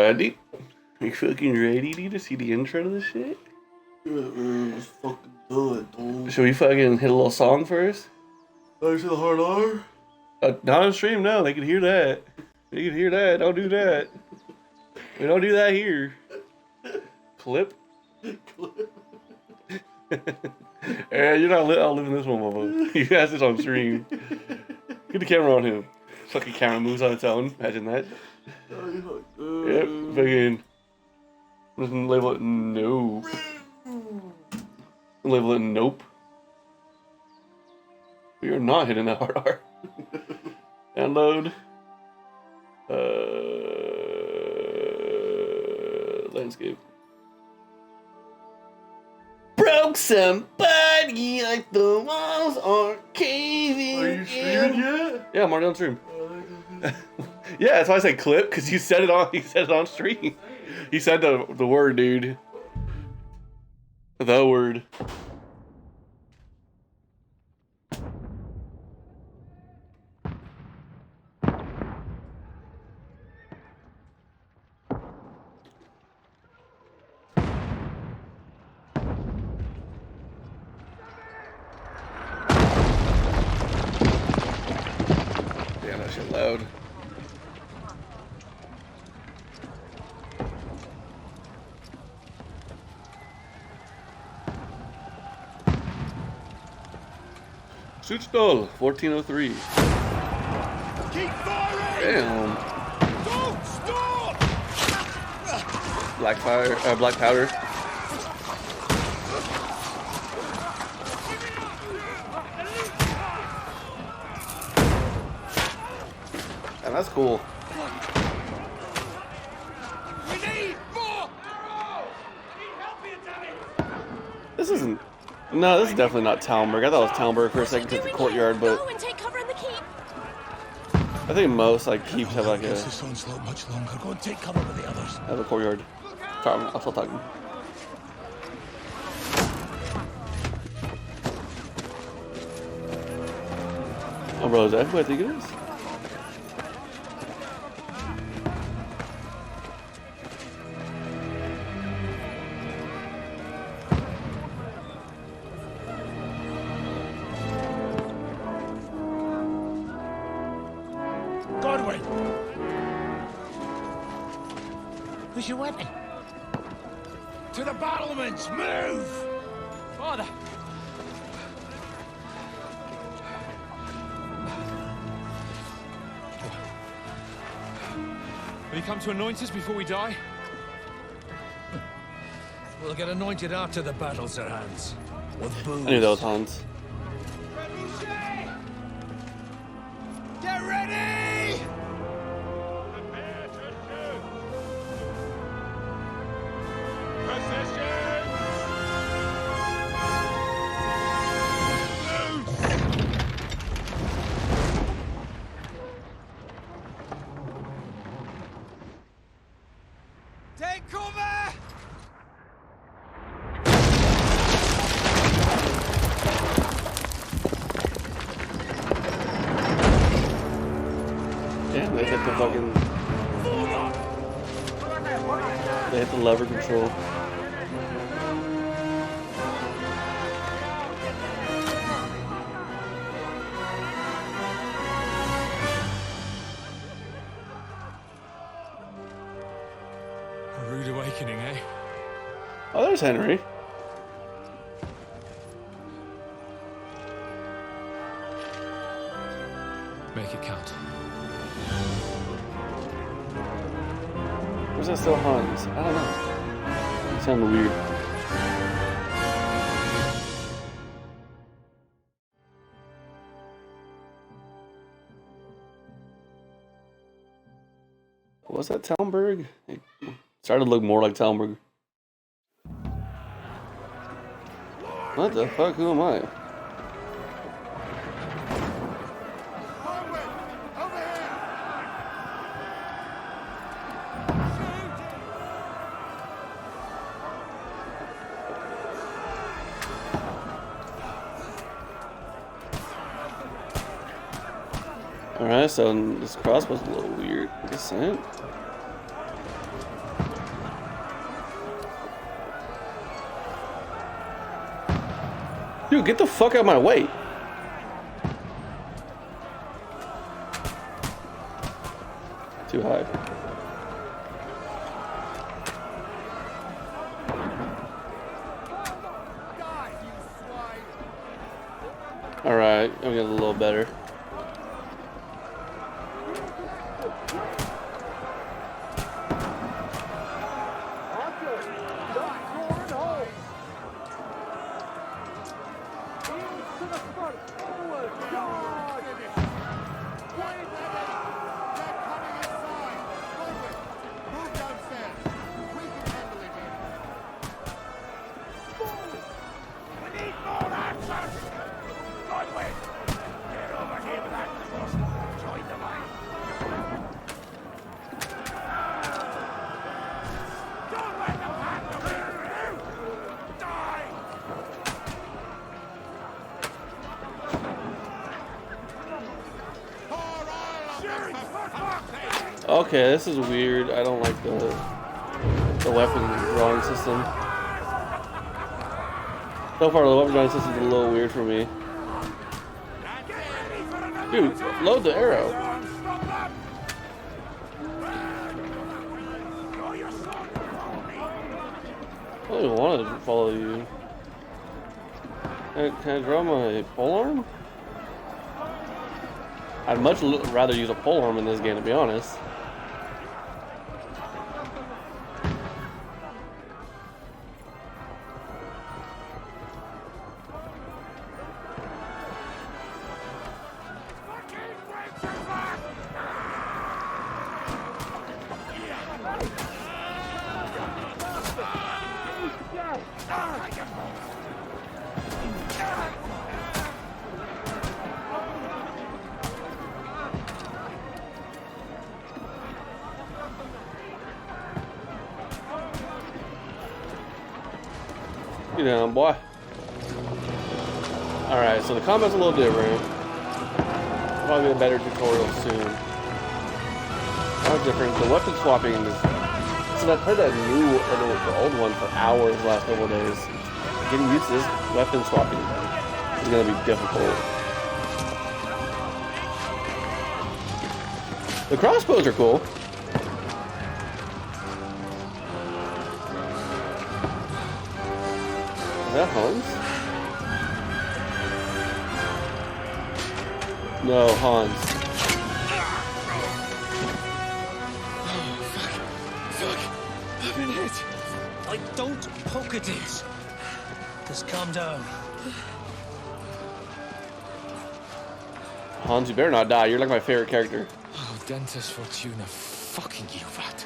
Alright, dude. Are you fucking ready, dude, to see the intro to this shit? Yeah, man, let's fucking do it, dude. Should we fucking hit a little song first? Oh, see the hard R? Not on stream, no. They can hear that. They can hear that. Don't do that. We don't do that here. Clip? You're not I'll live in this one, motherfucker. You guys is on stream. Get the camera on him. Fucking camera moves on its own. Imagine that. Yep, fucking. I'm just gonna label it no. Label it nope. We are not hitting that hard R. Download. Landscape. Broke somebody like the walls are caving. Are you streaming yet? Yeah, I'm already on stream. Yeah, that's why I said clip, because you said it on. He said it on stream. He said the word, dude. The word. Damn, that shit loud. Shoot stall, 1403. Keep firing! Damn. Don't stop! Black powder. And that's cool. We need more arrows! I need help here, damn it! This isn't. No, this is definitely not Talmberg. I thought it was Talmberg for a second because the courtyard, but Go and take cover in the keep. I think most like keeps have like This onslaught much longer. Go and take cover with the others. have a courtyard. Sorry, I'll stop talking. Oh, bro, is that who I think it is? Godwin! Where's your weapon? To the battlements! Move! Father! Will you come to anoint us before we die? We'll get anointed after the battle, Sir Hans. With booze. I knew that was Hans. Get ready! Take cover! Damn, they hit the fucking. They hit the lever control. A rude awakening, eh? Oh, there's Henry. Make it count. Or is that still Hans? I don't know. It sounded weird. Was that Talmberg? It started to look more like Talmberg. What the fuck? Who am I? Alright, so this crossbow's a little weird. Descent. Dude, get the fuck out of my way. Too high. Alright, I'm getting a little better. Okay, this is weird. I don't like the weapon drawing system. So far, the weapon drawing system is a little weird for me. Dude, load the arrow. I don't even want to follow you. Can I draw my polearm? I'd much rather use a polearm in this game, to be honest. Get down, boy. Alright, so the combat's a little different. Probably a better tutorial soon. How different. The weapon swapping is. So I played that the old one for hours the last couple of days. Getting used to this weapon swapping is going to be difficult. The crossbows are cool. Is that Hans? No, Hans. Fuck. I've been hit. Like, don't poke at it. Just calm down. Hans, you better not die. You're like my favorite character. Oh, Dentes Fortuna fucking you, that.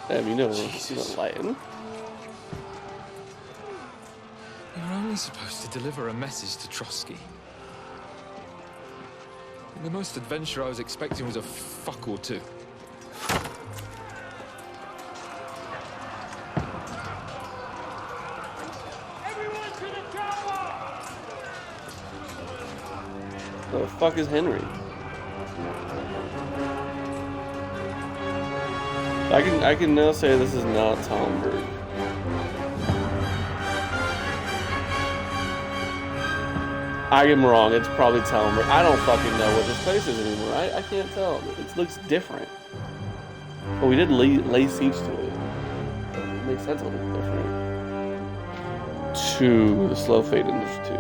Damn, you know, you're not lying. You're only supposed to deliver a message to Trotsky. And the most adventure I was expecting was a fuck or two. Everyone to the chopper! Where the fuck is Henry? I can now say this is not Talmberg. I am wrong. It's probably Talmberg. I don't fucking know what this place is anymore. I can't tell. It looks different. But we did lay siege to it. It makes sense. It looks different. 2. The slow fade in there's 2.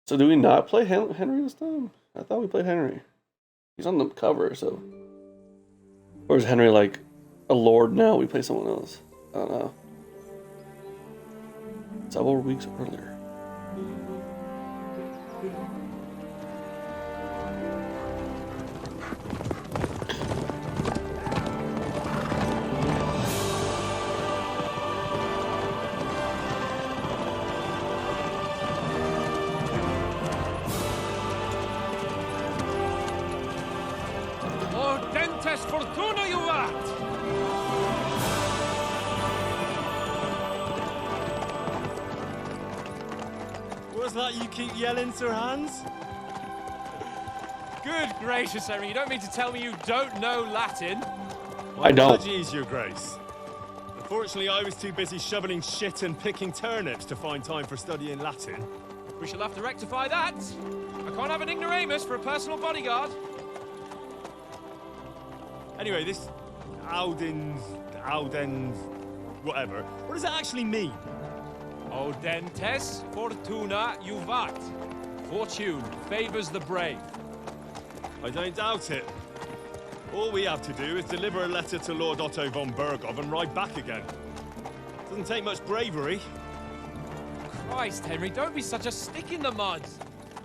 So do we not play Henry this time? I thought we played Henry. He's on the cover, so. Or is Henry like a lord now? We play someone else. I don't know. Several weeks earlier. Lord Dentes Fortuna you at! that you keep yelling, Sir Hans? Good gracious, Henry, you don't mean to tell me you don't know Latin? I don't. Apologies, Your Grace. Unfortunately, I was too busy shoveling shit and picking turnips to find time for studying Latin. We shall have to rectify that. I can't have an ignoramus for a personal bodyguard. Anyway, this Audens, whatever. What does that actually mean? Audentes fortuna juvat. Fortune favors the brave. I don't doubt it. All we have to do is deliver a letter to Lord Otto von Bergov and ride back again. Doesn't take much bravery. Christ, Henry, don't be such a stick in the mud.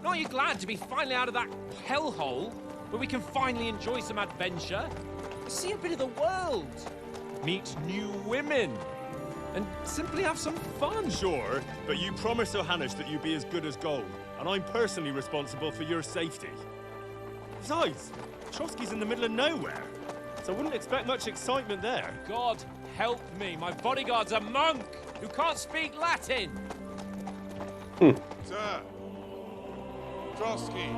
Aren't you glad to be finally out of that hellhole where we can finally enjoy some adventure? See a bit of the world, meet new women, and simply have some fun. Sure, but you promised Johannes that you'd be as good as gold, and I'm personally responsible for your safety. Besides, Trotsky's in the middle of nowhere, so I wouldn't expect much excitement there. God help me, my bodyguard's a monk who can't speak Latin. Sir! Trotsky!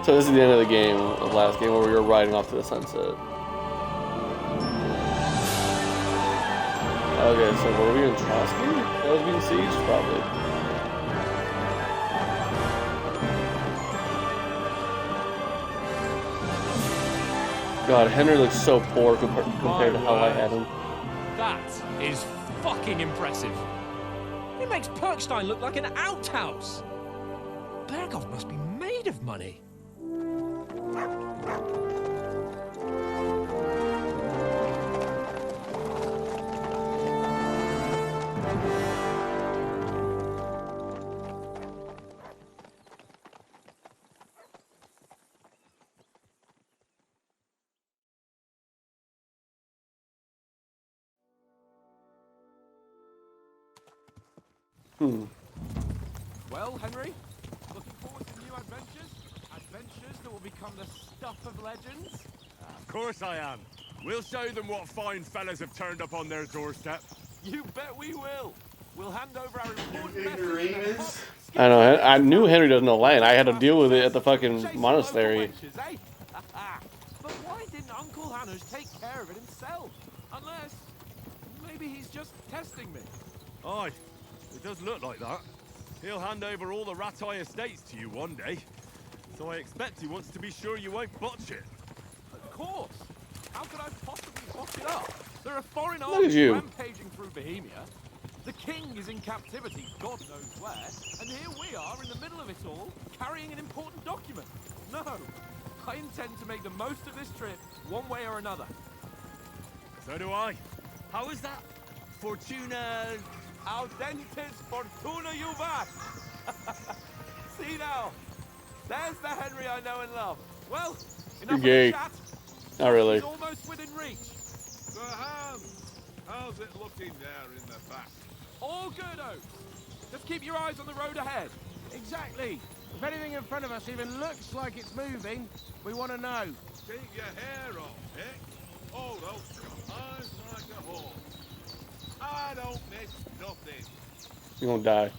So this is the end of the game, the last game where we were riding off to the sunset. Okay, so were we in Trotsky? That was being sieged, probably. God, Henry looks so poor compared to how I had him. That is fucking impressive. It makes Perkstein look like an outhouse. Bergov must be made of money. Well, Henry, looking forward to new adventures? Adventures that will become the stuff of legends? Of course I am. We'll show them what fine fellas have turned up on their doorstep. You bet we will. We'll hand over our important Ignoramus. I know. I knew Henry doesn't know Latin. I had to deal with it at the fucking monastery. But why didn't Uncle Hanush take care of it himself? Unless, maybe he's just testing me. Aye, it does look like that. He'll hand over all the Ratai estates to you one day. So I expect he wants to be sure you won't botch it. Of course. How could I possibly botch it up? There are foreign Look armies at you. rampaging through Bohemia. The king is in captivity, God knows where. And here we are in the middle of it all, carrying an important document. No, I intend to make the most of this trip, one way or another. So do I. How is that? Fortuna... Audentes fortuna juvat. See now, there's the Henry I know and love. Well, enough of gay. the chat. Not really. He's almost within reach. Sir Hans! How's it looking there in the back? All good, Oak. Just keep your eyes on the road ahead. Exactly. If anything in front of us even looks like it's moving, we want to know. Keep your hair on, Nick. All those got eyes like a horse. I don't miss nothing. You're gonna die.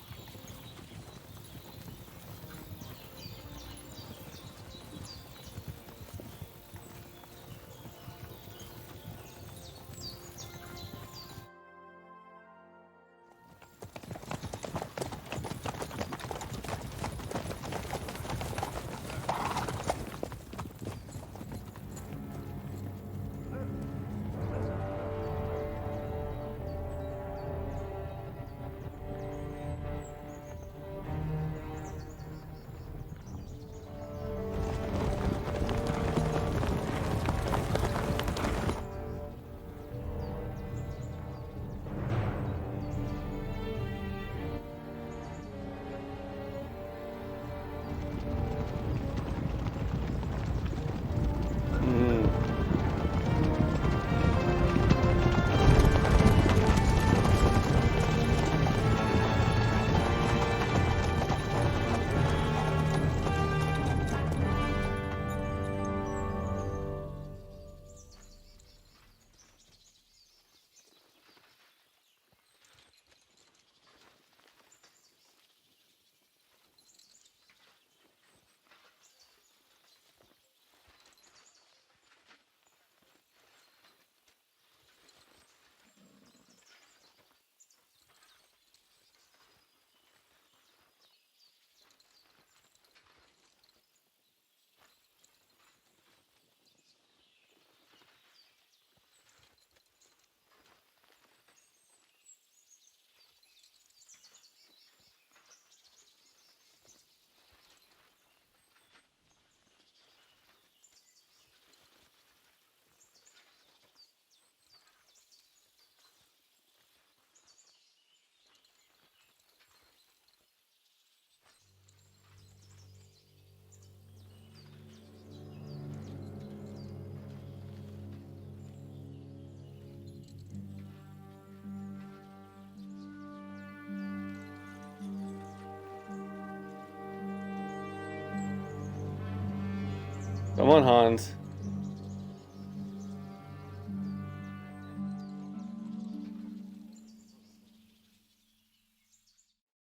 Come on, Hans.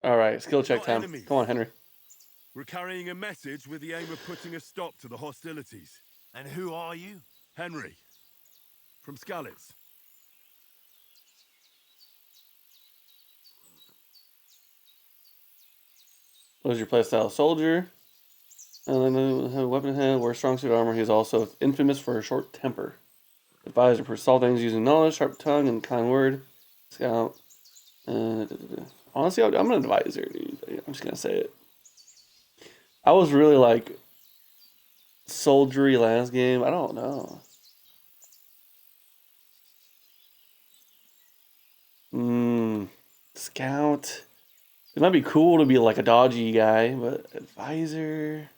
All right, skill check Not time. enemies. Come on, Henry. We're carrying a message with the aim of putting a stop to the hostilities. And who are you? Henry, from Skalitz. What is your playstyle? Soldier. And then have a weapon in hand, wears strong suit armor. He's also infamous for a short temper. Advisor for solve things using knowledge, sharp tongue, and kind word. Scout. Honestly, I'm an advisor, dude. I'm just gonna say it. I was really like soldiery last game. I don't know. Scout. It might be cool to be like a dodgy guy, but advisor.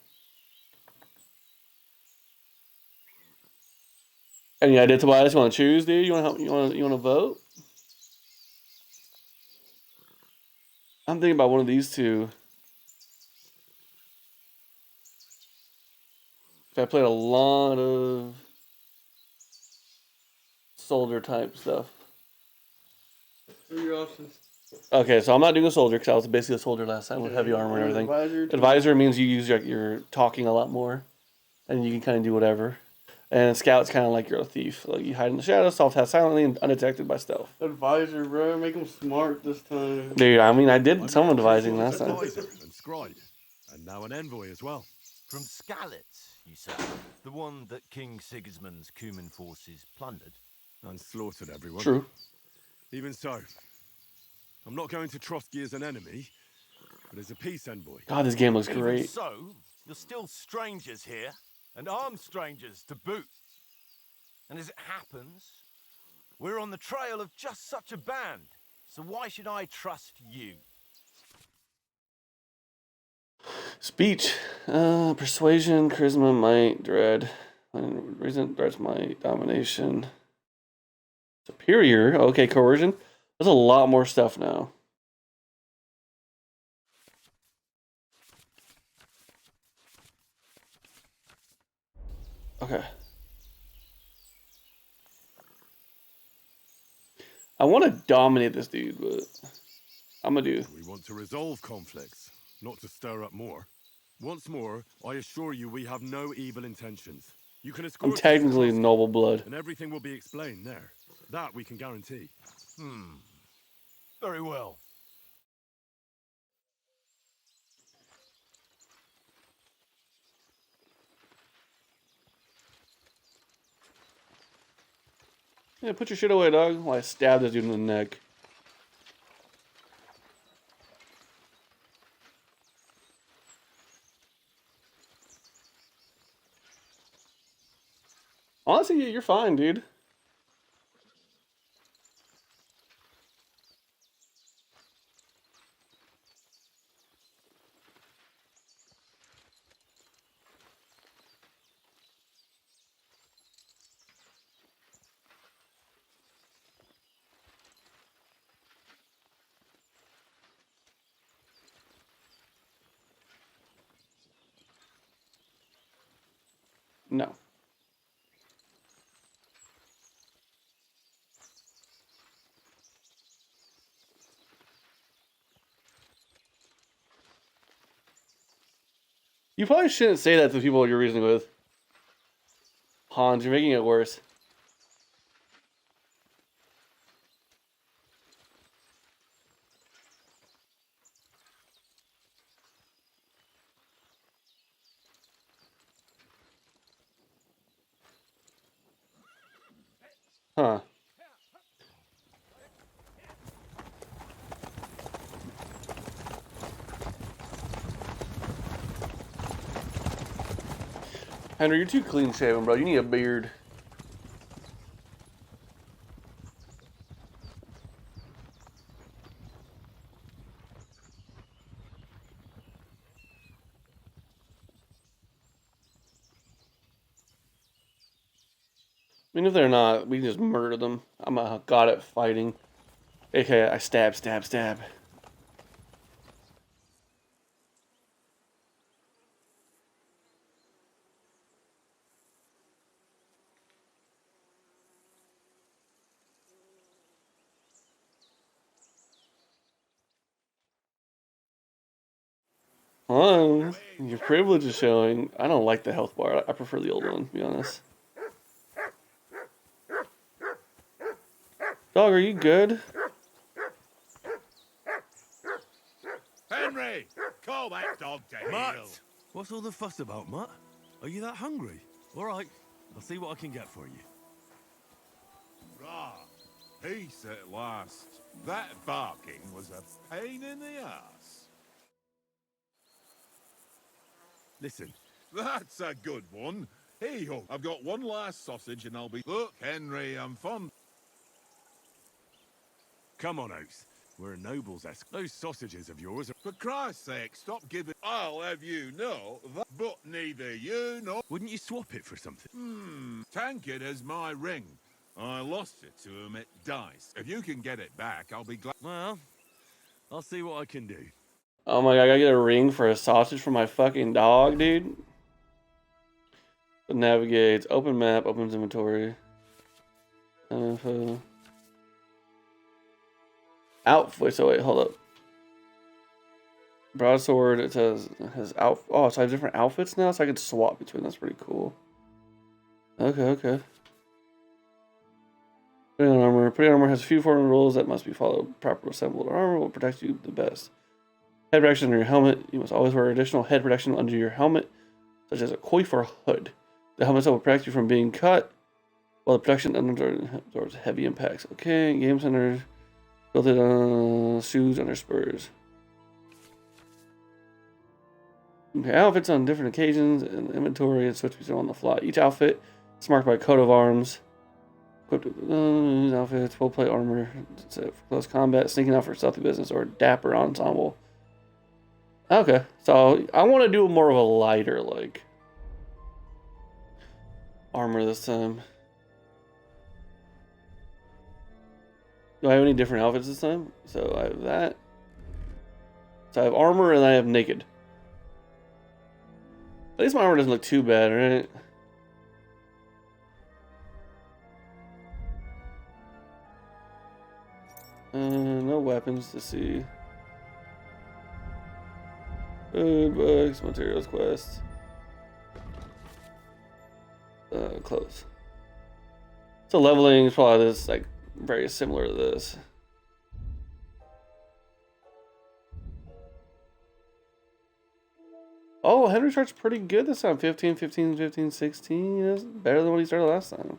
Any idea, Tobias? You want to choose, dude? You want to help? You want to vote? I'm thinking about one of these two. I played a lot of soldier type stuff. What are your options? Okay, so I'm not doing a soldier because I was basically a soldier last time with heavy armor and everything. Advisor means you use your talking a lot more, and you can kind of do whatever. And scout's kind of like you're a thief. Like you hide in the shadows, self-test silently, and undetected by stealth. Advisor, bro. Make him smart this time. Dude, I mean, I did some advising last time. Advisor and scribe, and now an envoy as well. From Skalitz, you say? The one that King Sigismund's Cuman forces plundered? And slaughtered everyone. True. Even so, I'm not going to Trotsky as an enemy, but as a peace envoy. God, this game looks Even great. so, you're still strangers here, and armed strangers to boot. And as it happens, we're on the trail of just such a band. So why should I trust you? Speech. Persuasion, charisma, might, dread. Reason, threats, might, domination. Superior. Okay, coercion. There's a lot more stuff now. Okay. I want to dominate this dude, but I'm gonna do. We want to resolve conflicts, not to stir up more. Once more, I assure you we have no evil intentions. You can escort I'm us to technically Trotsky, noble blood. and everything will be explained there. That we can guarantee. Very well. Yeah, put your shit away, dog. While I stab this dude in the neck. Honestly, you're fine, dude. No. You probably shouldn't say that to people you're reasoning with. Hans, you're making it worse. Huh. Henry, you're too clean shaven, bro. You need a beard. I mean, if they're not, we can just murder them. I'm a god at fighting. Okay, I stab, stab, stab. Hold on. Your privilege is showing. I don't like the health bar. I prefer the old one, to be honest. Dog, are you good? Henry, call that dog to heel. Mutt! What's all the fuss about, Mutt? Are you that hungry? All right, I'll see what I can get for you. Right. Peace at last. That barking was a pain in the ass. Listen, That's a good one. Hey ho, I've got one last sausage and I'll be... Look, Henry, I'm fond... come on, Oates. We're a nobles-esque. Those sausages of yours are... For Christ's sake, stop giving... I'll have you know that... But neither you nor... Wouldn't you swap it for something? Tankard has my ring. I lost it to him at dice. If you can get it back, I'll be glad... Well, I'll see what I can do. Oh my god, I gotta get a ring for a sausage for my fucking dog, dude. It navigates. Open map, opens inventory. Info. Outfit. So wait, hold up. Broadsword. It says his out. Oh, so I have different outfits now, so I can swap between. That's pretty cool. Okay, okay. Putting on armor. Putting on armor has a few foreign rules that must be followed. Proper assembled armor will protect you the best. Head protection under your helmet. You must always wear additional head protection under your helmet, such as a coif or hood. The helmet will protect you from being cut, while the protection absorbs heavy impacts. Okay, game center. Built it on shoes under spurs. Okay, outfits on different occasions and inventory and switch between on the fly. Each outfit is marked by a coat of arms. Equipped with outfits, full plate armor, for close combat, sneaking out for stealthy business, or dapper ensemble. Okay, so I want to do more of a lighter, like, armor this time. Do I have any different outfits this time? So I have that. So I have armor and I have naked. At least my armor doesn't look too bad, right? No weapons to see. Food, books, materials, quests. Clothes. So leveling is probably this, like, very similar to this. Oh, Henry starts pretty good this time. 15, 15, 15, 16. You know, better than what he started last time.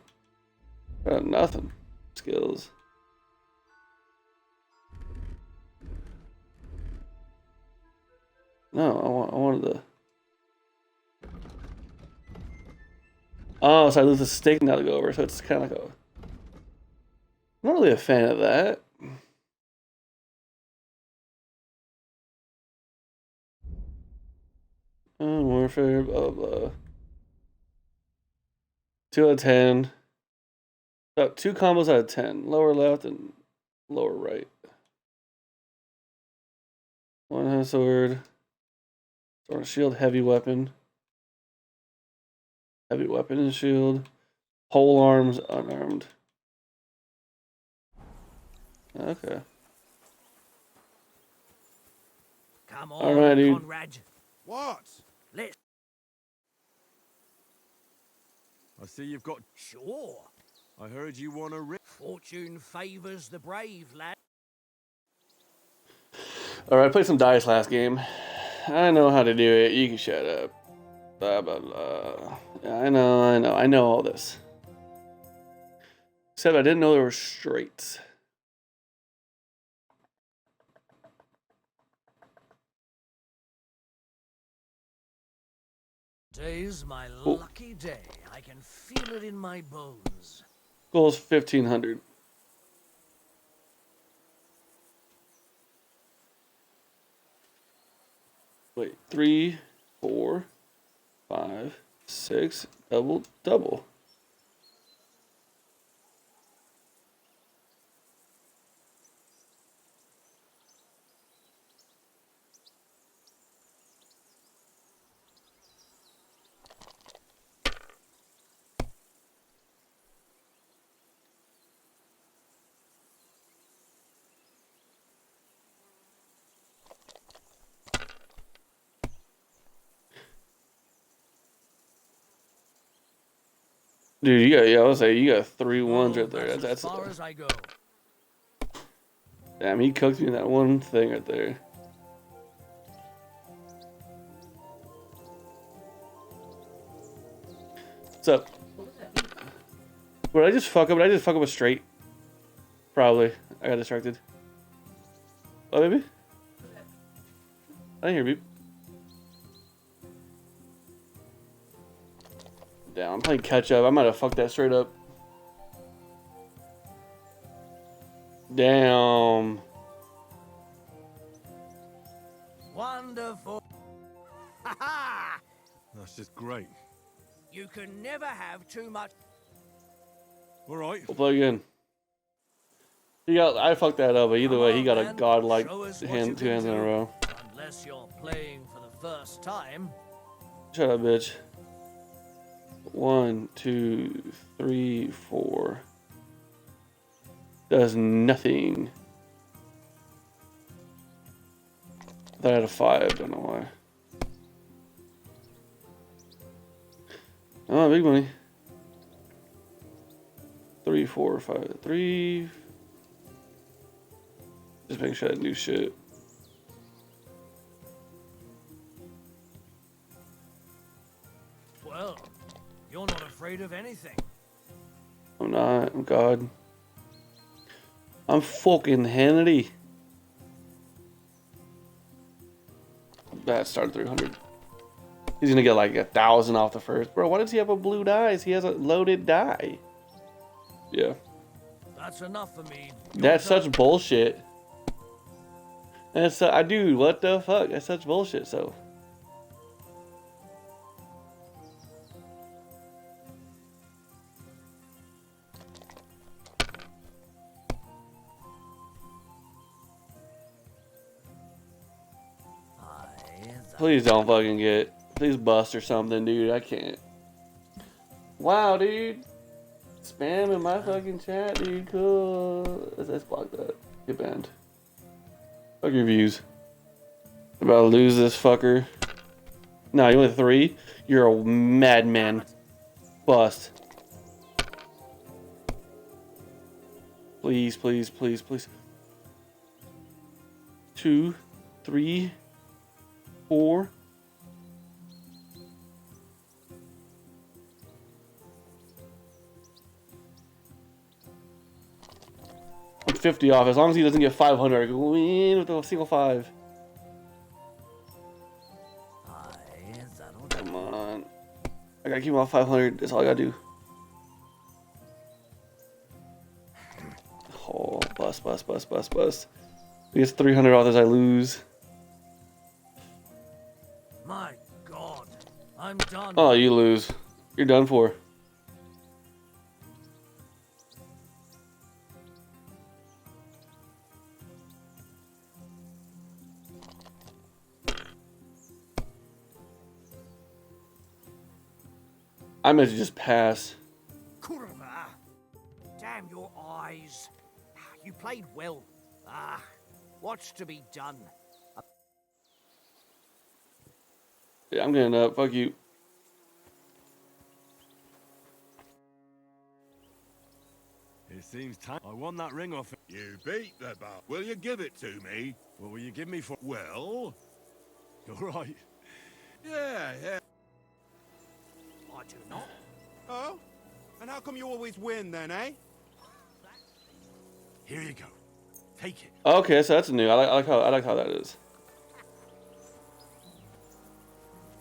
Nothing. Skills. No, I wanted the... Oh, so I lose a stake now to go over, so it's kind of like a... I'm not really a fan of that. Warfare, blah, blah. 2 out of 10. About 2 combos out of 10. Lower left and lower right. 1 has sword. Sword and shield, heavy weapon. Heavy weapon and shield. Pole arms, unarmed. Okay. Come on, All right, dude. Conrad. What? Let's... I see you've got... Sure. I heard you want a ring. Fortune favours the brave, lad. Alright, I played some dice last game. I know how to do it. You can shut up. Blah, blah, blah. Yeah, I know all this. Except I didn't know there were straights. Today's my lucky day. I can feel it in my bones. Goal's 1,500. Wait, 3, 4, 5, 6, double, double. Dude, you got, yeah, I was say you got 3 ones Oh, right there. that's That's as far as I go. damn, he cooked me in that one thing right there. What's up? What did I just fuck up? Did I just fuck up a straight? Probably. I got distracted. Oh, maybe? I didn't hear beep. Damn, I'm playing catch up. I might have fucked that straight up. Damn. Wonderful. Ha ha! That's just great. You can never have too much. All right. We'll play again. He got. I fucked that up, but either Come way, on, he got a man. godlike Show us what hand, you 2 can hands in a do. row. Unless you're playing for the first time. Shut up, bitch. 1, 2, 3, 4. Does nothing. I thought I had a 5. Don't know why. Oh, big money. 3, 4, 5, 3. Just making sure I do shit. Well, you're not afraid of anything. I'm not. I'm God. I'm fucking Hannity. That started 300. He's gonna get like 1,000 off the first. Bro, why does he have a blue dice? He has a loaded die. Yeah. That's enough for me. That's such bullshit. That's I dude, what the fuck? That's such bullshit. So. Please don't fucking get. Please bust or something, dude. I can't. Wow, dude. Spamming my fucking chat, dude. Cool. Let's block that. Get banned. Fuck your views. I'm about to lose this fucker. No, you went 3? You're a madman. Bust. Please, please, please, please. 2, 3, 4. I'm 50 off. As long as he doesn't get 500, I go in with a single 5. Come on. I gotta keep him off 500. That's all I gotta do. Oh, bust, bust, bust, bust, bust. He gets 300 off as I lose. My God, I'm done. Oh, you lose. You're done for. I meant to just pass. Kurva! Damn your eyes. You played well. What's to be done? Yeah, I'm getting up. Fuck you. It seems time. I won that ring off. You beat the bar. Will you give it to me? What will you give me for? Well? All right. Yeah, yeah. I do not. Oh? And how come you always win then, eh? Here you go. Take it. Okay, so that's new. I like how that is.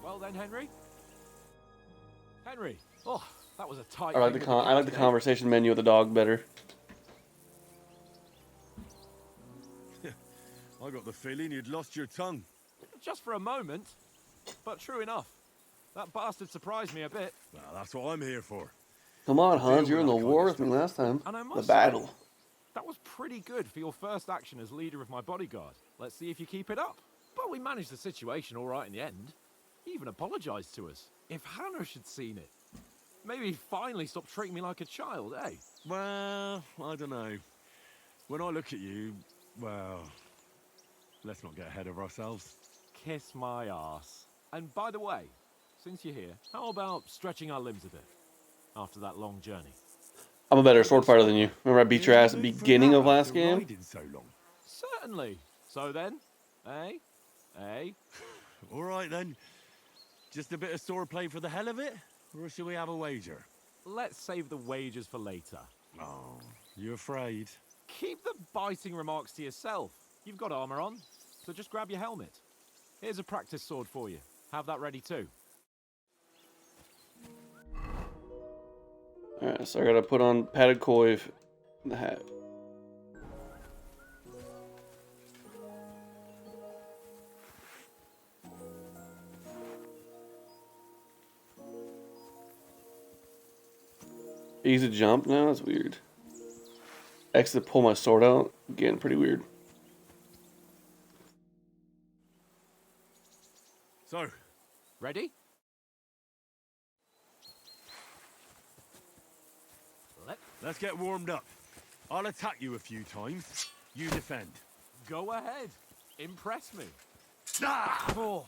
Well then, Henry. Henry. Oh, that was a tight. I like the conversation menu of the dog better. I got the feeling you'd lost your tongue. Just for a moment, but true enough. That bastard surprised me a bit. Well, that's what I'm here for. Come on, Hans. You were in the war with me last time. And I The must battle. say, that was pretty good for your first action as leader of my bodyguard. Let's see if you keep it up. But we managed the situation all right in the end. He even apologized to us. If Hanush had seen it, maybe he'd finally stop treating me like a child, eh? Well, I don't know. When I look at you, well, let's not get ahead of ourselves. Kiss my arse. And by the way, since you're here, how about stretching our limbs a bit? after that long journey? I'm a better sword fighter than you. Remember I beat your ass at the beginning of last game? So long. Certainly. So then, eh? Eh? All right then. Just a bit of swordplay for the hell of it? Or shall we have a wager? Let's save the wagers for later. Oh, you afraid? Keep the biting remarks to yourself. You've got armor on, so just grab your helmet. Here's a practice sword for you. Have that ready too. Alright, so I gotta put on padded coif and the hat. Easy jump now? That's weird. X to pull my sword out. Again, pretty weird. So, Ready? let's get warmed up. I'll attack you a few times. You defend. Go ahead. Impress me. Ah! Oh.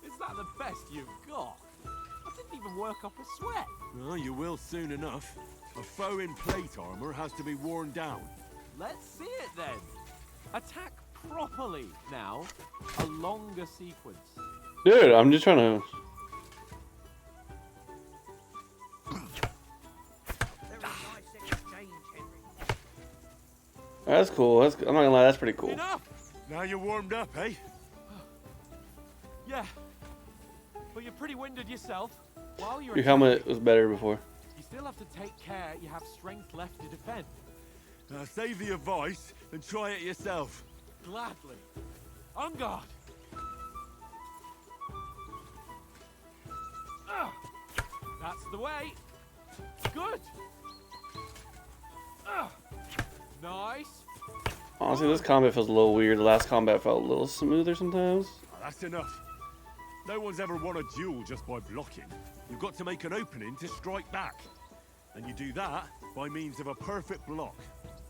Is that the best you've got? I didn't even work up a sweat. Well, you will soon enough. A foe in plate armor has to be worn down. Let's see it then. Attack properly now. A longer sequence. Dude, I'm just trying to... That's cool. I'm not gonna lie, that's pretty cool. Enough! Now you're warmed up, eh? Yeah. But you're pretty winded yourself. While you're Your helmet was better before. you still have to take care you have strength left to defend. Save the advice and try it yourself. Gladly. On guard. That's the way. Good. Nice. Honestly, this combat feels a little weird. The last combat felt a little smoother sometimes. That's enough. No one's ever won a duel just by blocking. You've got to make an opening to strike back. And you do that by means of a perfect block.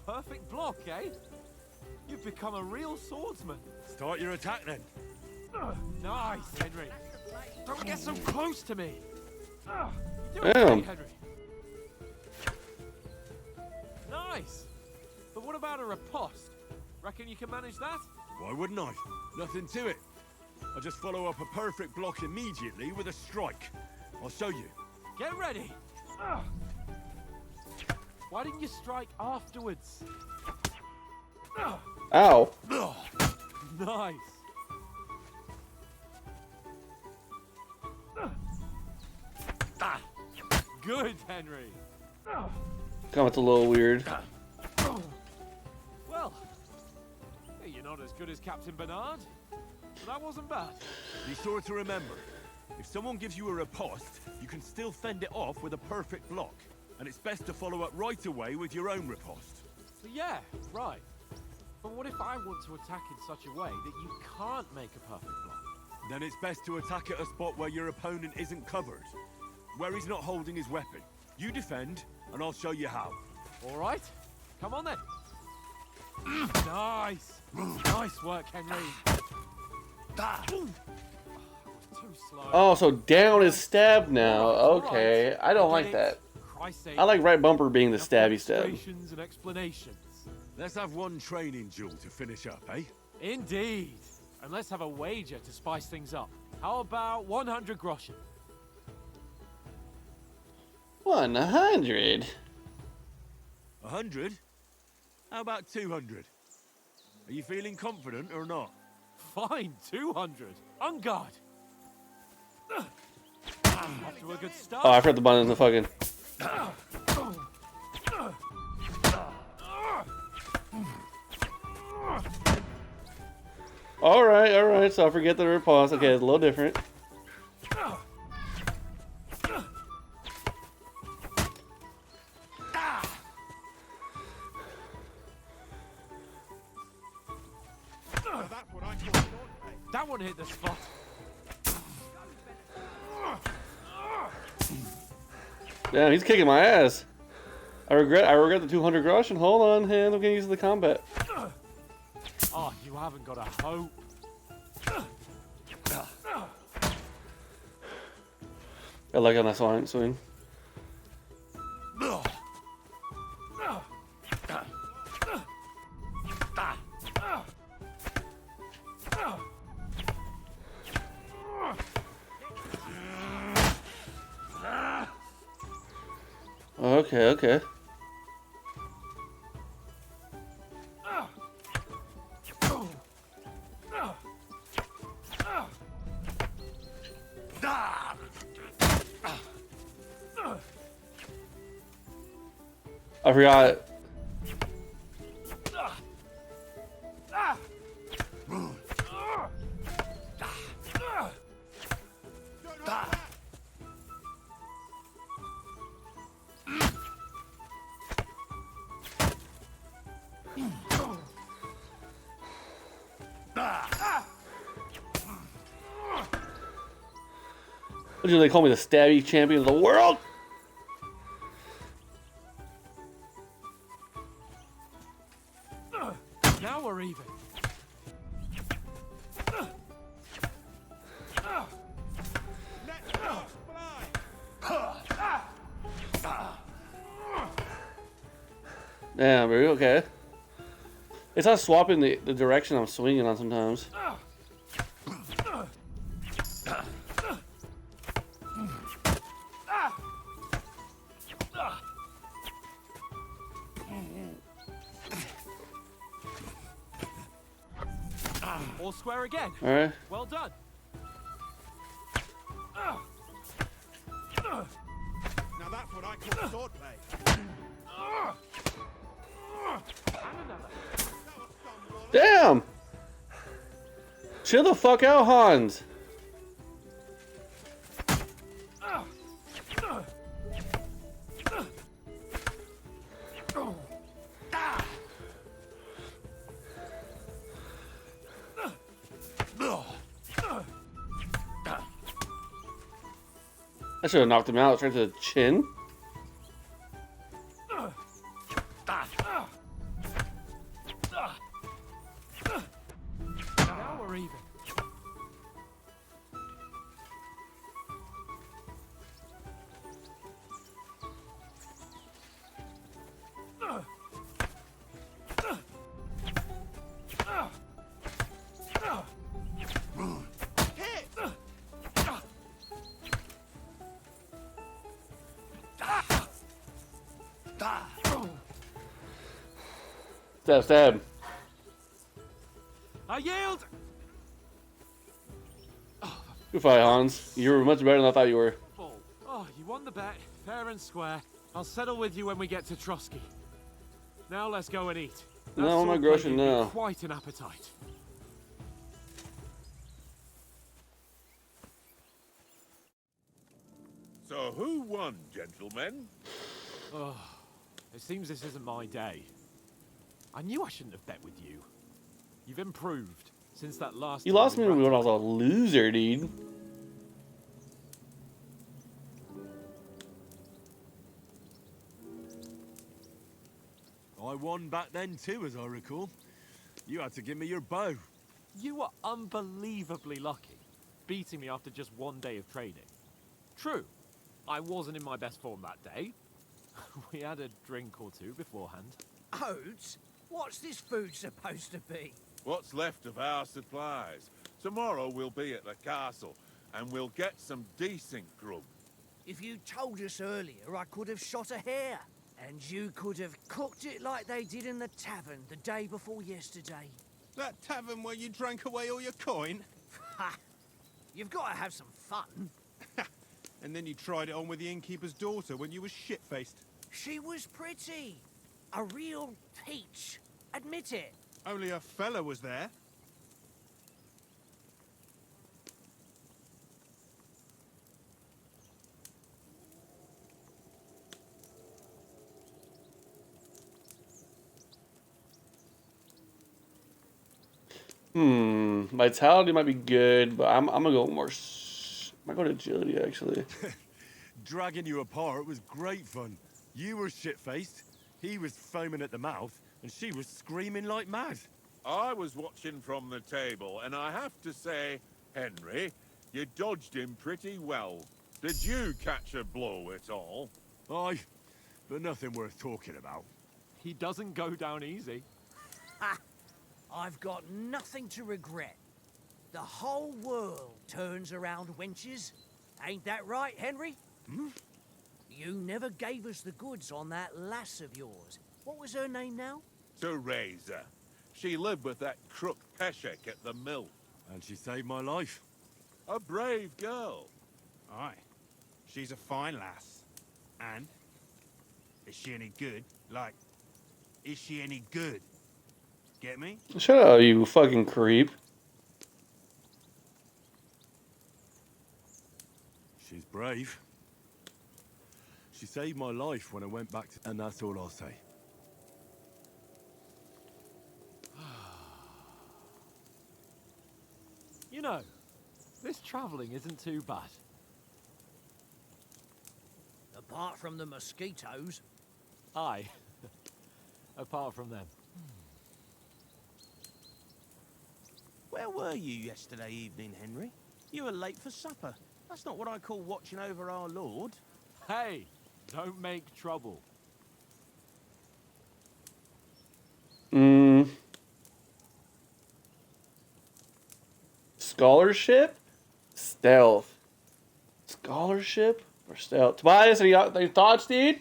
Perfect block, eh? You've become a real swordsman. Start your attack then. Nice, Henry. Don't get so close to me. You do Damn. okay, Henry. Nice. But what about a riposte? Reckon you can manage that? Why wouldn't I? Nothing to it. I just follow up a perfect block immediately with a strike. I'll show you. Get ready. Why didn't you strike afterwards? Ow. Nice. Good, Henry. Combat's a little weird. Well, you're not as good as Captain Bernard, but that wasn't bad. Be sure to remember, if someone gives you a riposte, you can still fend it off with a perfect block. And it's best to follow up right away with your own riposte. So yeah, right. But what if I want to attack in such a way that you can't make a perfect block? Then it's best to attack at a spot where your opponent isn't covered. Where he's not holding his weapon. You defend, and I'll show you how. All right. Come on then. Nice. Nice work, Henry. Too slow. Oh, so down is stab now. Okay, I don't like that. I like right bumper being the stabby stab. And explanations. Let's have one training duel to finish up, eh? Indeed. And let's have a wager to spice things up. How about 100 groschen? 100? 100? How about 200? Are you feeling confident or not? Fine, 200. On guard. Off to a good start. Oh, I forgot the button in the fucking... Alright, so I forget the riposte. Okay, it's a little different. That one hit the spot. Damn, he's kicking my ass. I regret the 200 groschen. Hold on, hand. I'm getting used to the combat. Oh, you haven't got a hope. I like on that swing. Okay. I forgot. What do they call me, the stabby champion of the world? Now we're even. Damn, are you okay? It's not swapping the direction I'm swinging on sometimes. All square again. All right. Well done. Now that's what I call swordplay. Damn! Chill the fuck out, Hans. I should have knocked him out straight to the chin. Now we're even. Stab. I yield. Good fight, Hans. You were much better than I thought you were. Oh, you won the bet, fair and square. I'll settle with you when we get to Trotsky. Now let's go and eat. No, I'm not grossing now. Quite an appetite. So who won, gentlemen? Oh, it seems this isn't my day. I knew I shouldn't have bet with you. You've improved since that last. You lost me when I was a loser, dude. I won back then too, as I recall. You had to give me your bow. You were unbelievably lucky, beating me after just one day of training. True, I wasn't in my best form that day. We had a drink or two beforehand. Oats? What's this food supposed to be? What's left of our supplies. Tomorrow we'll be at the castle, and we'll get some decent grub. If you told us earlier, I could have shot a hare. And you could have cooked it like they did in the tavern the day before yesterday. That tavern where you drank away all your coin? Ha! You've got to have some fun. And then you tried it on with the innkeeper's daughter when you were shit-faced. She was pretty. A real peach. Admit it. Only a fella was there. Vitality might be good, but I'm gonna go more. I might go to agility actually. Dragging you apart was great fun. You were shit-faced, he was foaming at the mouth, and she was screaming like mad. I was watching from the table, and I have to say, Henry, you dodged him pretty well. Did you catch a blow at all? Aye, but nothing worth talking about. He doesn't go down easy. Ha! I've got nothing to regret. The whole world turns around wenches. Ain't that right, Henry? Hmm? You never gave us the goods on that lass of yours. What was her name now? Teresa. She lived with that crook Peshek at the mill. And she saved my life. A brave girl. Aye. She's a fine lass. And? Is she any good? Like, is she any good? Get me? Shut up, you fucking creep. She's brave. She saved my life when I went back to... And that's all I'll say. You know, this travelling isn't too bad. Apart from the mosquitoes. Aye. Apart from them. Where were you yesterday evening, Henry? You were late for supper. That's not what I call watching over our Lord. Hey, don't make trouble. Scholarship? Stealth. Scholarship or stealth? Tobias, any thoughts, dude?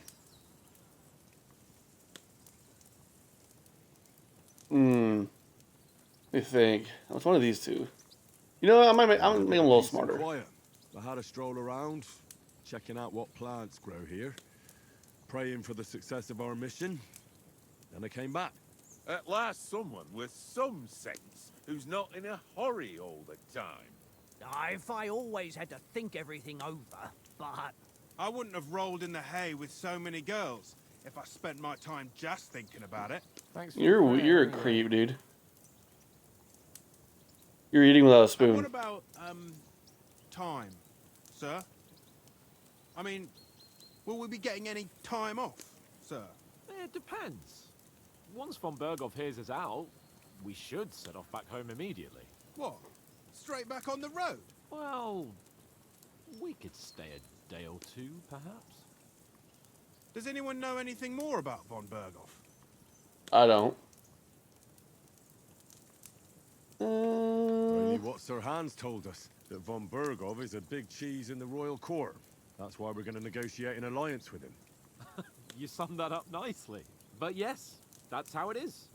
Let me think. It's one of these two. You know, I'm gonna make them a little smarter. Quiet. I had a stroll around, checking out what plants grow here, praying for the success of our mission. Then I came back. At last someone with some sense, who's not in a hurry all the time. If I always had to think everything over, but... I wouldn't have rolled in the hay with so many girls if I spent my time just thinking about it. Thanks. You're a creep, dude. You're eating without a spoon. What about, time, sir? I mean, will we be getting any time off, sir? It depends. Once von Berghoff hears us out, we should set off back home immediately. What? Straight back on the road? Well, we could stay a day or two, perhaps. Does anyone know anything more about von Berghoff? I don't. Only what Sir Hans told us, that von Berghoff is a big cheese in the royal court. That's why we're going to negotiate an alliance with him. You summed that up nicely. But yes, that's how it is.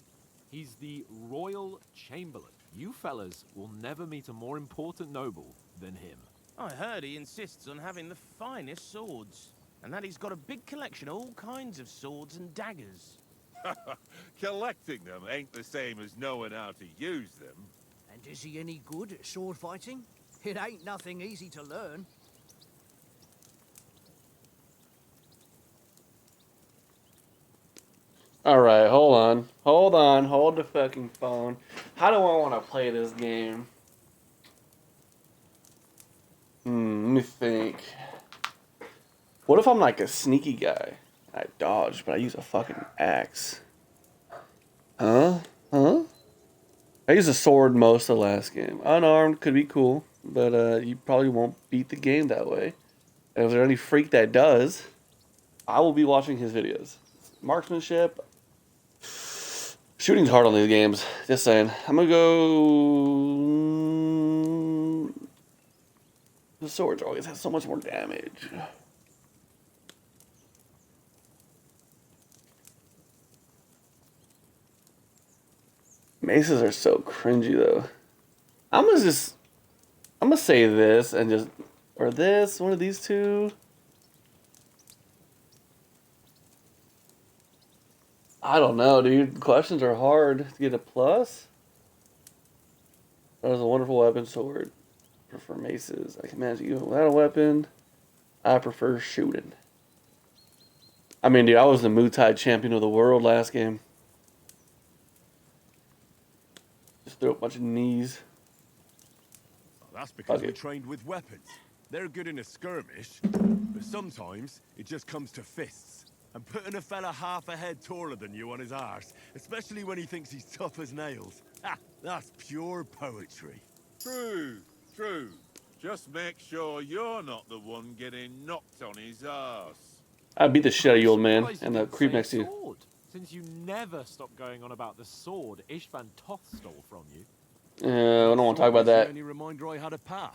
He's the Royal Chamberlain. You fellas will never meet a more important noble than him. I heard he insists on having the finest swords, and that he's got a big collection of all kinds of swords and daggers. Collecting them ain't the same as knowing how to use them. And is he any good at sword fighting? It ain't nothing easy to learn. Alright, hold on. Hold the fucking phone. How do I want to play this game? Let me think. What if I'm like a sneaky guy? I dodge, but I use a fucking axe. Huh? I used a sword most of the last game. Unarmed could be cool, but you probably won't beat the game that way. And if there's any freak that does, I will be watching his videos. Marksmanship. Shooting's hard on these games. Just saying. I'm gonna go. The swords always have so much more damage. Maces are so cringy though. I'm gonna say this and just, or this, one of these two. I don't know, dude. Questions are hard to get a plus. That is a wonderful weapon, sword. I prefer maces. I can manage even without a weapon. I prefer shooting. I mean, dude, I was the Muay Thai champion of the world last game. Just throw a bunch of knees. That's because we trained with weapons. They're good in a skirmish, but sometimes it just comes to fists. And putting a fella half a head taller than you on his arse, especially when he thinks he's tough as nails. Ha! That's pure poetry. True. Just make sure you're not the one getting knocked on his arse. I beat the shit out of you, old man, Surprised and you the didn't creep say next to you. sword, since you never stop going on about the sword Ishvan Toth stole from you. I don't want to talk about The that. only reminder I had of Pa.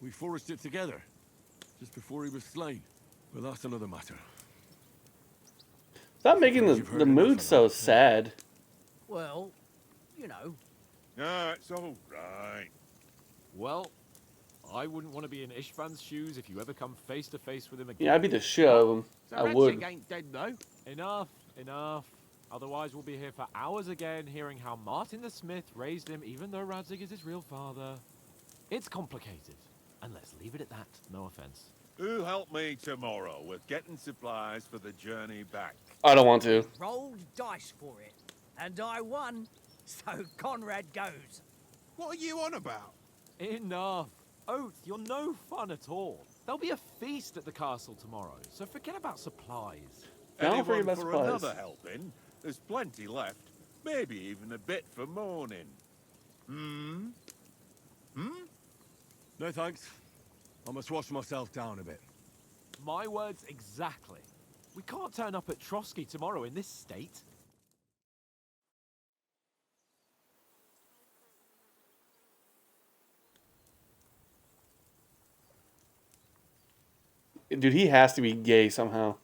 We foraged it together, just before he was slain. But that's another matter. Stop making You've heard the enough mood of so that. sad. Well, you know. No, it's all right. Well, I wouldn't want to be in Ishvan's shoes if you ever come face to face with him again. Yeah, I beat the shit out of him. So I Radzig would. ain't dead, though. Enough. Otherwise, we'll be here for hours again, hearing how Martin the Smith raised him, even though Radzig is his real father. It's complicated, and let's leave it at that. No offense. Who'll help me tomorrow with getting supplies for the journey back? I don't want to. Rolled dice for it. And I won. So Conrad goes. What are you on about? Enough. Oath, you're no fun at all. There'll be a feast at the castle tomorrow, so forget about supplies. Don't forget Anyone about for supplies. another helping? There's plenty left. Maybe even a bit for morning. Hmm? No thanks. I must wash myself down a bit. My words exactly. We can't turn up at Trotsky tomorrow in this state. Dude, he has to be gay somehow.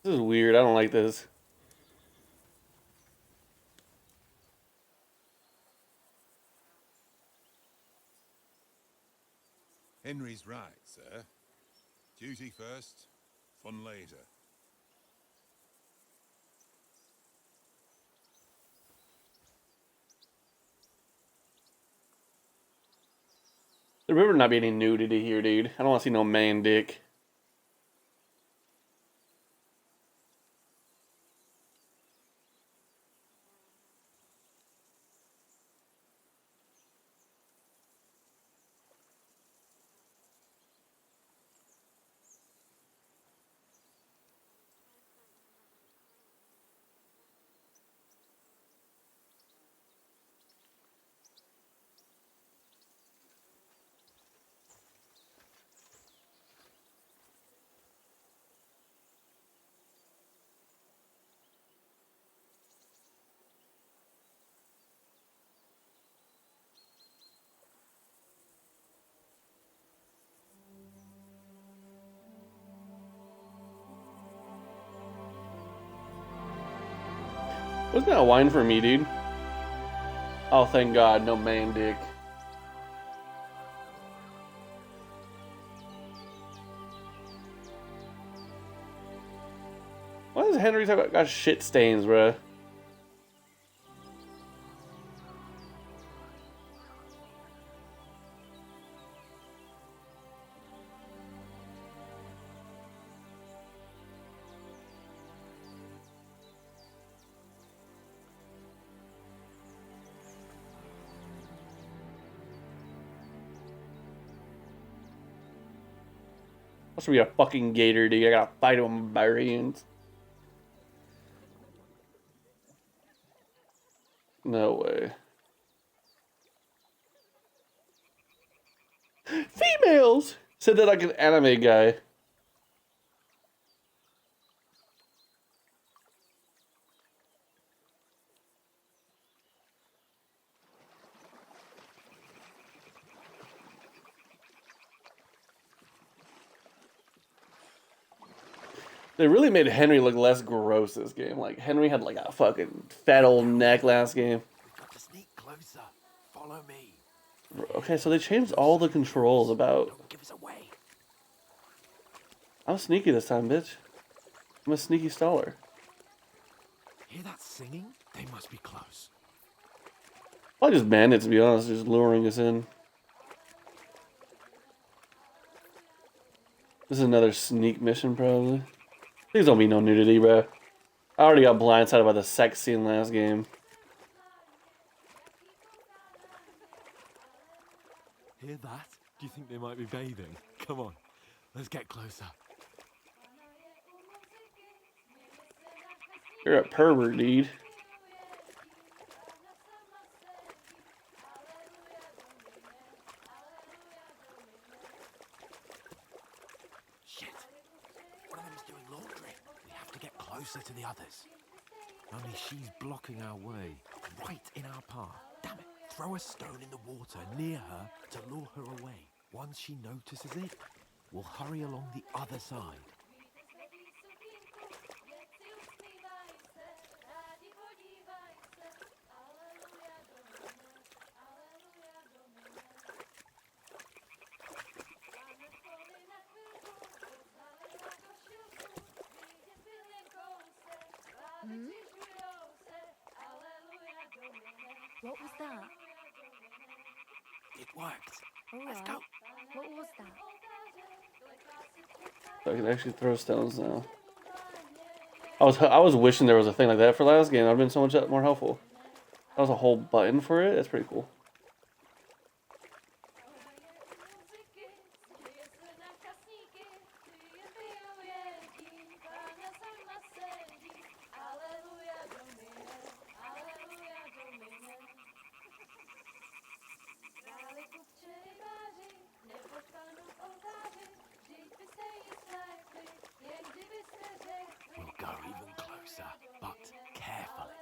This is weird. I don't like this. Henry's right, sir. Duty first, fun later. There better not be any nudity here, dude. I don't want to see no man dick. What's that wine for me, dude? Oh, thank God, no man dick. Why does Henry talk about got shit stains, bruh? Must be a fucking gator, dude. I gotta fight him with my bare hands. No way. Females! Said that like an anime guy. They really made Henry look less gross this game. Like, Henry had like a fucking fat old neck last game. Got to sneak closer. Follow me. Okay, so they changed all the controls about... Don't give us away. I'm sneaky this time, bitch. I'm a sneaky staller. Hear that singing? They must be close. Probably just bandits, to be honest, just luring us in. This is another sneak mission, probably. Please don't be no nudity, bro. I already got blindsided by the sex scene last game. Hear that? Do you think they might be bathing? Come on, let's get closer. You're a pervert, dude. Shit. One of them's doing laundry. We have to get closer to the others. Only she's blocking our way, right in our path. Damn it. Throw a stone in the water near her to lure her away. Once she notices it, we'll hurry along the other side. What was that? It worked. All Let's right. go. What was that? So I can actually throw stones now. I was wishing there was a thing like that for last game. That would have been so much more helpful. That was a whole button for it. That's pretty cool. We'll go even closer, but carefully.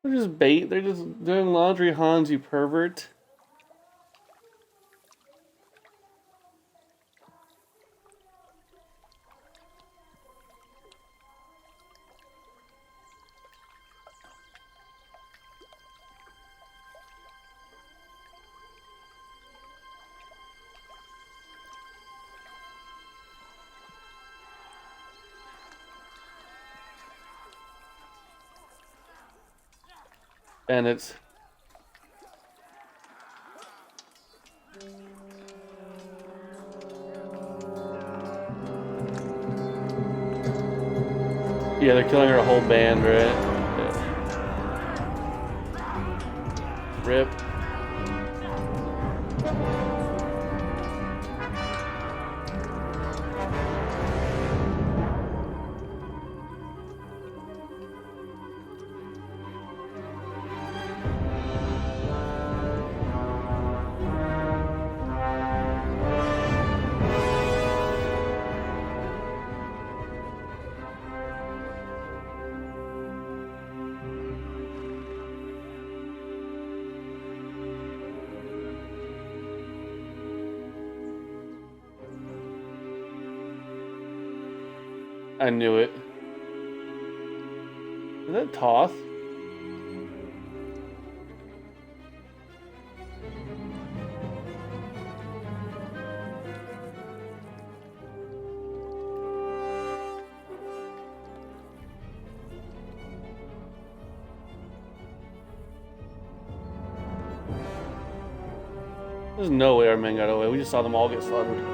They're just bait. They're just doing laundry, Hans, you pervert. Bandits. Yeah, they're killing her whole band, right? Yeah. Rip. I knew it. Is that Toth? There's no way our men got away. We just saw them all get slaughtered.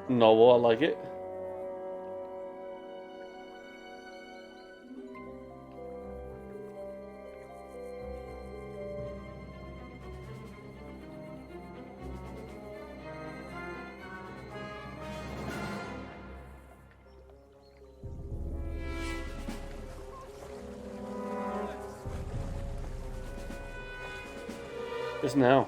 Noble, I like it. Just now.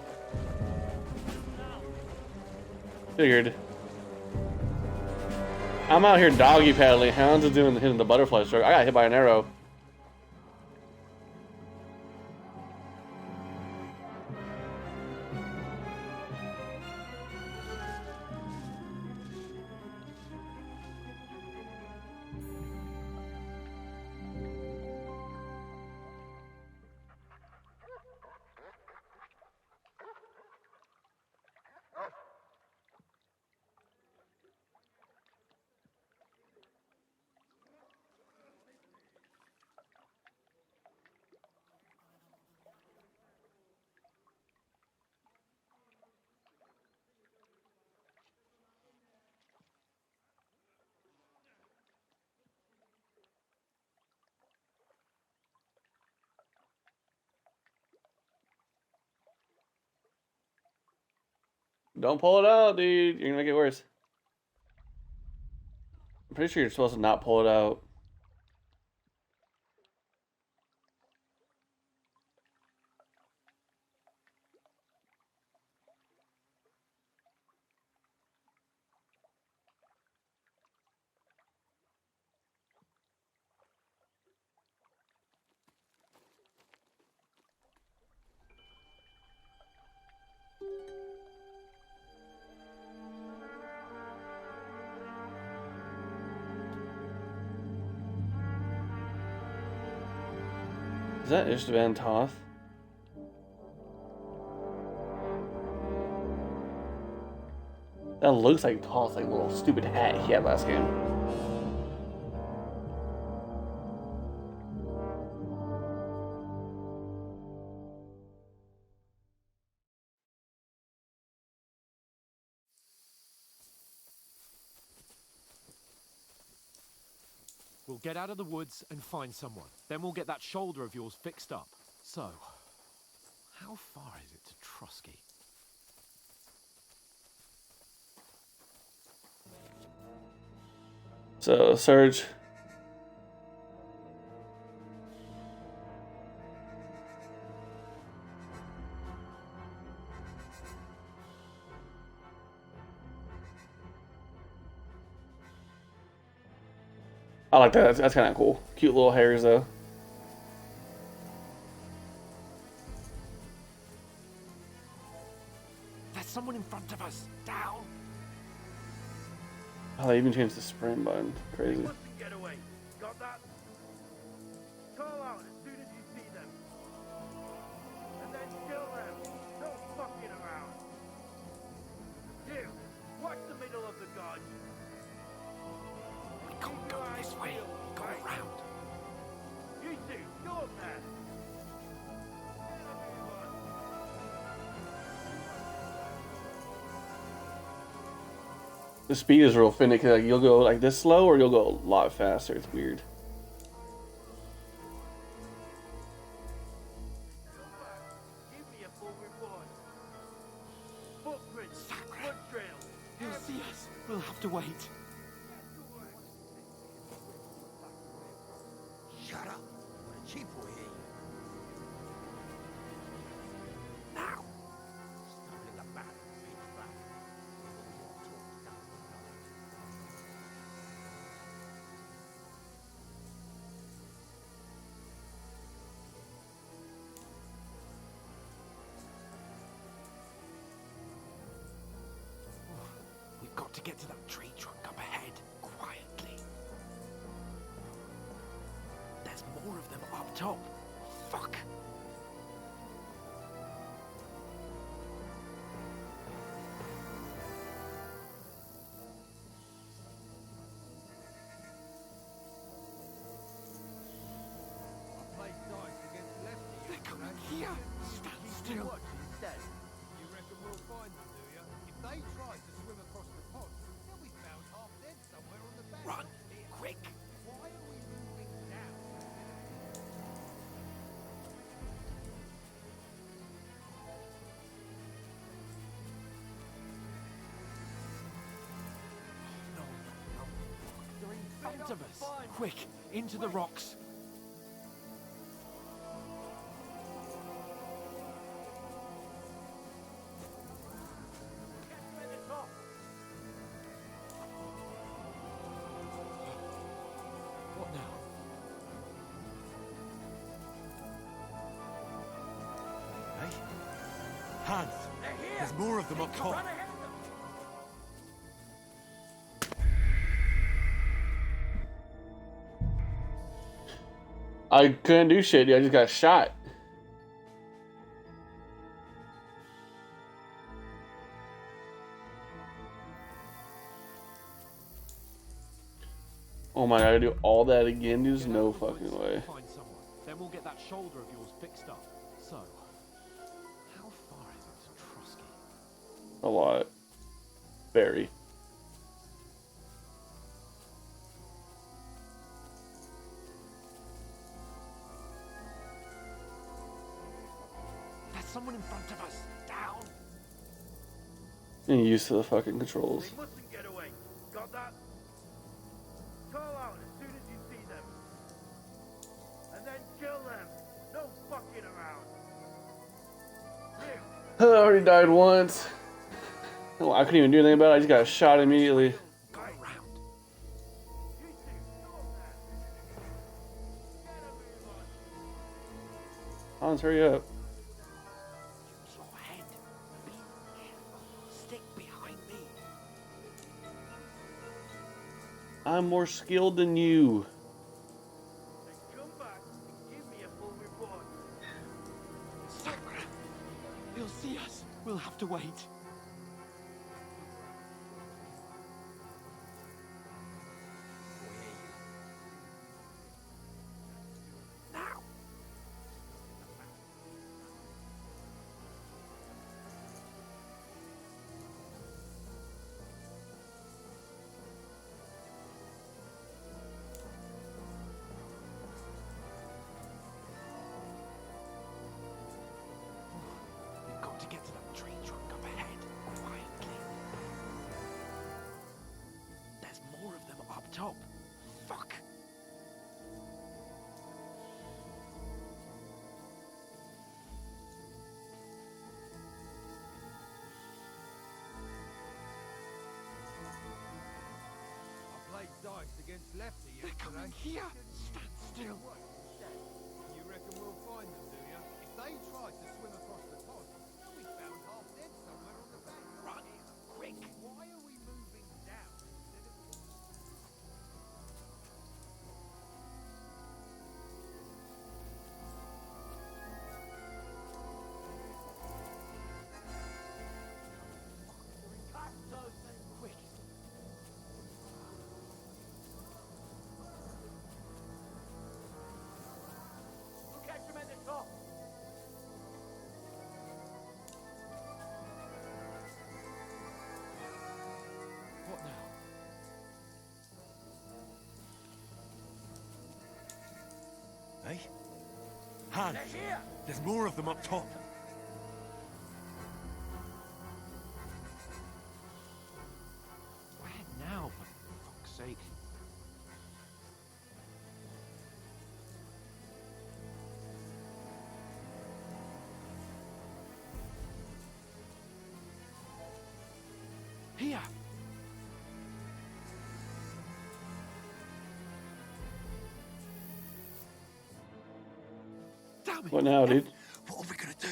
I'm out here doggy paddling. Hounds is hitting the butterfly stroke. I got hit by an arrow. Don't pull it out, dude. You're gonna get worse. I'm pretty sure you're supposed to not pull it out. Is that Istvan Toth? That looks like Toth's like little stupid hat he had last game. We'll get out of the woods and find someone. Then we'll get that shoulder of yours fixed up. So, how far is it to Trusky? So, Surge. I like that. That's kind of cool. Cute little hairs, though. There's someone in front of us. Down. Oh, they even changed the sprint button. Crazy. Get away. Got that? Call out as soon as you see them. And then kill them. No fucking around. You, watch the middle of the guard. We can't go this way. Go around. You two, go up there. The speed is real finicky. Like you'll go like this slow, or you'll go a lot faster. It's weird. Give me a full report. Footprints, blood trails. He'll see us. We'll have to wait. Shut up. What a cheap boy here. Now. Stumbling about, pitch black. We've got to get to that tree trunk up ahead, quietly. There's more of them up top. Fuck. They're coming here. Stand still. You reckon we'll find them, do you? If they try to swim across the pond, they'll be found half dead somewhere on the bank. Run, quick. Why are we moving now? They're in front of us. Quick, into the rocks. Hans, there's more of them up top. I couldn't do shit. I just got shot. Oh my god, I gotta do all that again? There's no fucking way. Find someone. Then we'll get that shoulder of yours fixed up. So, how far is it to Trotsky? A lot. Very. There's someone in front of us. Down. Getting used to the fucking controls. They mustn't get away. Got that? Call out as soon as you see them. And then kill them. No fucking around. I already died once. Oh, I couldn't even do anything about it. I just got shot immediately. Hans, hurry up. Your head. Be careful. Stick behind me. I'm more skilled than you. Come back and give me a full report. Sakura! He'll see us. We'll have to wait. Now! We've got to get to that tree trunk up ahead, quietly. There's more of them up top. Fuck! I played dice against Lefty They're yesterday. coming here! Stand still! You reckon we'll find them, do you? If they tried to swim across the pond, they'll be found half dead somewhere on the bank. Run! Quick! Why are we moving down instead of... Quick! We'll catch them at the top. What now? Hey? Hans, there's more of them up top. Where now, for fuck's sake? Here! Damn it! What now, dude? What are we gonna do?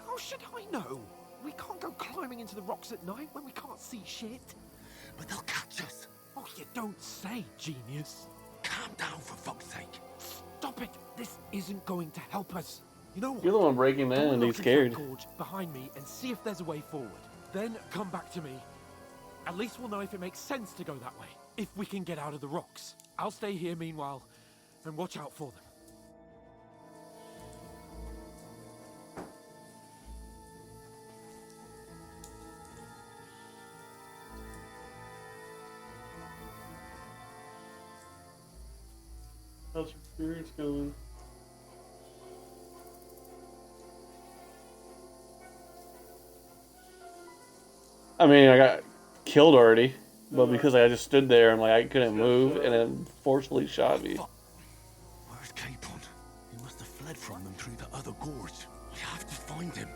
How should I know? We can't go climbing into the rocks at night when we can't see shit. But they'll catch us. Oh, you don't say, genius. Calm down, for fuck's sake. Stop it! This isn't going to help us. You know what? You're the one breaking Go in and look he's into scared. that gorge behind me and see if there's a way forward. Then come back to me. At least we'll know if it makes sense to go that way. If we can get out of the rocks. I'll stay here meanwhile and watch out for them. How's your experience going? I mean, I got killed already, but because I just stood there and like I couldn't move, and then forcefully shot me. Where's Capon? He must have fled from them through the other gorge. We have to find him.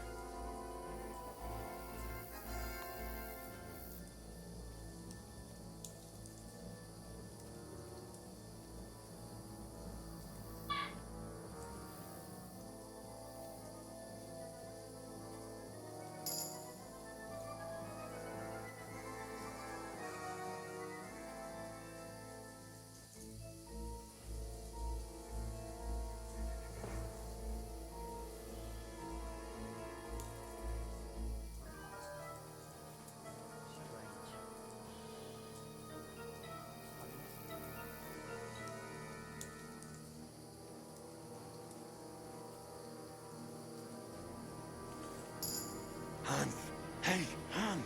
Hans! Hey, Hans!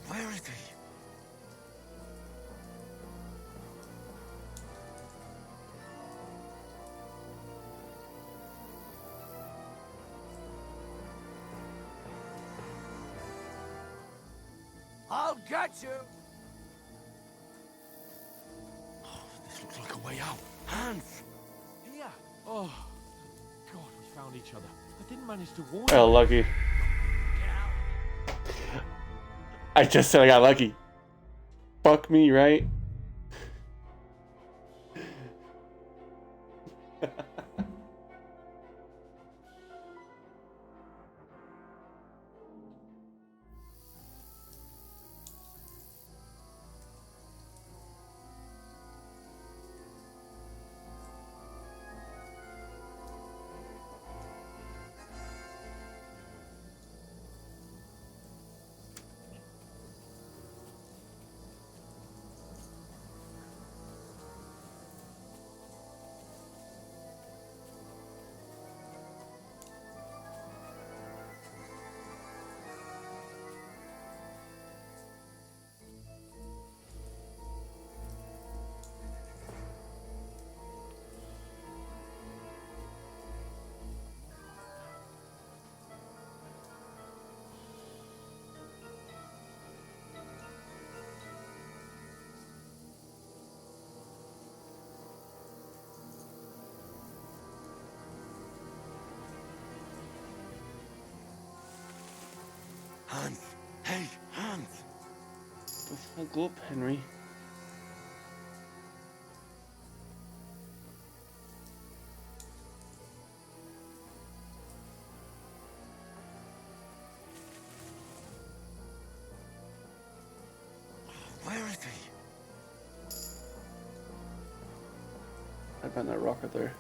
Where is he? I'll get you! This looks like a way out. Hans! Here! Oh, God, we found each other. I didn't manage to warn Oh, you. lucky. I just said I got lucky. Fuck me, right? Hans! Hey, Hans! The fuck up, Henry. Where is he? I found that rock right there.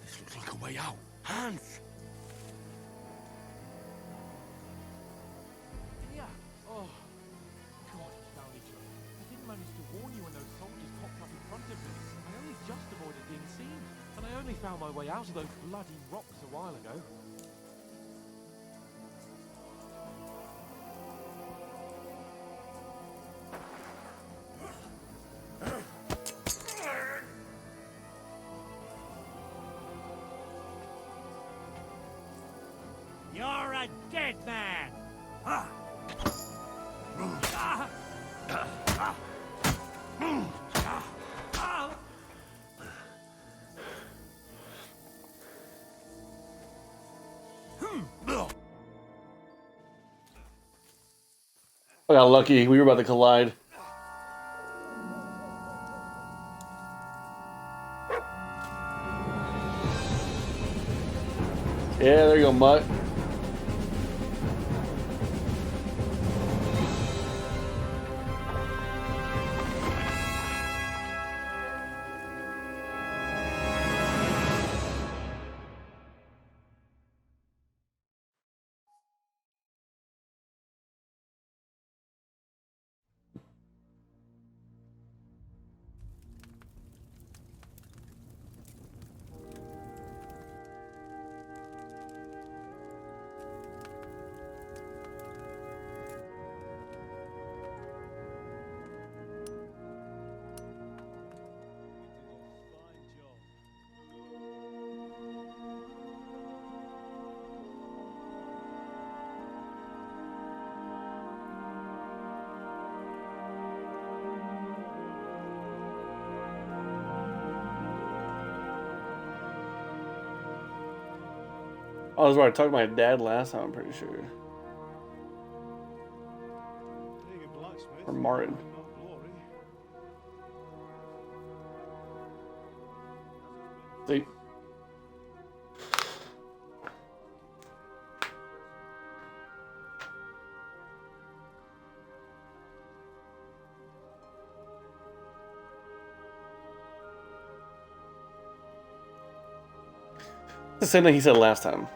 This looks like a way out. Hans! Here! Oh, God, we found each other. I didn't manage to warn you when those soldiers popped up in front of me. I only just avoided being seen. And I only found my way out of those bloody rocks a while ago. You're a dead man! I got lucky. We were about to collide. Yeah, there you go, Mutt. Oh, that's where I talked to my dad last time, I'm pretty sure. Or Martin. See? The same thing he said last time.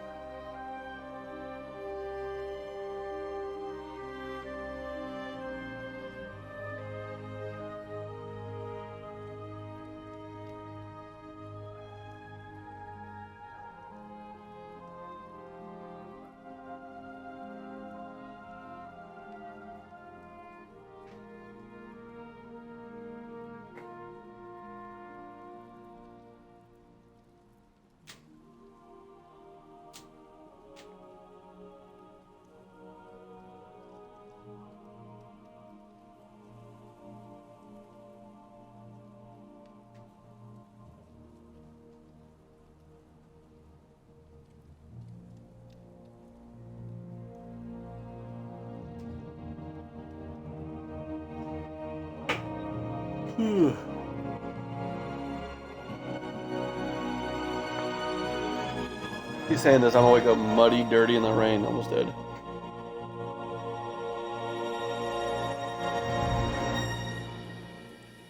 He's saying this, I'm gonna wake up muddy, dirty in the rain, almost dead.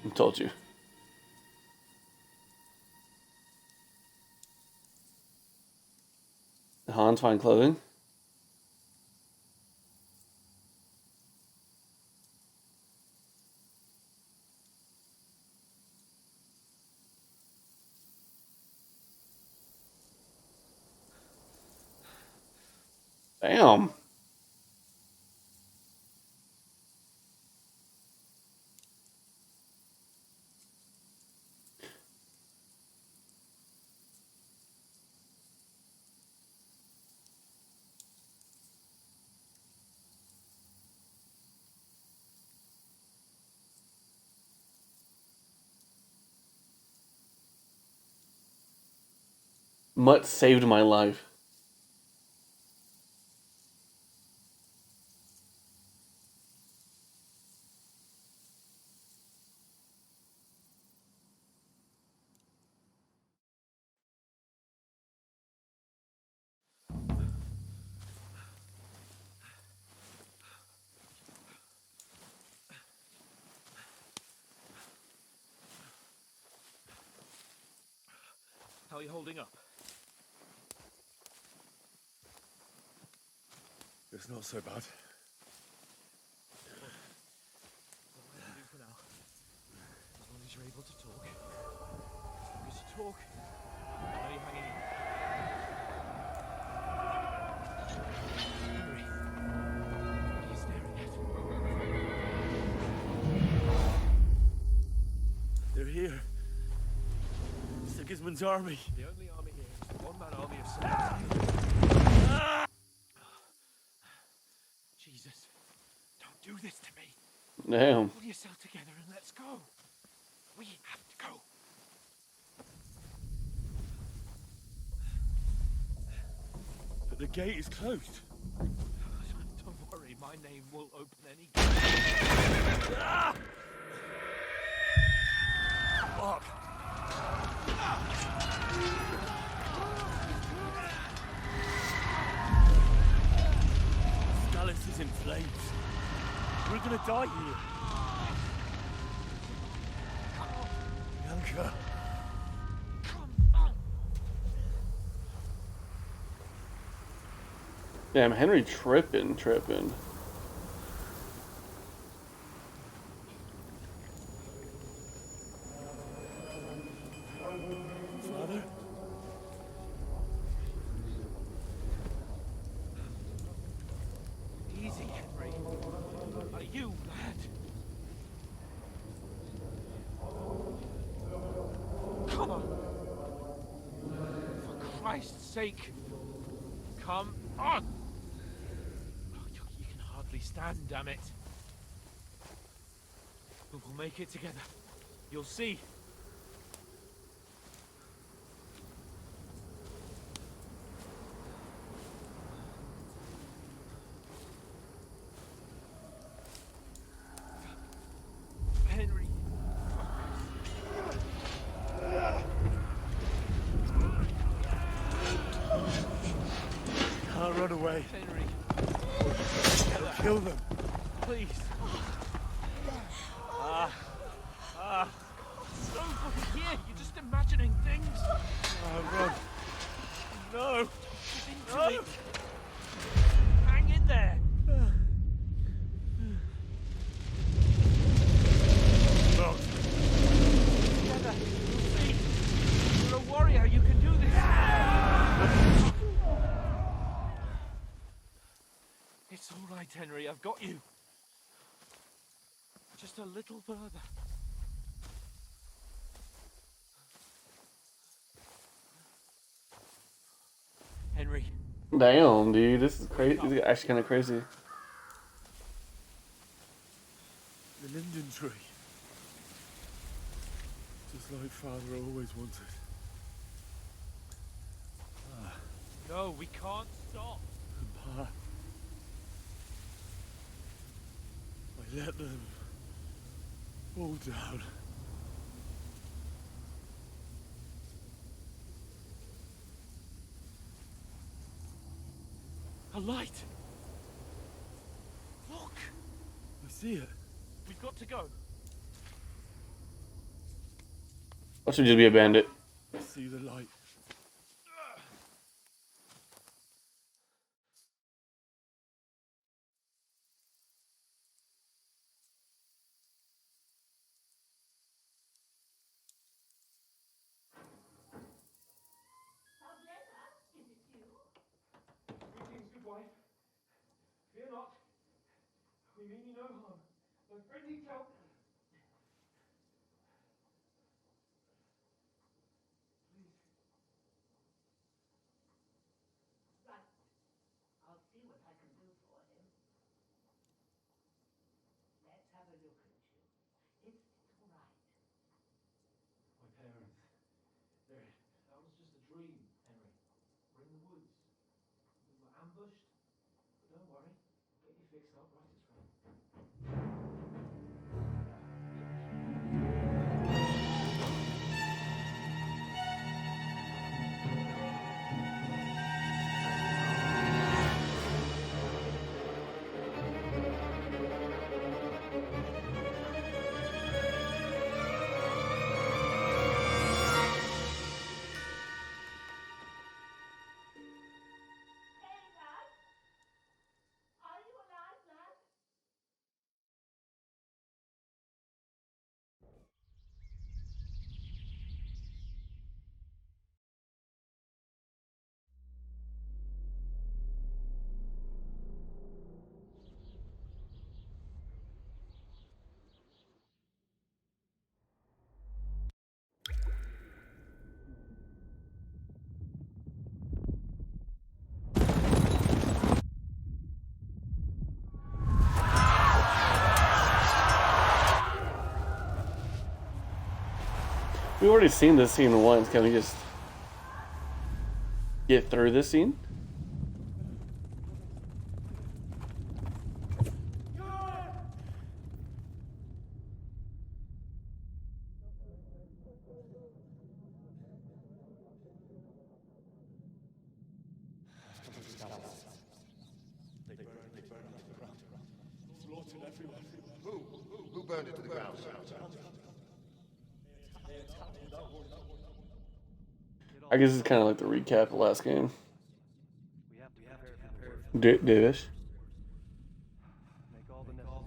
I told you. Hans find clothing. Damn. Mutt saved my life. How are you holding up? It's not so bad. What am I going to do for now? As long as you're able to talk. As long as you talk, I know you're hanging in. Henry, what are you staring at? They're here. Sigismund's army. The only army here is the one-man army of soldiers. Jesus, don't do this to me. Damn. Pull yourself together and let's go. We have to go. But the gate is closed. Don't worry, my name will open any gate. Fuck. Scallis is in flames. We're gonna die here. Bianca. Damn, Henry tripping. Father? Easy, Henry. Are you, lad? Come on. For Christ's sake. Come on. Oh, you can hardly stand, damn it. But we'll make it together. You'll see. can't run away. Henry, I'll kill them. please. Don't fucking here. You're just imagining things. Run. No. Get into it. Hang in there. Look. Together. You'll see. You're a warrior. You can do this. It's all right, Henry. I've got you. Just a little further. Henry. Damn, dude, this is crazy. This is actually kind of crazy. The linden tree. Just like Father always wanted. No, we can't stop. Pa. I let them all down. A light. Look. I see it. We've got to go. Watch him just be a bandit. I see the light. Greetings, good wife. Fear not. We mean you no harm. My friend needs help. I'll see what I can do for him. Let's have a look at you. It's all right. My parents. That was just a dream, Henry. We're in the woods. We were ambushed. But don't worry. We'll get you fixed up right as rain. We've already seen this scene once. Can we just get through this scene? Who burned it to the ground? I guess it's kind of like the recap of last game. Davis. Make all the necessary.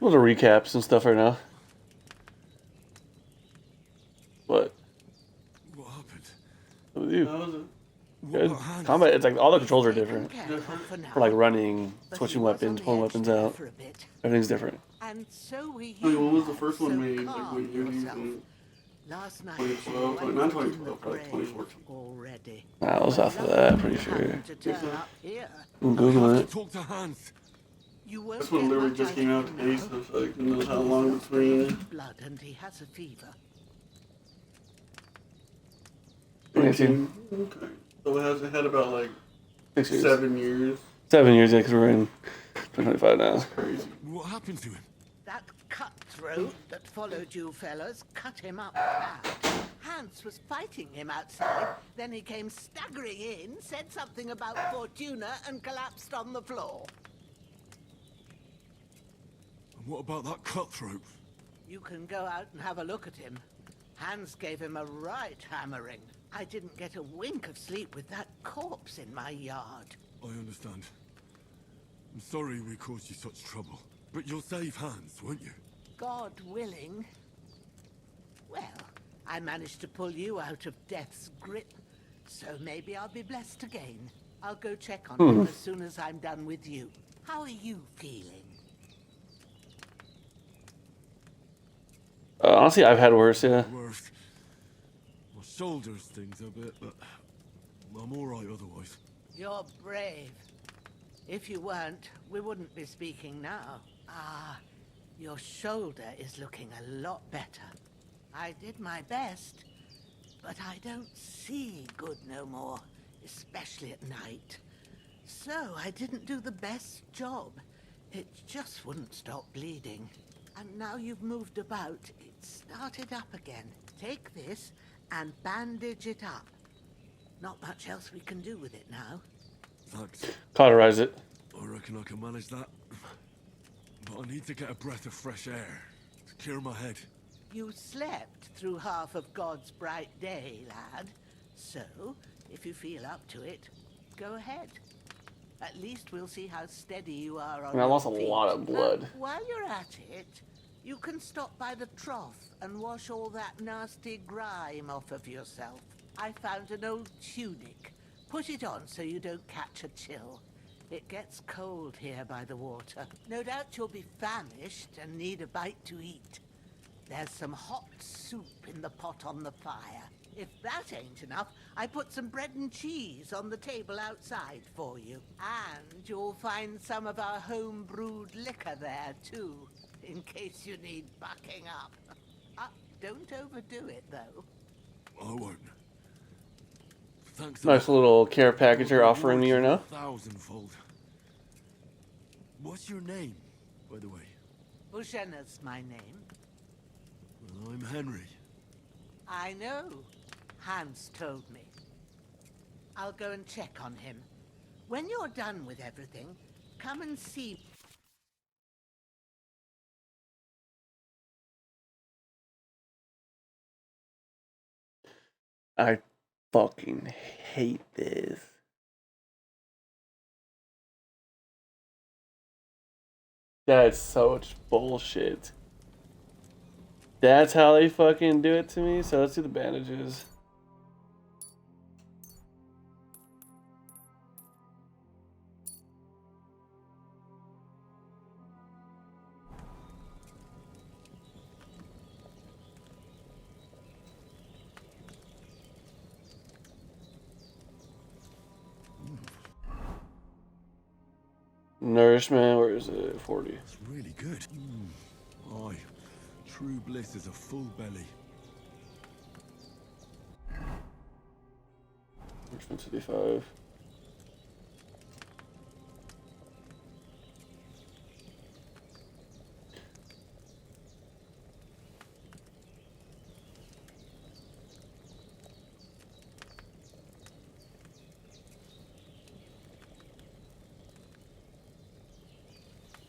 Little recaps and stuff right now. What? What happened? What with you? How was it? Good. Combat, it's like all the controls are different. For like running, switching weapons, pulling weapons out. Everything's different. And so we I mean, when was the first one made? Like when you using last night 2012, like not 2012, but like 2014. already. Nah, it was after that, pretty sure. To turn up here. You can Google it. Talk to Hans. You won't This one literally just came out today, so it's like, who knows how long between. blood and he has a fever. 2018. Okay. So it had about like 6 years. 7 years. 7 years, yeah, because we're in 2025 now. Crazy. What happened to him? That cutthroat that followed you fellas cut him up bad. Hans was fighting him outside, then he came staggering in, said something about Fortuna, and collapsed on the floor. And what about that cutthroat? You can go out and have a look at him. Hans gave him a right hammering. I didn't get a wink of sleep with that corpse in my yard. I understand. I'm sorry we caused you such trouble. But you'll save Hans, won't you? God willing. Well, I managed to pull you out of death's grip, so maybe I'll be blessed again. I'll go check on him as soon as I'm done with you. How are you feeling? Honestly, I've had worse, yeah. Worse. My shoulders stings a bit, but I'm alright otherwise. You're brave. If you weren't, we wouldn't be speaking now. Ah, your shoulder is looking a lot better. I did my best, but I don't see good no more, especially at night. So I didn't do the best job. It just wouldn't stop bleeding. And now you've moved about, it started up again. Take this and bandage it up. Not much else we can do with it now. Thanks. Cauterize it. I reckon I can manage that. But I need to get a breath of fresh air to clear my head. You slept through half of God's bright day, lad. So, if you feel up to it, go ahead. At least we'll see how steady you are on I mean, I your lost a feet. lot of blood. Now, while you're at it, you can stop by the trough and wash all that nasty grime off of yourself. I found an old tunic. Put it on so you don't catch a chill. It gets cold here by the water. No doubt you'll be famished and need a bite to eat. There's some hot soup in the pot on the fire. If that ain't enough, I put some bread and cheese on the table outside for you. And you'll find some of our home-brewed liquor there, too, in case you need bucking up. Don't overdo it, though. I won't. Thanks. Nice little care package you're offering me right now. Thousandfold. What's your name, by the way? Bushena's my name. Well, I'm Henry. I know. Hans told me. I'll go and check on him. When you're done with everything, come and see. I fucking hate this. That's such bullshit. That's how they fucking do it to me? So let's do the bandages. Nourishment, where is it? 40. It's really good. Aye. True bliss is a full belly. Nourishment 55.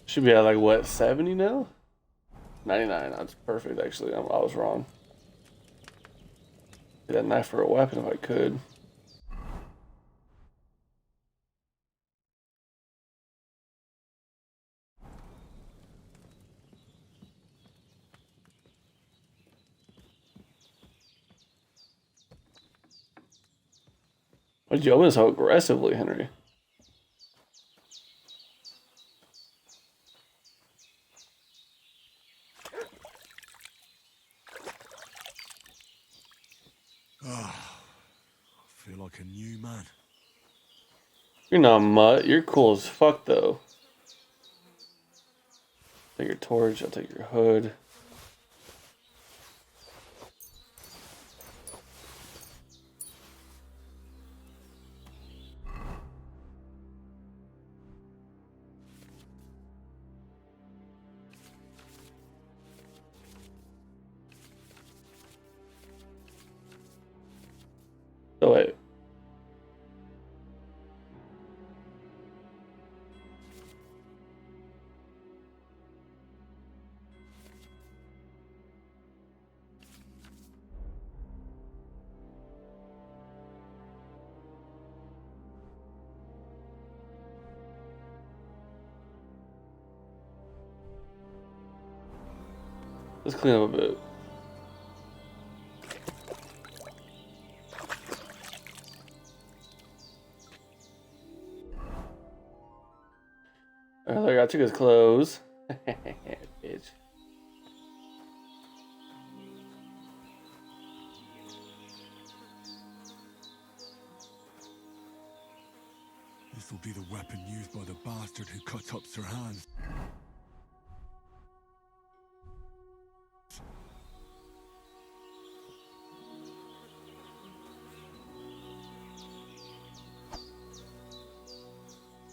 Should be at like what, 70 now? 99. That's perfect actually. I was wrong. Get that knife for a weapon if I could. Why did you open so aggressively, Henry? Ah, I feel like a new man. You're not mutt. You're cool as fuck, though. Take your torch. I'll take your hood. Oh, wait. Let's clean up a bit. I took his clothes. Bitch. This will be the weapon used by the bastard who cut up Sir Hans.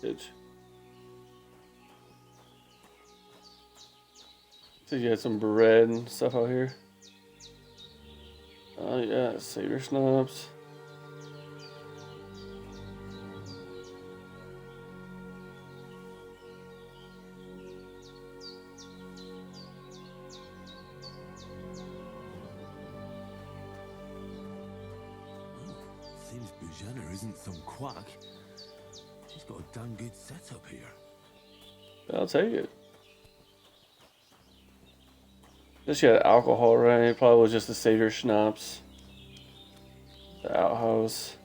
Bitch. So you had some bread and stuff out here. Oh yeah, savior schnapps. Seems Bujana isn't some quack. She's got a damn good setup here. I'll take it. Guess she had alcohol, right? It probably was just the savior schnapps. The outhouse.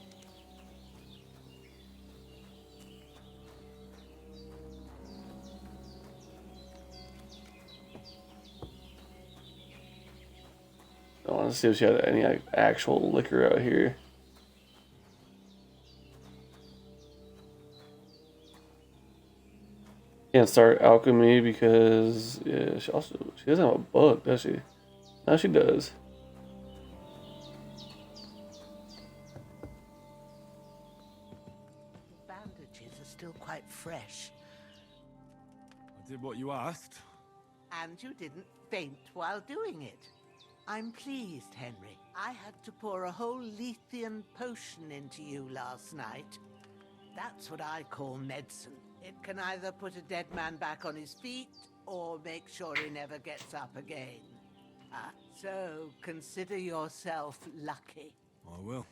I want to see if she had any actual liquor out here. Can't start alchemy because she doesn't have a book, does she? Now she does. The bandages are still quite fresh. I did what you asked. And you didn't faint while doing it. I'm pleased, Henry. I had to pour a whole Lethean potion into you last night. That's what I call medicine. It can either put a dead man back on his feet or make sure he never gets up again. So consider yourself lucky. I will.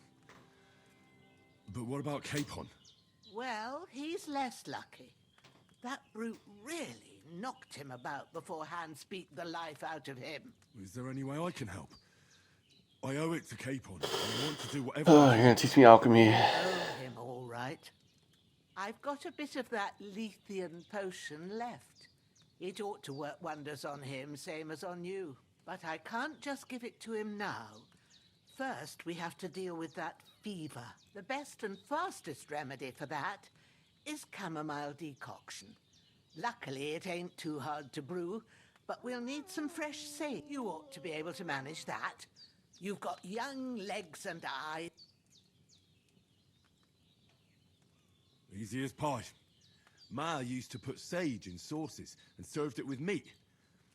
But what about Capon? Well, he's less lucky. That brute really knocked him about before Hans beat the life out of him. Is there any way I can help? I owe it to Capon. I want to do whatever Oh, you're gonna teach me alchemy. Owe him, all right. I've got a bit of that Lethean potion left. It ought to work wonders on him, same as on you. But I can't just give it to him now. First, we have to deal with that fever. The best and fastest remedy for that is chamomile decoction. Luckily, it ain't too hard to brew, but we'll need some fresh sage. You ought to be able to manage that. You've got young legs and eyes. Easy as pie. Ma used to put sage in sauces and served it with meat.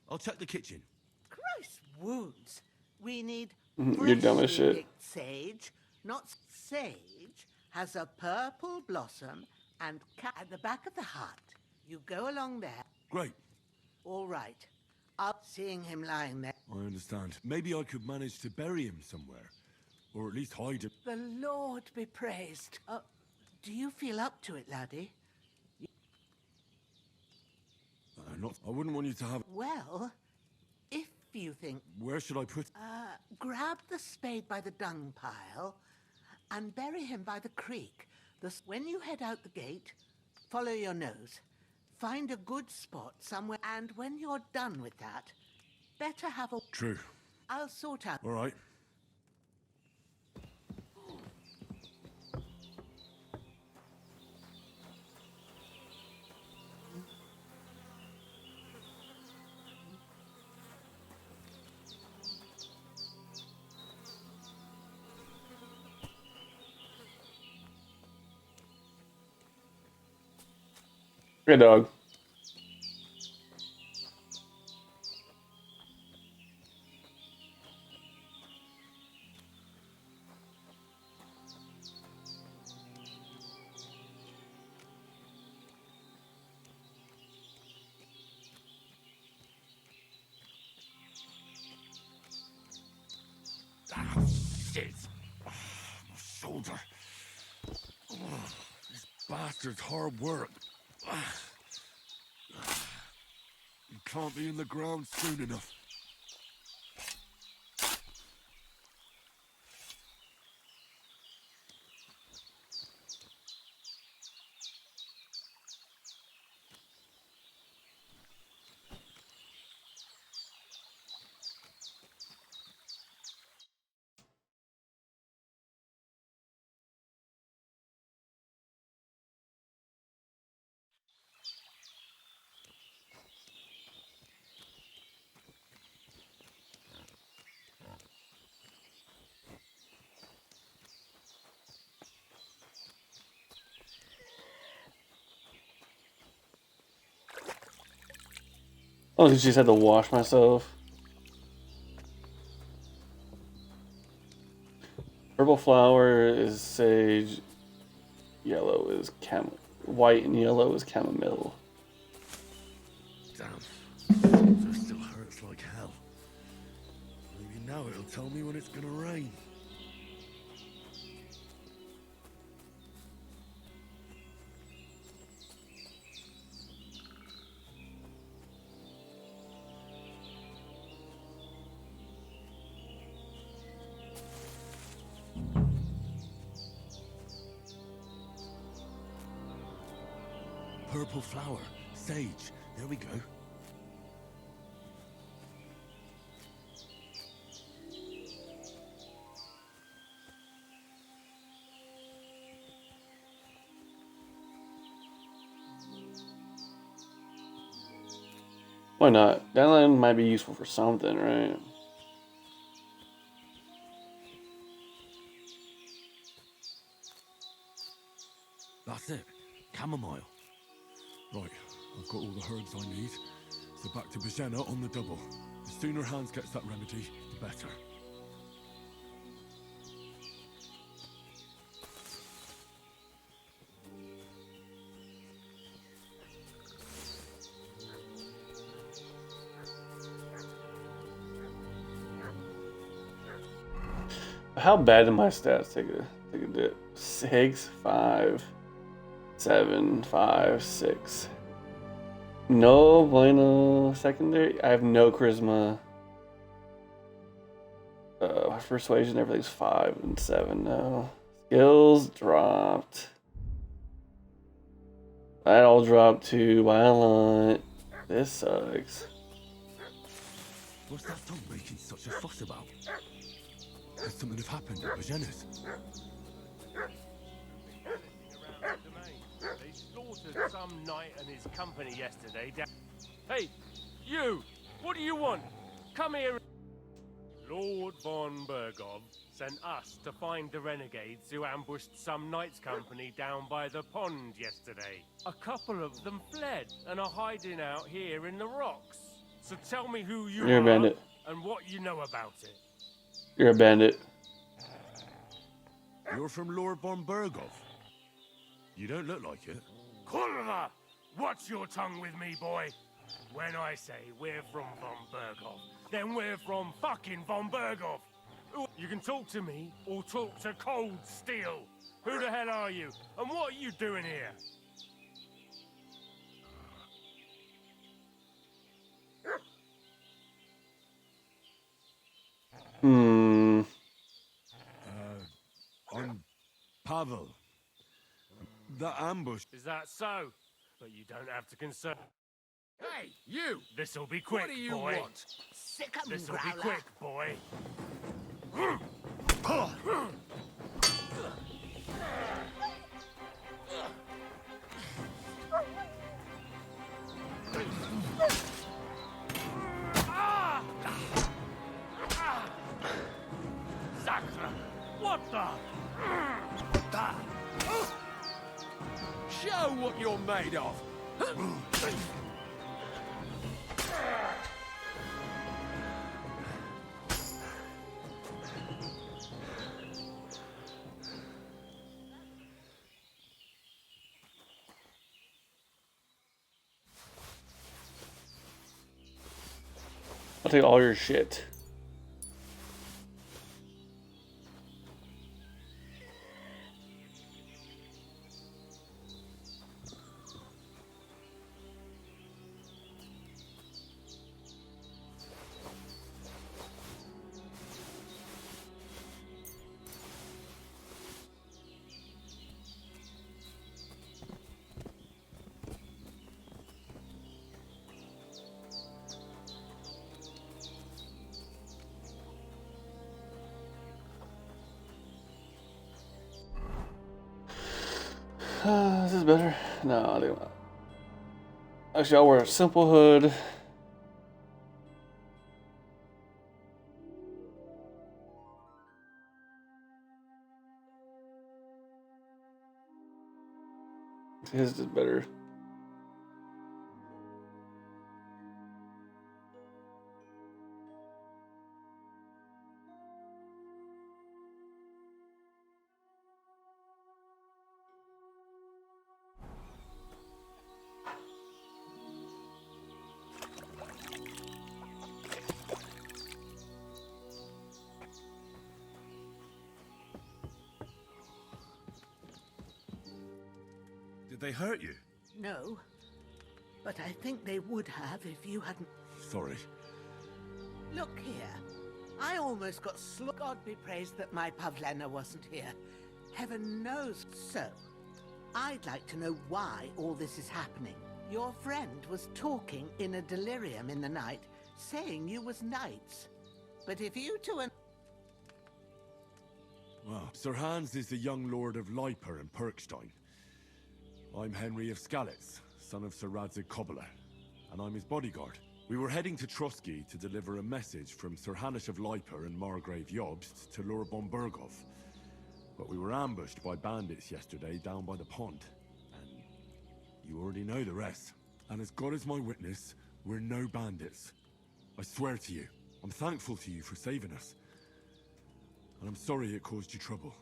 I'll check the kitchen. Christ wounds. We need You're dumb as freshly shit. picked sage, not sage, has a purple blossom and at the back of the hut. You go along there. Great. All right. Up seeing him lying there. I understand. Maybe I could manage to bury him somewhere. Or at least hide him. The Lord be praised. Do you feel up to it, laddie? I wouldn't want you to have... Well, if you think... Where should I put... grab the spade by the dung pile and bury him by the creek. When you head out the gate, follow your nose. Find a good spot somewhere, and when you're done with that, better have a... True. I'll sort out... All right. Good dog. Ah, shit. My shoulder. This bastard's hard work. You can't be in the ground soon enough. Oh, I just had to wash myself. Purple flower is sage. Yellow is white and yellow is chamomile. Damn. It still hurts like hell. Maybe now it'll tell me when it's gonna rain. Purple flower, sage. There we go. Why not? That land might be useful for something, right? That's it. Chamomile. Right, I've got all the herbs I need. So back to Bajena on the double. The sooner Hans gets that remedy, the better. How bad did my stats take a dip? 6, 5, 7, 5, 6. No bueno secondary. I have no charisma. Persuasion, everything's 5 and 7 now. Skills dropped. That all dropped to violent. This sucks. What's that dog making such a fuss about? Could something have happened at Bajena's? They slaughtered some knight and his company yesterday. Hey, you! What do you want? Come here. Lord von Bergov sent us to find the renegades who ambushed some knight's company down by the pond yesterday. A couple of them fled and are hiding out here in the rocks. So tell me who you You're a are bandit. and what you know about it. You're a bandit. You're from Lord von Bergov. You don't look like it. Kurva! Watch your tongue with me, boy. When I say we're from von Bergov, then we're from fucking von Bergov. You can talk to me or talk to cold steel. Who the hell are you? And what are you doing here? I'm Pavel. That ambush. Is that so? But you don't have to concern. Hey, you! This'll be quick, What do you boy. want? Sick 'em, This'll be Growler. quick, boy. Sacre! What the? Show what you're made of! I'll take all your shit. This is better. No, I think not. Actually, I'll wear a simple hood. His is better. Did they hurt you? No, but I think they would have if you hadn't. Sorry. Look here. I almost got God be praised that my Pavlena wasn't here. Heaven knows. So, I'd like to know why all this is happening. Your friend was talking in a delirium in the night, saying you was knights. But if you two are... Well, Sir Hans is the young lord of Leiper and Perkstein. I'm Henry of Skalitz, son of Sir Radzig Kobyla, and I'm his bodyguard. We were heading to Trotsky to deliver a message from Sir Hanush of Leiper and Margrave Jobst to Lord von Bergov. But we were ambushed by bandits yesterday down by the pond. And you already know the rest. And as God is my witness, we're no bandits. I swear to you, I'm thankful to you for saving us. And I'm sorry it caused you trouble.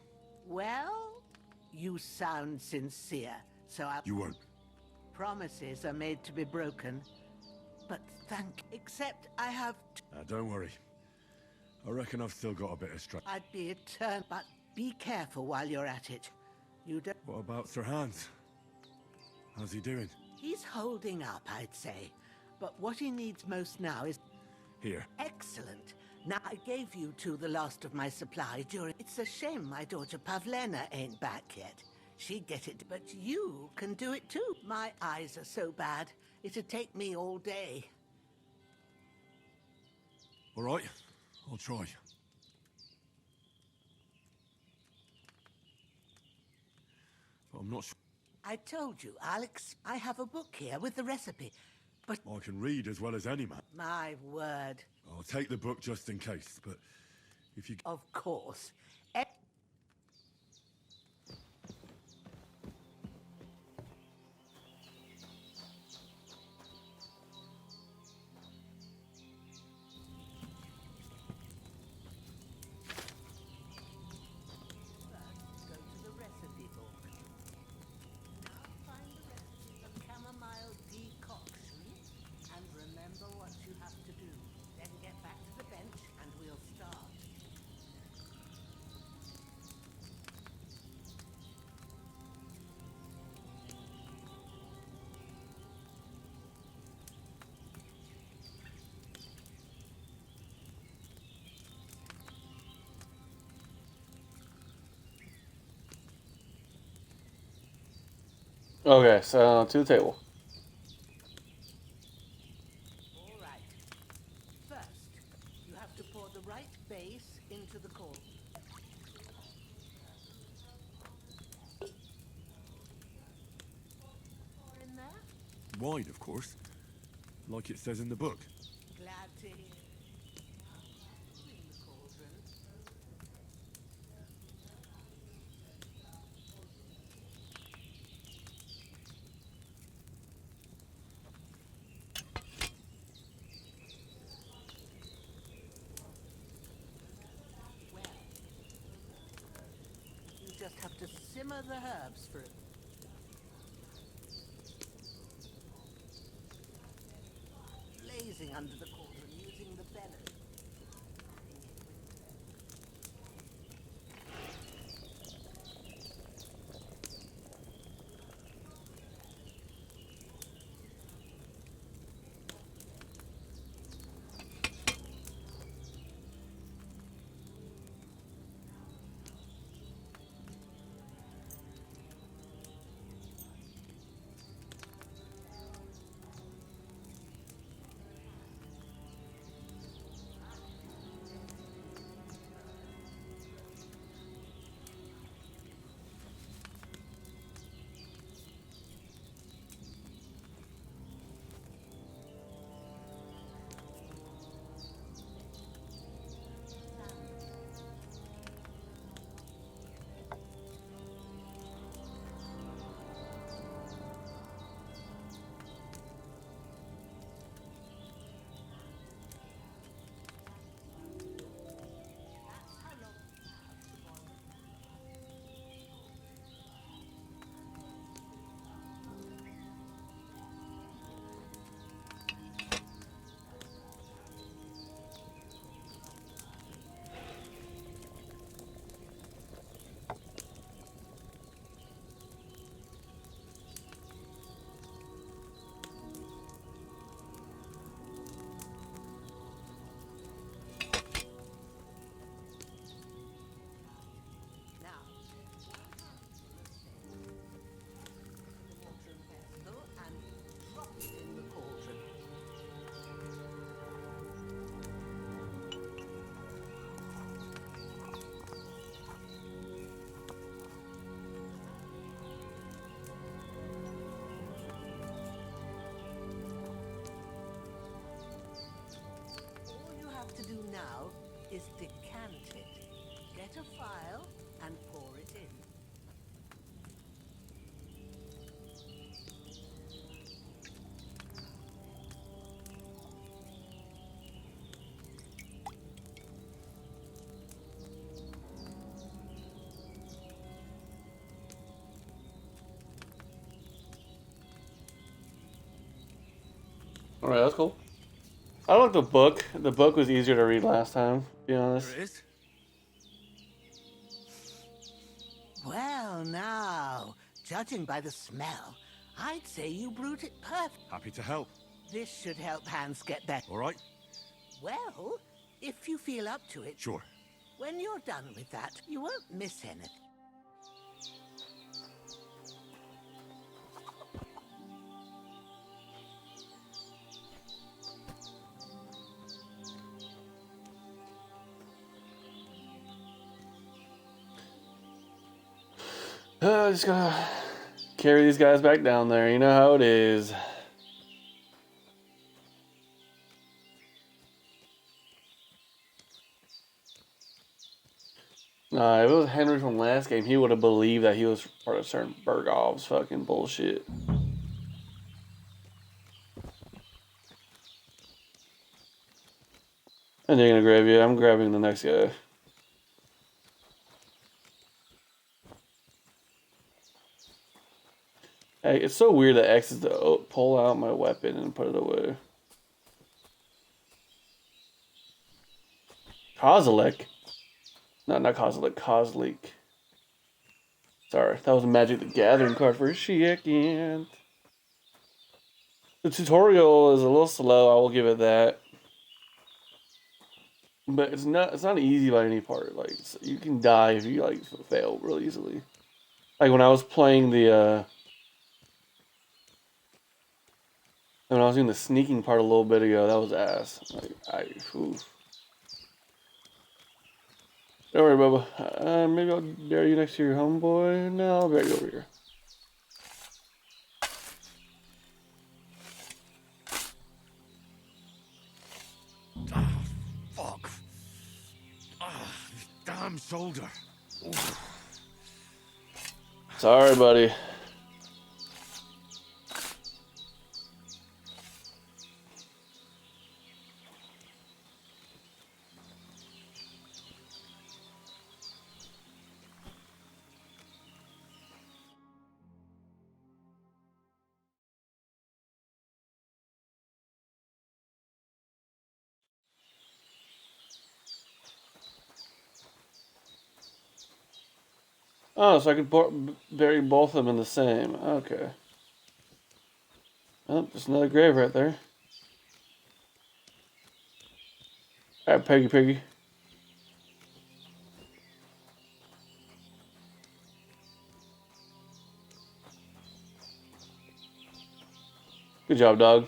Well, you sound sincere, so I... You won't. Promises are made to be broken. But except I have... Don't worry. I reckon I've still got a bit of strength. I'd be eternal, but be careful while you're at it. You don't... What about Sir Hans? How's he doing? He's holding up, I'd say. But what he needs most now is... Here. Excellent. Now, I gave you two the last of my supply during... It's a shame my daughter Pavlena ain't back yet. She'd get it, but you can do it too. My eyes are so bad, it'd take me all day. All right, I'll try. But I'm not sure. I told you, Alex, I have a book here with the recipe, but... I can read as well as any man. My word. I'll take the book just in case, but if you... Of course. Okay, so to the table. All right. First, you have to pour the right base into the cauldron. Pour in there. Wide, of course. Like it says in the book. Glad to hear. In the cauldron. Well, you just have to simmer the herbs for it. Blazing under the cauldron using the bellows. To do now is decant it. Get a phial and pour it in. Alright, that's cool. I like the book. The book was easier to read last time, to be honest. There it is. Well, now, judging by the smell, I'd say you brewed it perfect. Happy to help. This should help Hans get better. All right. Well, if you feel up to it. Sure. When you're done with that, you won't miss anything. Just gonna carry these guys back down there. You know how it is. Nah, if it was Henry from last game, he would have believed that he was part of certain Bergov's fucking bullshit. And they're gonna grab you. I'm grabbing the next guy. Hey, it's so weird that X is to pull out my weapon and put it away. Kozilek. No, not Kozilek. Kozlik. Sorry, that was a Magic the Gathering card for a second. The tutorial is a little slow, I will give it that. But it's not easy by any part. Like, you can die if you like fail real easily. Like when I was playing the And I was doing the sneaking part a little bit ago. That was ass. Like, oof. Don't worry, Bubba. Maybe I'll dare you next to your homeboy. No, I'll bear you over here. Oh, fuck. Ah, this damn shoulder. Oof. Sorry, buddy. Oh, so I can bury both of them in the same. Okay. Oh, just another grave right there. Alright, Peggy. Good job, dog.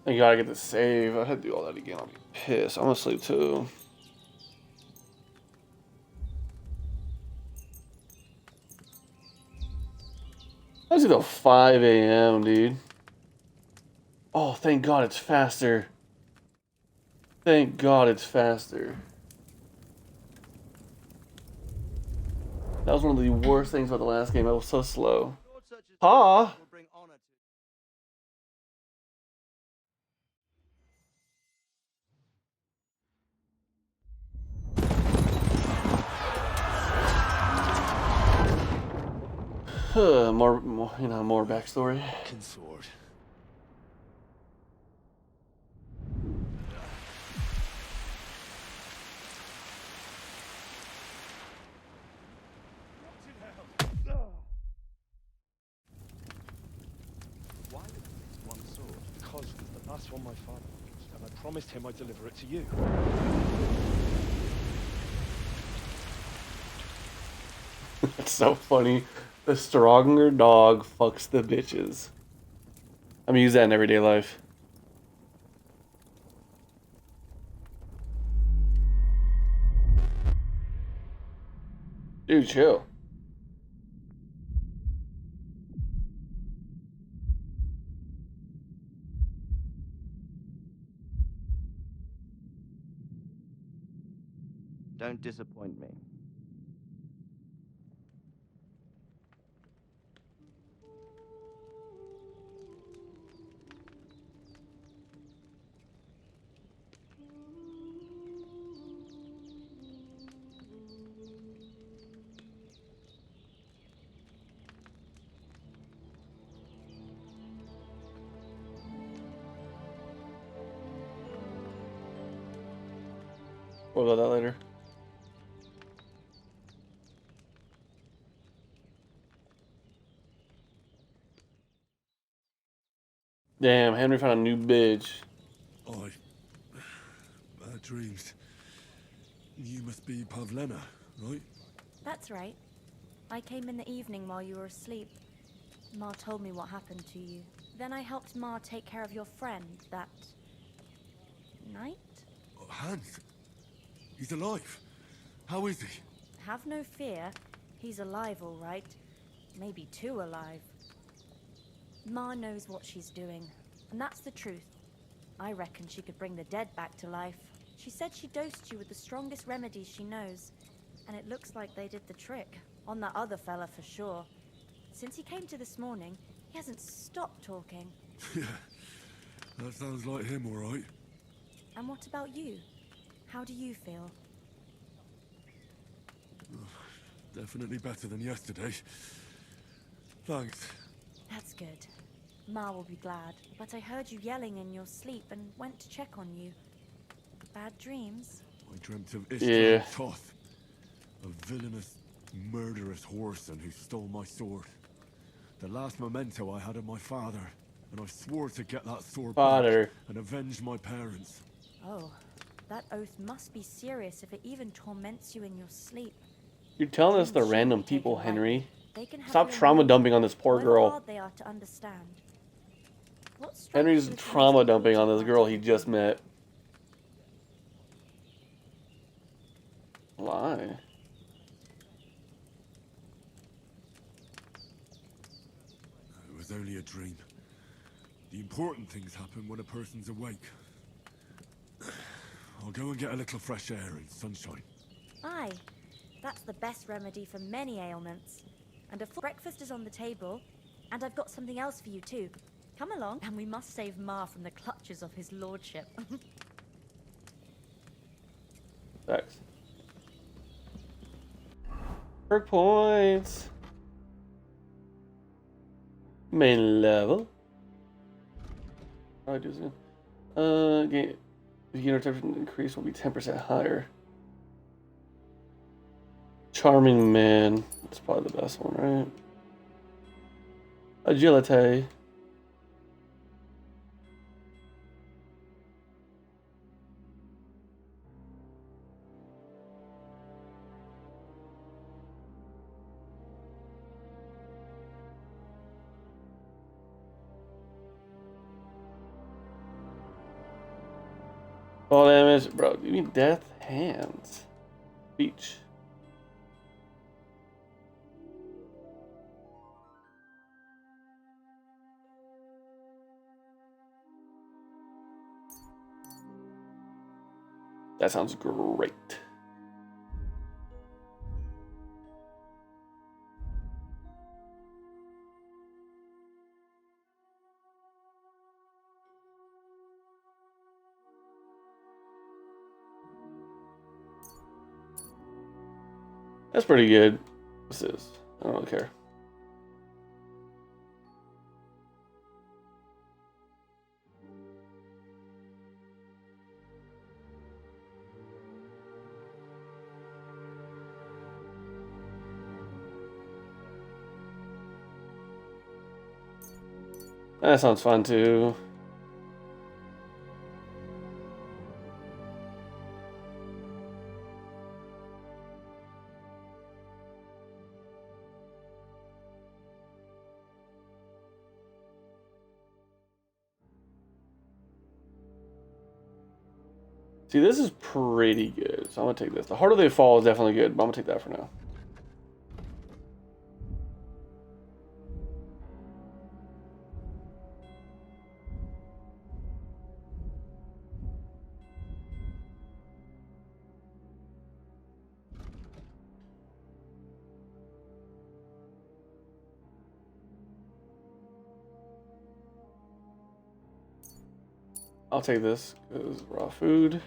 I gotta get the save. I had to do all that again. I'll be pissed. I'm gonna sleep too. Let's do 5 a.m., dude. Oh, thank God it's faster. Thank God it's faster. That was one of the worst things about the last game. It was so slow. Ha! More, more backstory. Fucking sword. Why one sword? Because it's the last one my father used, and I promised him I'd deliver it to you. It's so funny. The stronger dog fucks the bitches. I'm gonna use that in everyday life. Dude, chill. Don't disappoint me. What about that later? Damn, Henry found a new bitch. Bad dreams. You must be Pavlena, right? That's right. I came in the evening while you were asleep. Ma told me what happened to you. Then I helped Ma take care of your friend that night? Hans? He's alive. How is he? Have no fear. He's alive, all right. Maybe too alive. Ma knows what she's doing, and that's the truth. I reckon she could bring the dead back to life. She said she dosed you with the strongest remedies she knows, and it looks like they did the trick. On that other fella for sure. Since he came to this morning, he hasn't stopped talking. Yeah, that sounds like him, all right. And what about you? How do you feel? Definitely better than yesterday. Thanks. That's good. Ma will be glad. But I heard you yelling in your sleep and went to check on you. Bad dreams? I dreamt of Istra and Toth. A villainous murderous whoreson who stole my sword. The last memento I had of my father, and I swore to get that sword back and avenge my parents. Oh, that oath must be serious if it even torments you in your sleep. You're telling us they're random people, Henry. Stop trauma dumping on this poor girl. Hard they are to understand. Henry's trauma dumping on this girl he just met. Why? It was only a dream. The important things happen when a person's awake. I'll go and get a little fresh air and sunshine. Aye, that's the best remedy for many ailments. And a full breakfast is on the table, and I've got something else for you too. Come along, and we must save Ma from the clutches of his lordship. Thanks. Perk points. Main level. How do I do this again? Gain. The unit temperature increase will be 10% higher. Charming man. That's probably the best one, right? Agility. Fall damage, bro. You mean death hands? Beach. That sounds great. That's pretty good. What's this? I don't really care. That sounds fun too. See, this is pretty good, so I'm gonna take this. The harder they fall is definitely good, but I'm gonna take that for now. I'll take this because raw food.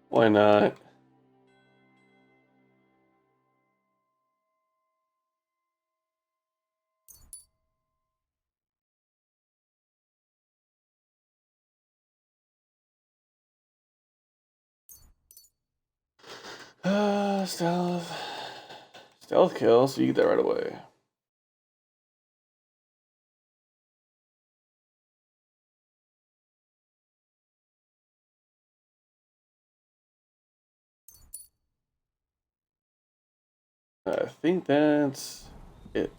Why not? Stealth. Stealth kill, so you get that right away. I think that's it.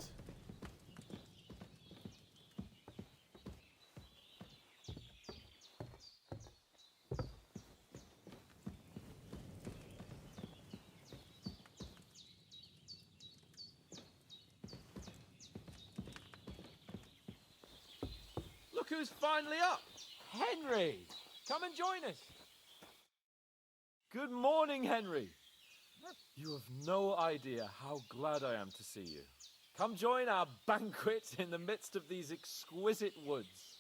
Look who's finally up! Henry! Come and join us! Good morning, Henry. You have no idea how glad I am to see you. Come join our banquet in the midst of these exquisite woods.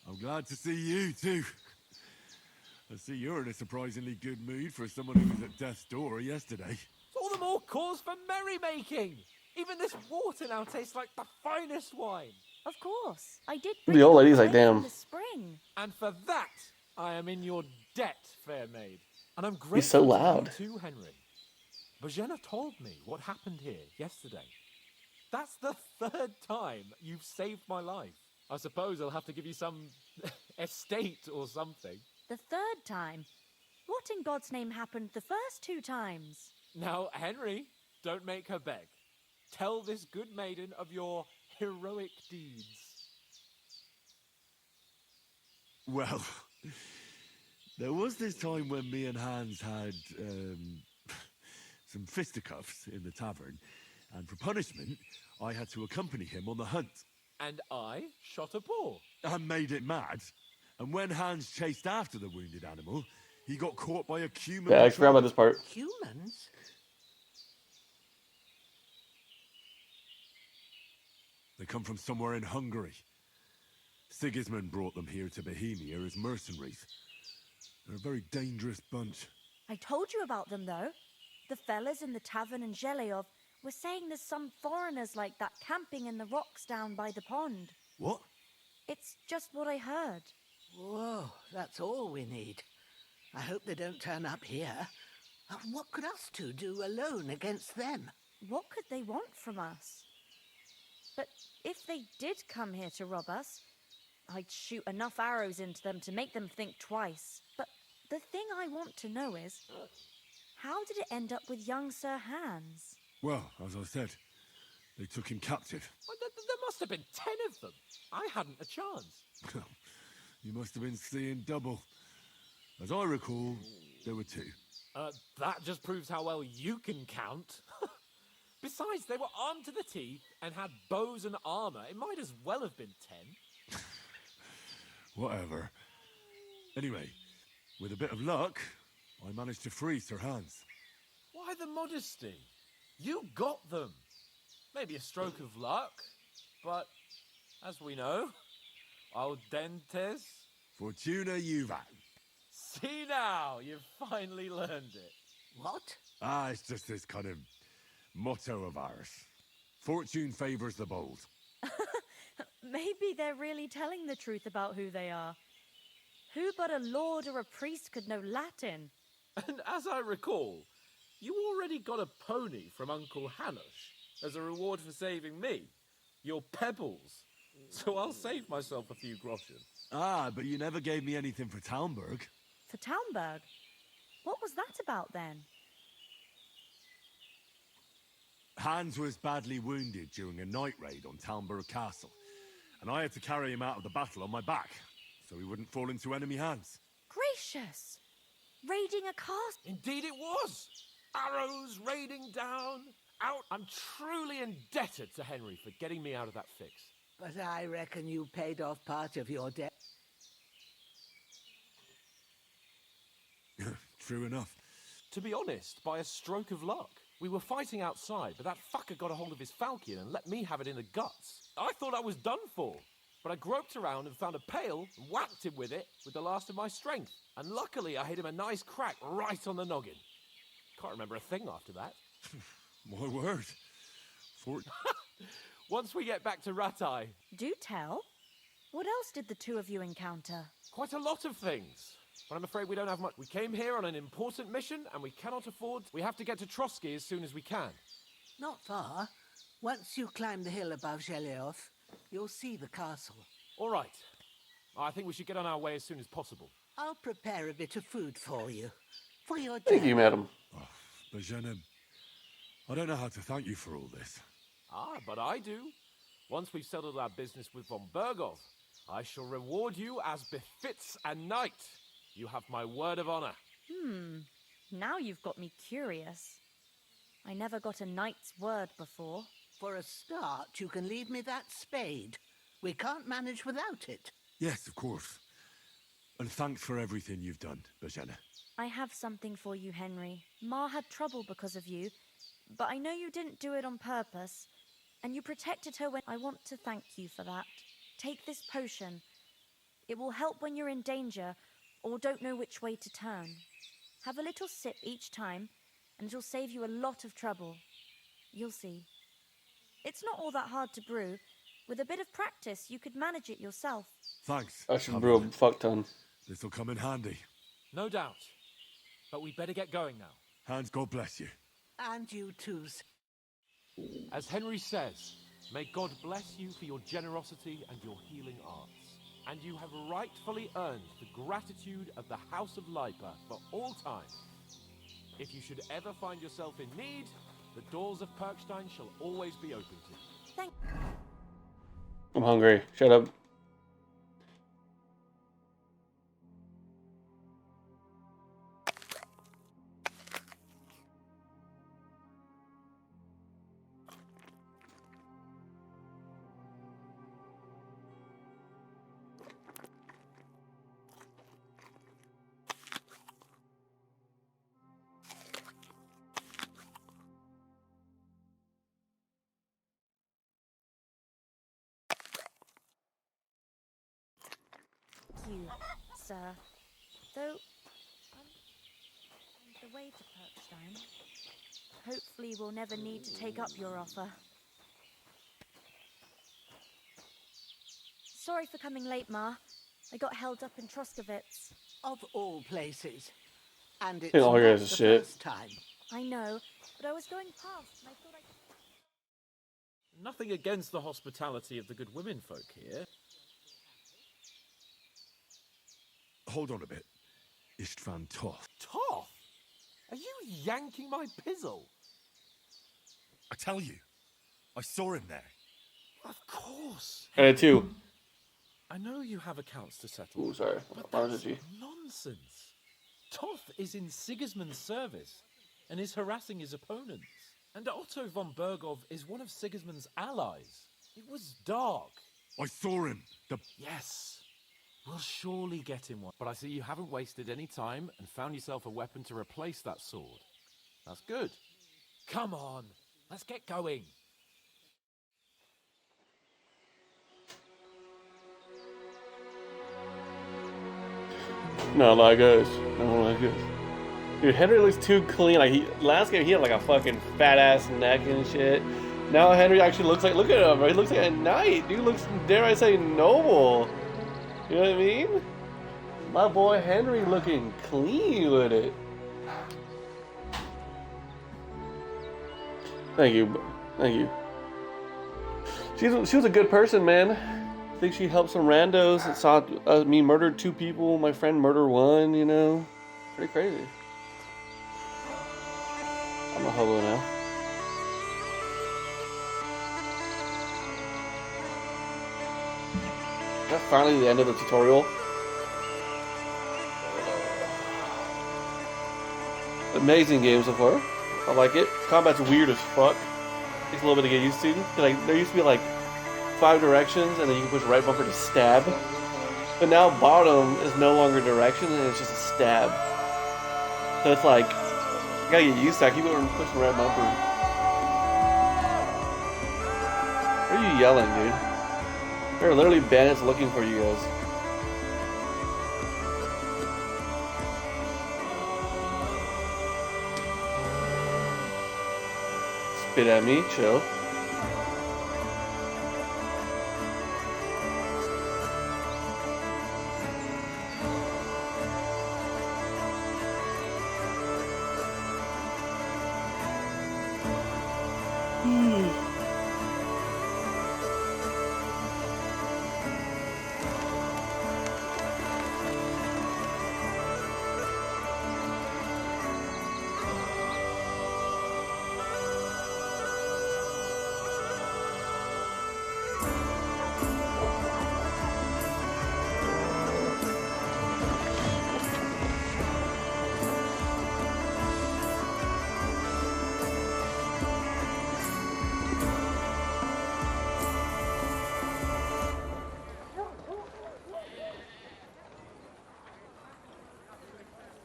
I'm glad to see you, too. I see you're in a surprisingly good mood for someone who was at death's door yesterday. It's all the more cause for merrymaking. Even this water now tastes like the finest wine. Of course. I did The bring old it all lady's the like, way from damn. the spring. And for that, I am in your debt, fair maid. And I'm He's so grateful to loud. you too, Henry. Bajena told me what happened here yesterday. That's the third time you've saved my life. I suppose I'll have to give you some estate or something. The third time? What in God's name happened the first 2 times? Now, Henry, don't make her beg. Tell this good maiden of your heroic deeds. Well, there was this time when me and Hans had some fisticuffs in the tavern, and for punishment, I had to accompany him on the hunt. And I shot a boar. And made it mad. And when Hans chased after the wounded animal, he got caught by a human. Yeah, I forgot about this part. Humans? They come from somewhere in Hungary. Sigismund brought them here to Bohemia as mercenaries. They're a very dangerous bunch. I told you about them, though. The fellas in the tavern in Zheleov were saying there's some foreigners like that camping in the rocks down by the pond. What? It's just what I heard. Whoa, that's all we need. I hope they don't turn up here. What could us two do alone against them? What could they want from us? But if they did come here to rob us, I'd shoot enough arrows into them to make them think twice. But the thing I want to know is, how did it end up with young Sir Hans? Well, as I said, they took him captive. Well, there must have been 10 of them. I hadn't a chance. You must have been seeing double. As I recall, there were 2. That just proves how well you can count. Besides, they were armed to the teeth and had bows and armor. It might as well have been 10. Whatever. Anyway, with a bit of luck, I managed to free Sir Hans. Why the modesty? You got them. Maybe a stroke of luck, but as we know, al dentes. Fortuna juvat. See now, you've finally learned it. What? It's just this kind of motto of ours. Fortune favors the bold. Maybe they're really telling the truth about who they are. Who but a lord or a priest could know Latin? And as I recall, you already got a pony from Uncle Hanush as a reward for saving me. Your pebbles. So I'll save myself a few groschen. But you never gave me anything for Talmberg. For Talmberg? What was that about then? Hans was badly wounded during a night raid on Talmberg Castle, and I had to carry him out of the battle on my back, so he wouldn't fall into enemy hands. Gracious! Raiding a castle? Indeed it was! Arrows raining down, out. I'm truly indebted to Henry for getting me out of that fix. But I reckon you paid off part of your debt. True enough. To be honest, by a stroke of luck. We were fighting outside, but that fucker got a hold of his falchion and let me have it in the guts. I thought I was done for, but I groped around and found a pail and whacked him with it with the last of my strength. And luckily I hit him a nice crack right on the noggin. Can't remember a thing after that. My word. Once we get back to Ratai. Do tell. What else did the 2 of you encounter? Quite a lot of things. But I'm afraid we don't have much. We came here on an important mission, and we cannot afford... We have to get to Trotsky as soon as we can. Not far. Once you climb the hill above Zheleov, you'll see the castle. All right. I think we should get on our way as soon as possible. I'll prepare a bit of food for you. For your Thank you, madam. Bajena, I don't know how to thank you for all this. But I do. Once we've settled our business with von Bergov, I shall reward you as befits a knight. You have my word of honor. Now you've got me curious. I never got a knight's word before. For a start, you can leave me that spade. We can't manage without it. Yes, of course. And thanks for everything you've done, Bajena. I have something for you, Henry. Ma had trouble because of you, but I know you didn't do it on purpose, and you protected her when... I want to thank you for that. Take this potion. It will help when you're in danger or don't know which way to turn. Have a little sip each time, and it'll save you a lot of trouble. You'll see. It's not all that hard to brew. With a bit of practice, you could manage it yourself. Thanks. I should brew a fuck ton. This'll come in handy. No doubt. But we better get going now. Hans, God bless you. And you too. As Henry says, may God bless you for your generosity and your healing arts. And you have rightfully earned the gratitude of the House of Lipa for all time. If you should ever find yourself in need, the doors of Perkstein shall always be open to you. Thank... I'm hungry. Shut up. You, sir. Though, on the way to Perkstein, hopefully we'll never need to take up your offer. Sorry for coming late, Ma. I got held up in Troskowitz. Of all places. And it's all not yours the is shit. first time. I know, but I was going past and I thought I... Nothing against the hospitality of the good women folk here. Hold on a bit. Istvan Toth. Toth? Are you yanking my pizzle? I tell you, I saw him there. Of course. And I too. I know you have accounts to settle. Ooh, sorry. But My that's apology. nonsense. Toth is in Sigismund's service and is harassing his opponents. And Otto von Bergov is one of Sigismund's allies. It was dark. I saw him. Yes. We'll surely get him one. But I see you haven't wasted any time and found yourself a weapon to replace that sword. That's good. Come on. Let's get going. No, like us. No, like us. Dude, Henry looks too clean. Like last game he had like a fucking fat ass neck and shit. Now Henry actually looks like, look at him, bro. He looks like a knight. Dude looks, dare I say, noble. You know what I mean? My boy Henry looking clean with it. Thank you. Thank you. She was a good person, man. I think she helped some randos that saw me murder 2 people, my friend murder 1, you know? Pretty crazy. I'm a hobo now. Is that finally the end of the tutorial? Amazing game so far. I like it. Combat's weird as fuck. Takes a little bit to get used to. Like, there used to be like 5 directions and then you can push right bumper to stab. But now bottom is no longer direction and it's just a stab. So it's like, I gotta get used to it. I keep going pushing right bumper. What are you yelling, dude? There are literally bandits looking for you guys. Spit at me, chill.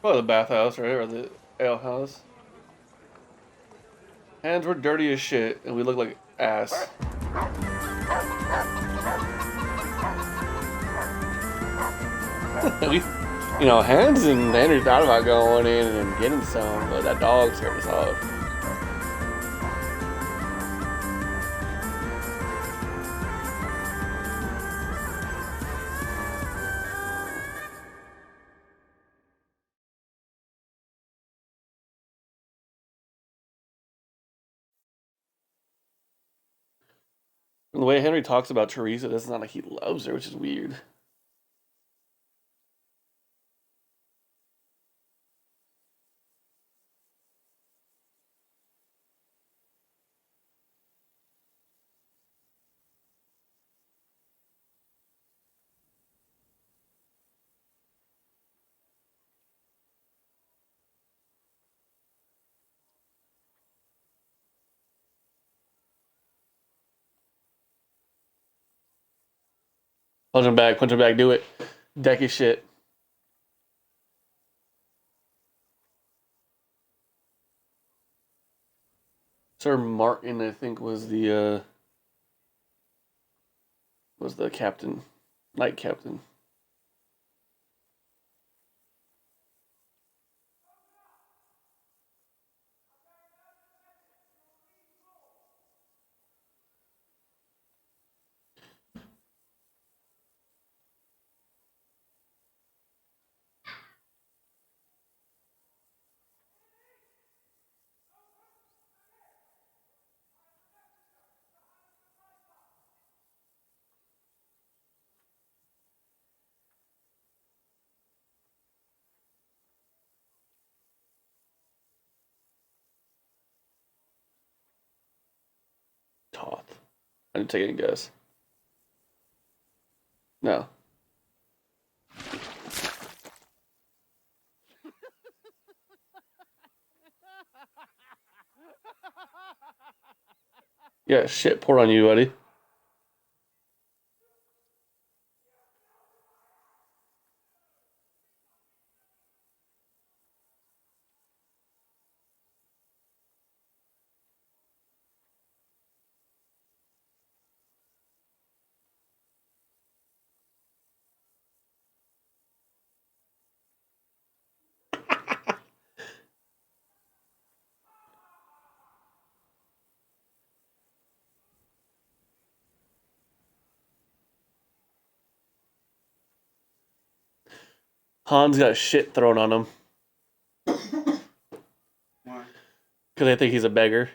Probably the bathhouse, right? Or the ale house. Hands were dirty as shit, and we look like ass. We, Hands and Henry thought about going in and getting some, but that dog scared us off. And the way Henry talks about Teresa, that's not like he loves her, which is weird. Punch him back, do it. Deck his shit. Sir Martin, I think, was the captain, knight captain. Toth. I didn't take any guess. No. Yeah, shit poured on you, buddy. Hans got shit thrown on him. Why? Because they think he's a beggar.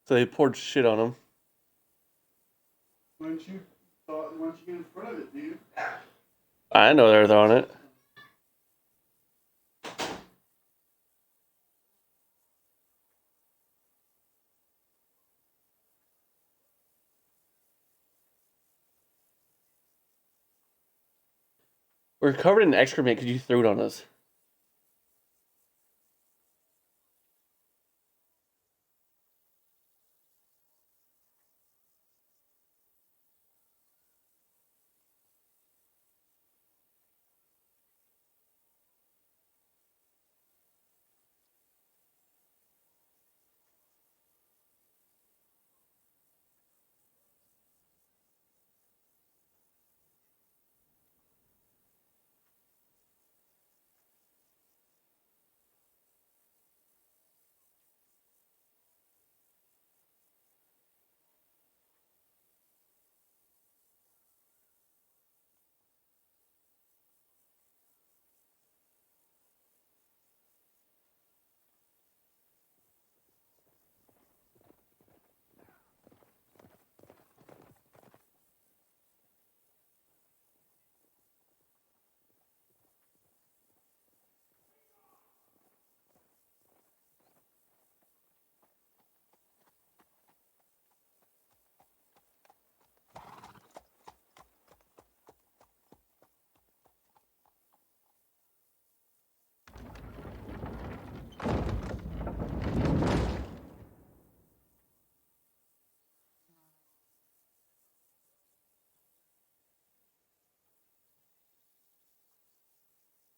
So they poured shit on him. Why don't you get in front of it, dude? I know they were throwing it. We're covered in excrement because you threw it on us.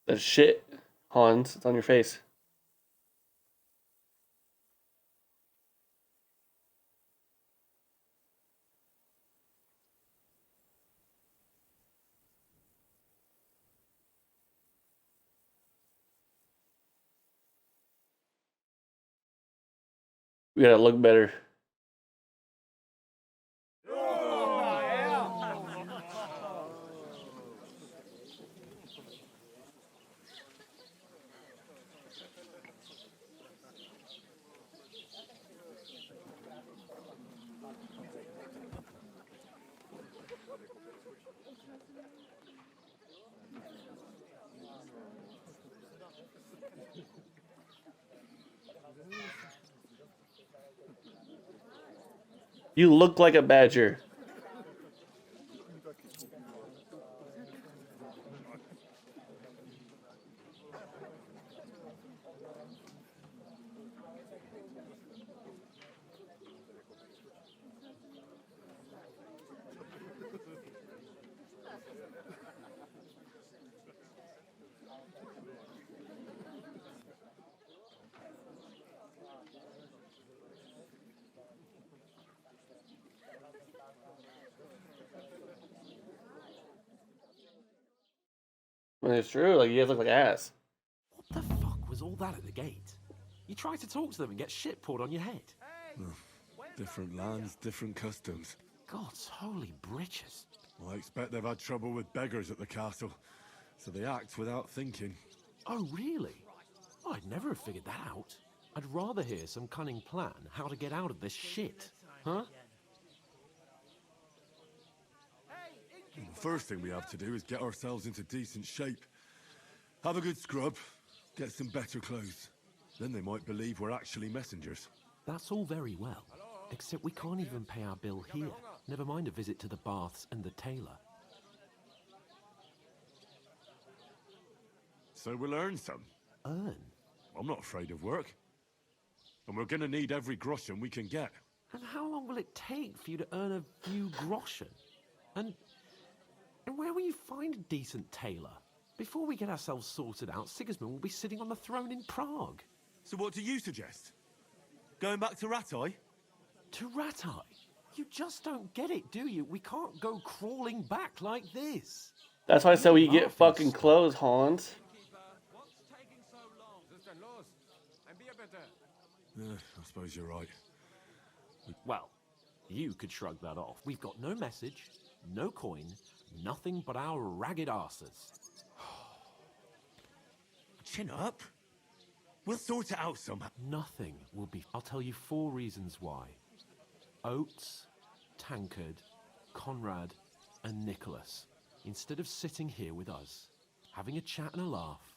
That shit. Hans, it's on your face. We gotta look better. You look like a badger. I mean, it's true. Like, you guys look like ass. What the fuck was all that at the gate? You try to talk to them and get shit poured on your head. Different lands, different customs. God's holy britches. Well, I expect they've had trouble with beggars at the castle, so they act without thinking. Oh, really? Oh, I'd never have figured that out. I'd rather hear some cunning plan how to get out of this shit. Huh? The first thing we have to do is get ourselves into decent shape. Have a good scrub, get some better clothes. Then they might believe we're actually messengers. That's all very well, except we can't even pay our bill here. Never mind a visit to the baths and the tailor. So we'll earn some. Earn? I'm not afraid of work. And we're gonna need every groschen we can get. And how long will it take for you to earn a few groschen? And where will you find a decent tailor? Before we get ourselves sorted out, Sigismund will be sitting on the throne in Prague. So what do you suggest? Going back to Ratai? To Ratai? You just don't get it, do you? We can't go crawling back like this. That's why I said we get fucking clothes, Hans. I suppose you're right. Well, you could shrug that off. We've got no message, no coin, nothing but our ragged arses. Chin up. We'll sort it out somehow. Nothing will be... I'll tell you 4 reasons why. Oates, Tankard, Conrad, and Nicholas. Instead of sitting here with us, having a chat and a laugh,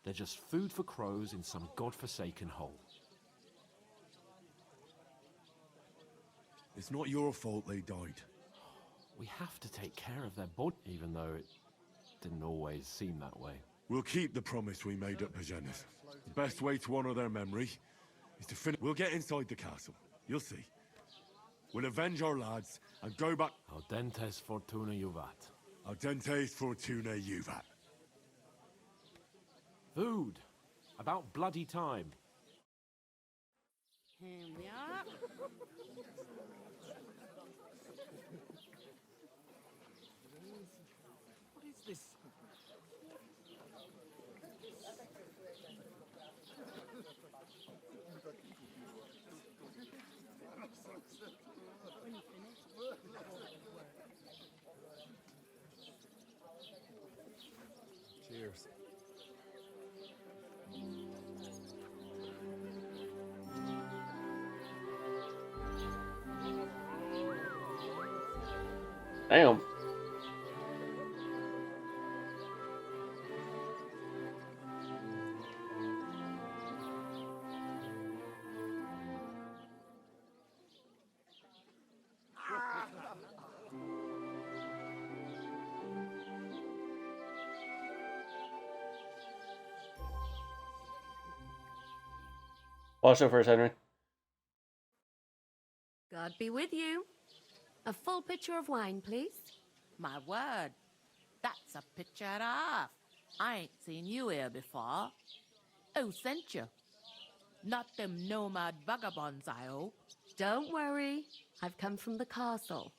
they're just food for crows in some godforsaken hole. It's not your fault they died. We have to take care of their body, even though it didn't always seem that way. We'll keep the promise we made at Pagenis. The best way to honor their memory is to finish. We'll get inside the castle. You'll see. We'll avenge our lads and go back. Audentes fortuna juvat. Audentes fortuna juvat. Food. About bloody time. Here we are. What is this? Cheers. Damn. Watch it first, Henry. God be with you. A full pitcher of wine, please. My word, that's a picture and a half. I ain't seen you here before. Who sent you? Not them nomad vagabonds, I hope. Don't worry. I've come from the castle.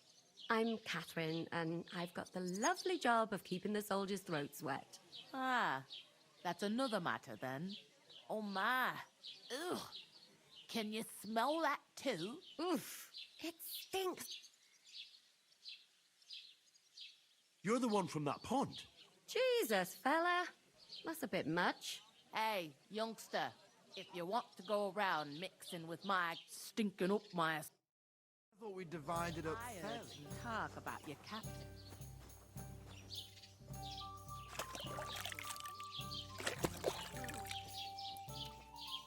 I'm Catherine, and I've got the lovely job of keeping the soldiers' throats wet. Ah, that's another matter then. Oh my. Ugh. Can you smell that too? Oof. It stinks. You're the one from that pond. Jesus, fella. That's a bit much. Hey, youngster, if you want to go around mixing with my stinking up my... I thought we divided up I heard fairly. some talk about your captain.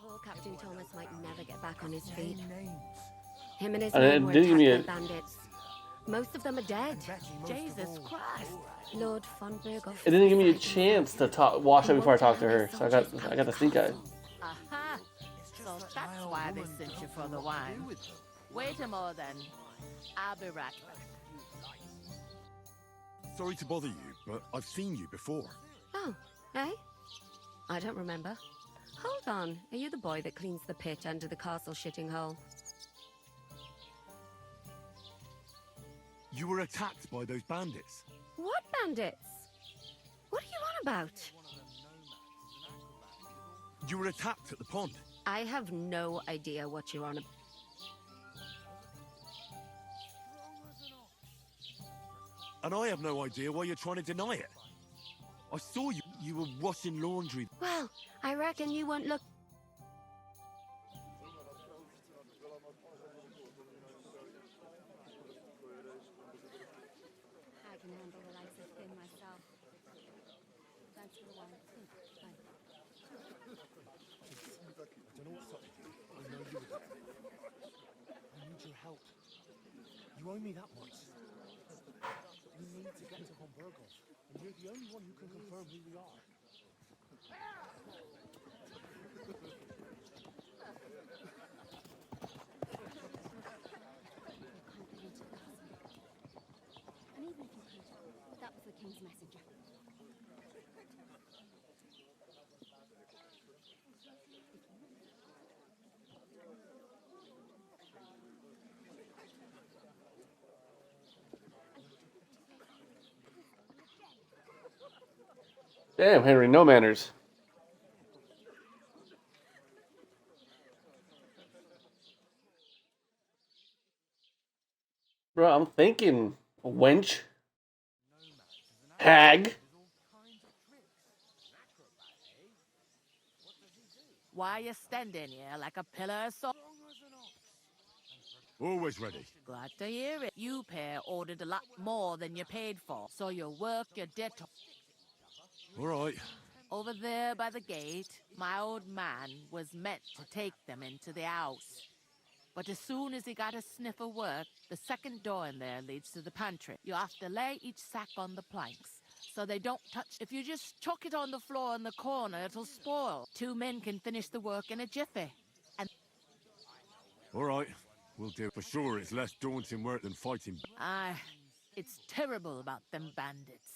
Poor Captain Thomas might never get back on his feet. Him and his And men it were didn't give me attacked a- by bandits. Most of them are dead. Jesus Christ. Lord von Berghoff. It didn't give me a chance to watch it before I talked to her, so I got the sneak eye. Aha! So that's why they sent you for the wine. Wait a moment then. I'll be right back. Sorry to bother you, but I've seen you before. Oh, eh? I don't remember. Hold on. Are you the boy that cleans the pit under the castle shitting hole? You were attacked by those bandits. What bandits? What are you on about? You were attacked at the pond. I have no idea what you're on about. And I have no idea why you're trying to deny it. I saw you. You were washing laundry. Well, I reckon you won't look... I can handle the likes of him myself. Thanks for the wine. Bye. I don't know what's up with you. I know you were there. I need your help. You owe me that much. We need to get to Homburgos, and you're the only one who can confirm who we are. And even if you could, that was the king's messenger. Damn, Henry, no manners. Bro, I'm thinking, wench, hag. Why you standing here like a pillar of salt? Always ready. Glad to hear it. You pair ordered a lot more than you paid for, so you work your debt. All right. Over there by the gate, my old man was meant to take them into the house. But as soon as he got a sniff of work, the second door in there leads to the pantry. You have to lay each sack on the planks, so they don't touch. If you just chuck it on the floor in the corner, it'll spoil. 2 men can finish the work in a jiffy. And All right. We'll do. For sure, it's less daunting work than fighting. it's terrible about them bandits.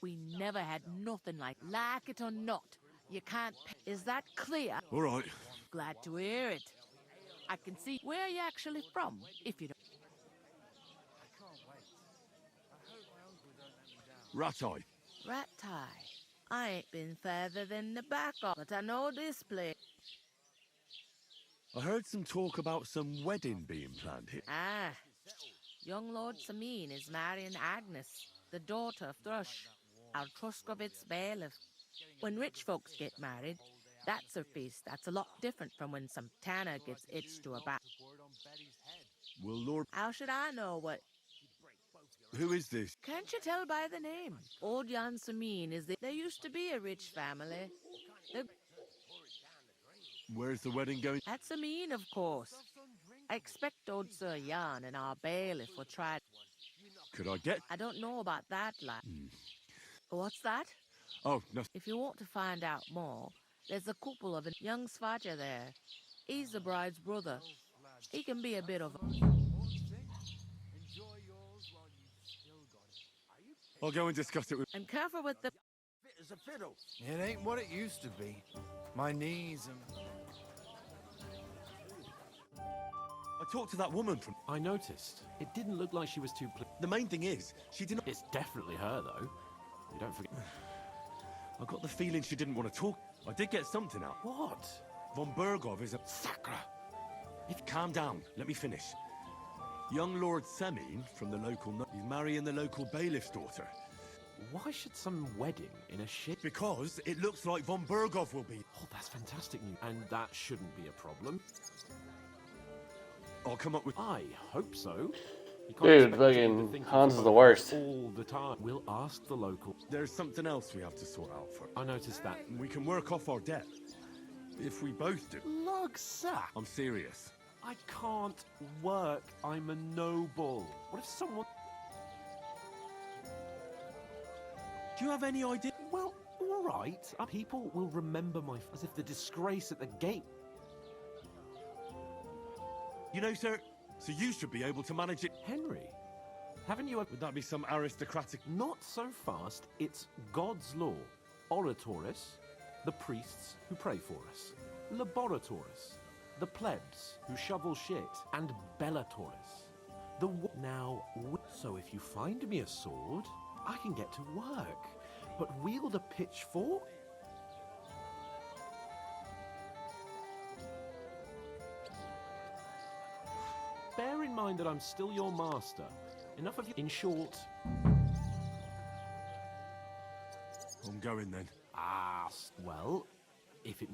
We never had nothing like it or not. You can't. Is that clear? All right. Glad to hear it. I can see where you actually from, if you don't. Rat-eye. Rat-tie. I ain't been further than the back of, but I know this place. I heard some talk about some wedding being planned here. Ah, young Lord Samin is marrying Agnes, the daughter of Thrush, our Truskovitz bailiff. When rich folks get married, that's a feast that's a lot different from when some tanner gets itched to a back. Well, Lord... How should I know what... Who is this? Can't you tell by the name? Old Jan Samin is the... There used to be a rich family. Where's the wedding going? At Samin, of course. I expect old Sir Jan and our bailiff will try... Could I get... I don't know about that, lad. What's that? Oh, no. If you want to find out more, there's a couple of a young Svaja there. He's the bride's brother. He can be a bit of... I'll go and discuss it with... And careful with the... as a fiddle. It ain't what it used to be. My knees and... I talked to that woman from... I noticed. It didn't look like she was too... The main thing is, she didn't... It's definitely her, though. You don't forget... I got the feeling she didn't want to talk. I did get something out. What? Von Bergov is a... Sacra! Calm down. Let me finish. Young Lord Semin from the local... He's marrying the local bailiff's daughter. Why should some wedding in a ship? Because it looks like Von Bergov will be... Oh, that's fantastic news. And that shouldn't be a problem. I'll come up with... I hope so. Dude, fucking Hans is the worst. All the time. We'll ask the local. There's something else we have to sort out for. I noticed that. We can work off our debt. If we both do. Lugsack! I'm serious. I can't work. I'm a noble. What if someone... Do you have any idea? Well, all right. People will remember my... As if the disgrace at the gate... You know, sir, so you should be able to manage it. Henry, haven't you... Would that be some aristocratic... Not so fast. It's God's law. Oratoris, the priests who pray for us. Laboratoris, the plebs who shovel shit. And Bellatoris, the... Now, so if you find me a sword, I can get to work. But wield a pitchfork? Bear in mind that I'm still your master. Enough of you. In short... I'm going then. Well, if it...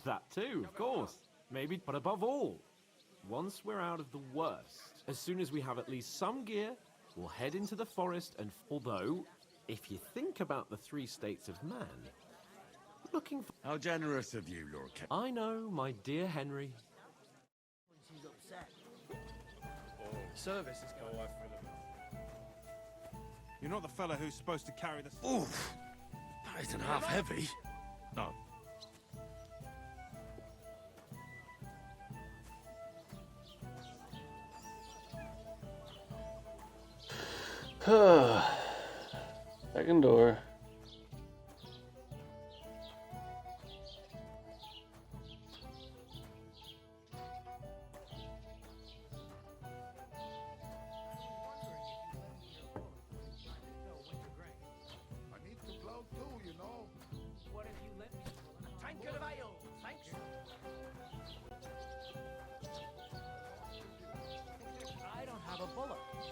That too, of course. Maybe, but above all, once we're out of the worst, as soon as we have at least some gear, we'll head into the forest and... Although, if you think about the 3 states of man, looking for... How generous of you, Lord Kent. I know, my dear Henry. She's upset. Service is going. You're not the fella who's supposed to carry the... Oof! That isn't half heavy. No. Second door.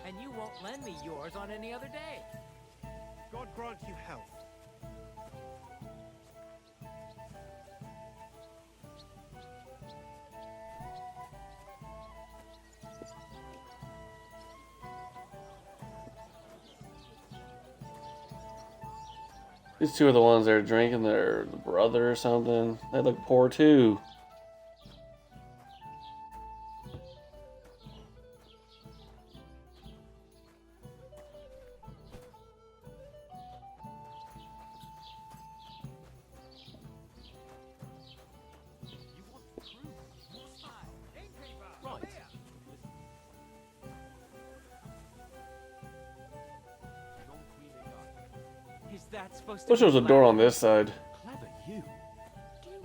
And you won't lend me yours on any other day. God grant you health. These 2 are the ones that are drinking their brother or something. They look poor too. Wish there was a door on this side. Clever you. Do you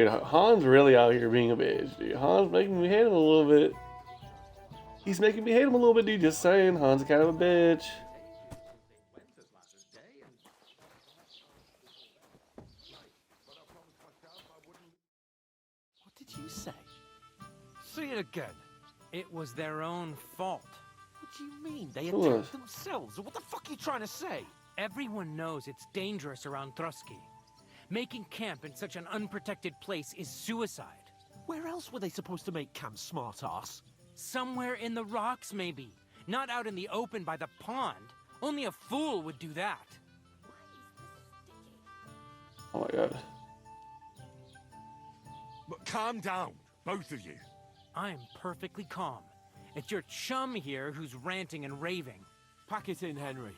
know? Dude, Hans really out here being a bitch. Dude, Hans making me hate him a little bit. He's making me hate him a little bit, dude. Just saying, Hans is kind of a bitch. What did you say? Say it again. It was their own fault. What do you mean? They attacked themselves? What the fuck are you trying to say? Everyone knows it's dangerous around Trotsky. Making camp in such an unprotected place is suicide. Where else were they supposed to make camp, smartass? Somewhere in the rocks, maybe. Not out in the open by the pond. Only a fool would do that. Oh my god. But calm down, both of you. I'm perfectly calm. It's your chum here who's ranting and raving. Pack it in, Henry.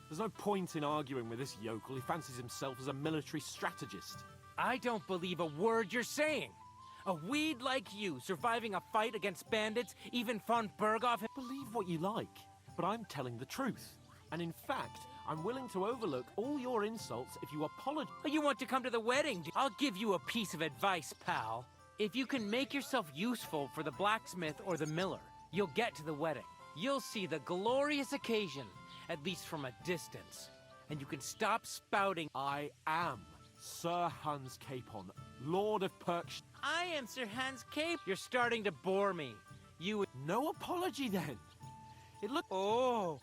There's no point in arguing with this yokel. He fancies himself as a military strategist. I don't believe a word you're saying. A weed like you, surviving a fight against bandits, even von Berghoff... Believe what you like, but I'm telling the truth. And in fact, I'm willing to overlook all your insults if you apologize. You want to come to the wedding? I'll give you a piece of advice, pal. If you can make yourself useful for the blacksmith or the miller, you'll get to the wedding. You'll see the glorious occasion, at least from a distance. And you can stop spouting. I am Sir Hans Capon, Lord of Perksh. I am Sir Hans Cape. You're starting to bore me. You... No apology, then. It looked... Oh...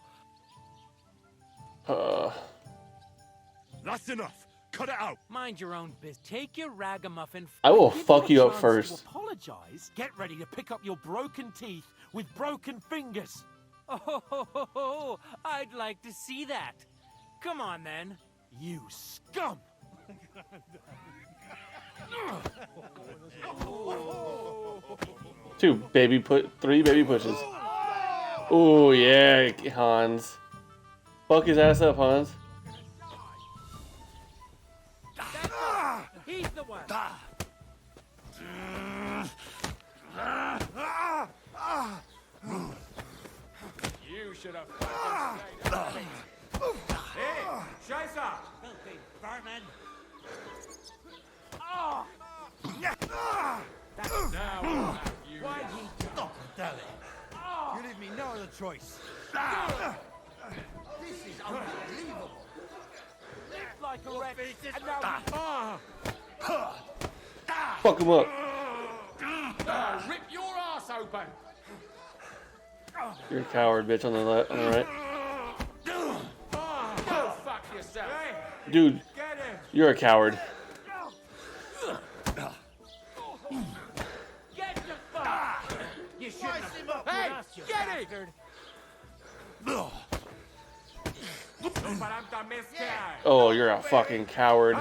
That's enough. Cut it out. Mind your own biz. Take your ragamuffin... I will fuck you up first. To apologize. Get ready to pick up your broken teeth with broken fingers. Oh, I'd like to see that. Come on, then. You scum! 3 baby pushes. Oh yeah, Hans. Fuck his ass up, Hans. He's the one. You should have fucking stayed. Hey, Scheiße! Filthy vermin! Oh! Now we'll have you. Why'd he knock a deli? You leave me no other choice. This is unbelievable. Lift like a wreck, and now Fuck him up. rip your ass open! You're a coward, bitch. On the left, on the right. Go fuck yourself! Dude, you're a coward. Get the fuck! You shouldn't have... Hey, get it! Oh, you're a fucking coward.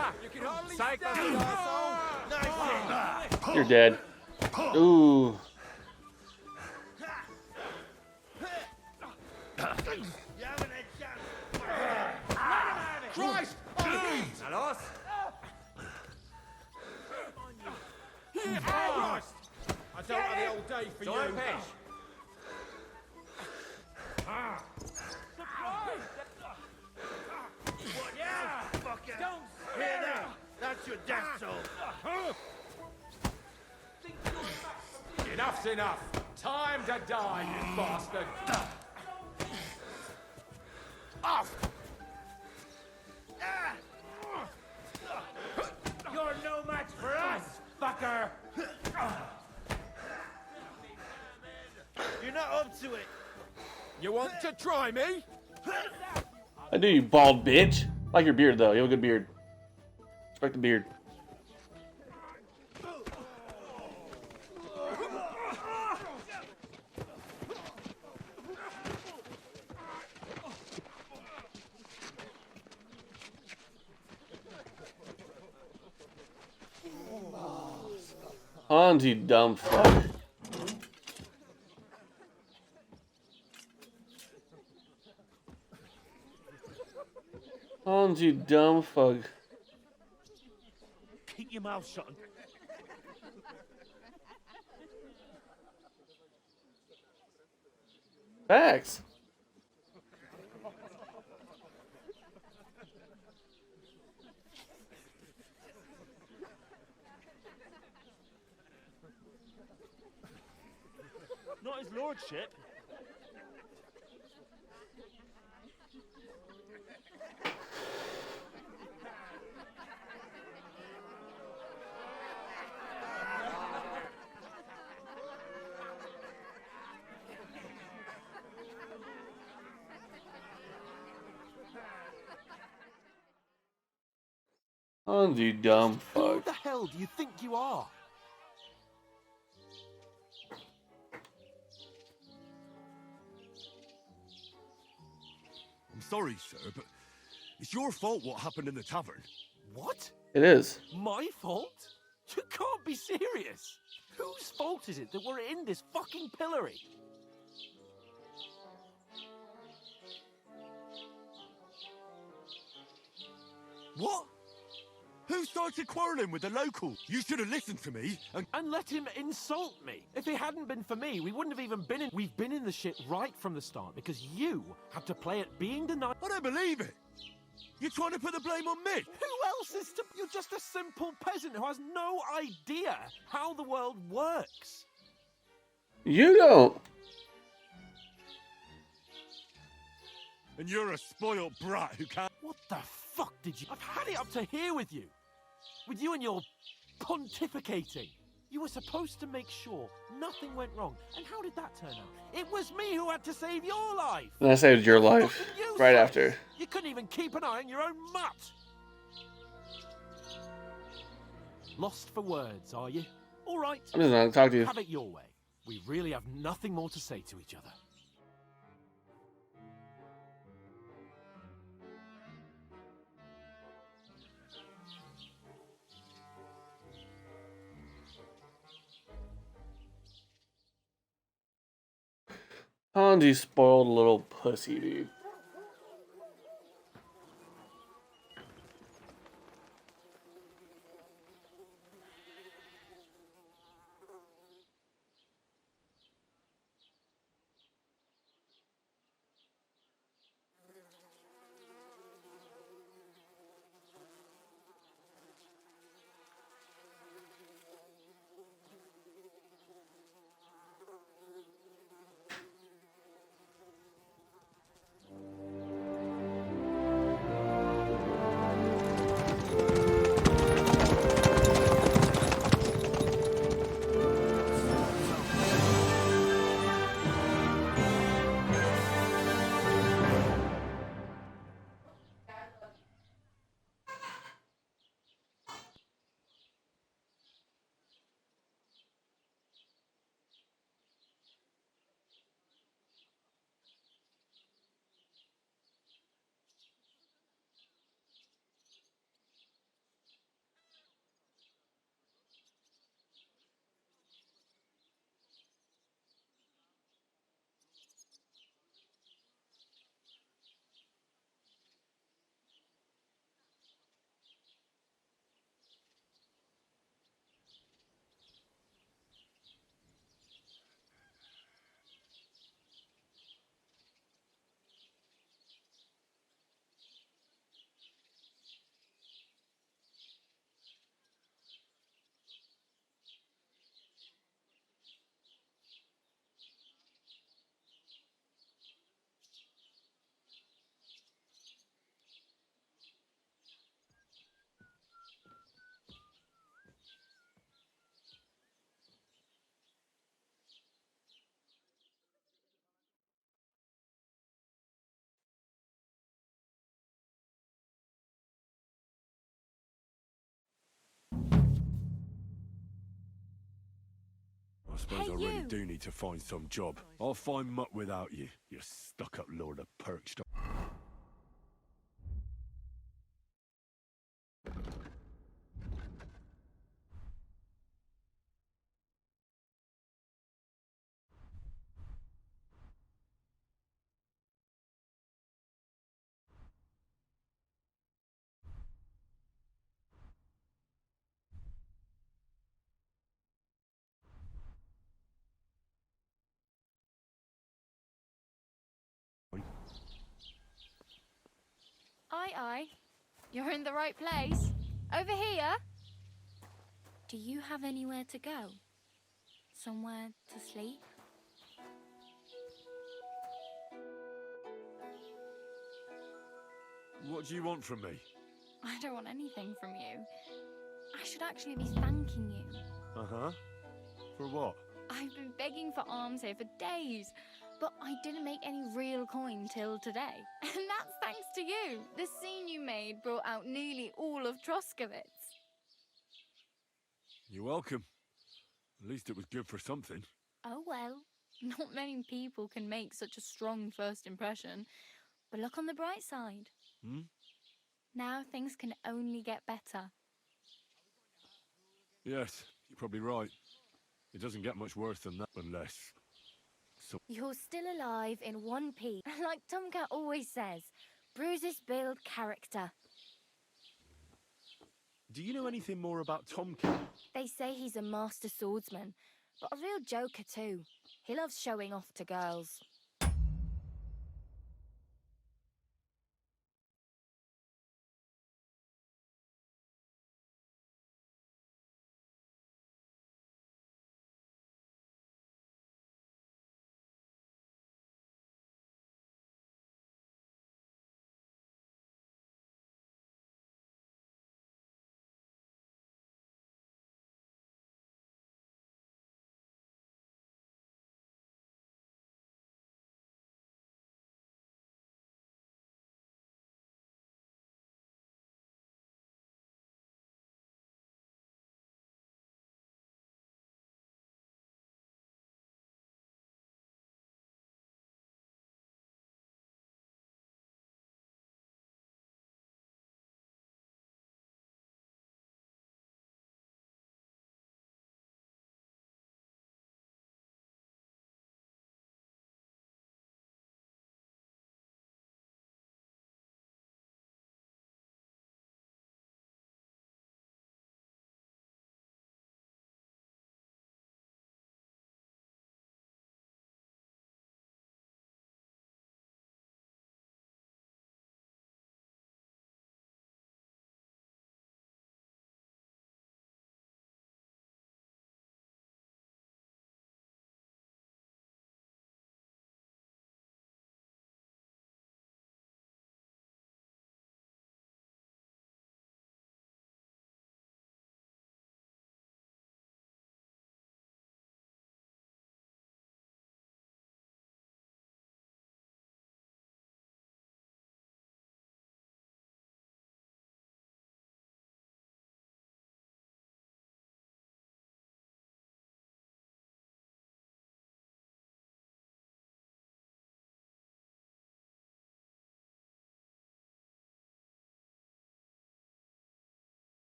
You're dead. Ooh. Christ! Alos? I don't have the old day for you. Yeah! Fucker! Don't hear that! That's your death soul! Enough's enough. Time to die, you bastard. Off! You're no match for us, fucker! You're not up to it! You want to try me? I do, you bald bitch. I like your beard, though. You have a good beard. Respect the beard. Hans, you dumb fuck. Hans, you dumb fuck. Keep your mouth shut. Facts. Not his lordship. Hans, you dumb Who fuck. the hell do you think you are? I'm sorry, sir, but it's your fault what happened in the tavern. What? It is. My fault? You can't be serious. Whose fault is it that we're in this fucking pillory? What? Who started quarrelling with the locals? You should have listened to me and let him insult me. If it hadn't been for me, we wouldn't have even been in. We've been in the shit right from the start because you had to play at being the knight. I don't believe it. You're trying to put the blame on me. Who else is to... You're just a simple peasant who has no idea how the world works. You don't. And you're a spoiled brat who can't... What the fuck did you... I've had it up to here with you. With you and your pontificating. You were supposed to make sure nothing went wrong. And how did that turn out? It was me who had to save your life. And I saved your life right after. You couldn't even keep an eye on your own mutt. Lost for words, are you? All right. I'm just not gonna talk to you. Have it your way. We really have nothing more to say to each other. Hanji spoiled little pussy, dude. I suppose I really do need to find some job. I'll find mutt without you, you stuck-up lord of perched. Aye. You're in the right place. Over here. Do you have anywhere to go? Somewhere to sleep? What do you want from me? I don't want anything from you. I should actually be thanking you. Uh-huh. For what? I've been begging for alms here for days, but I didn't make any real coin till today. And that's thanks to you. The scene you made brought out nearly all of Troskowitz. You're welcome. At least it was good for something. Oh well, not many people can make such a strong first impression. But look on the bright side. Now things can only get better. Yes, you're probably right. It doesn't get much worse than that unless... You're still alive in one piece. Like Tomcat always says, bruises build character. Do you know anything more about Tomcat? They say he's a master swordsman, but a real joker too. He loves showing off to girls.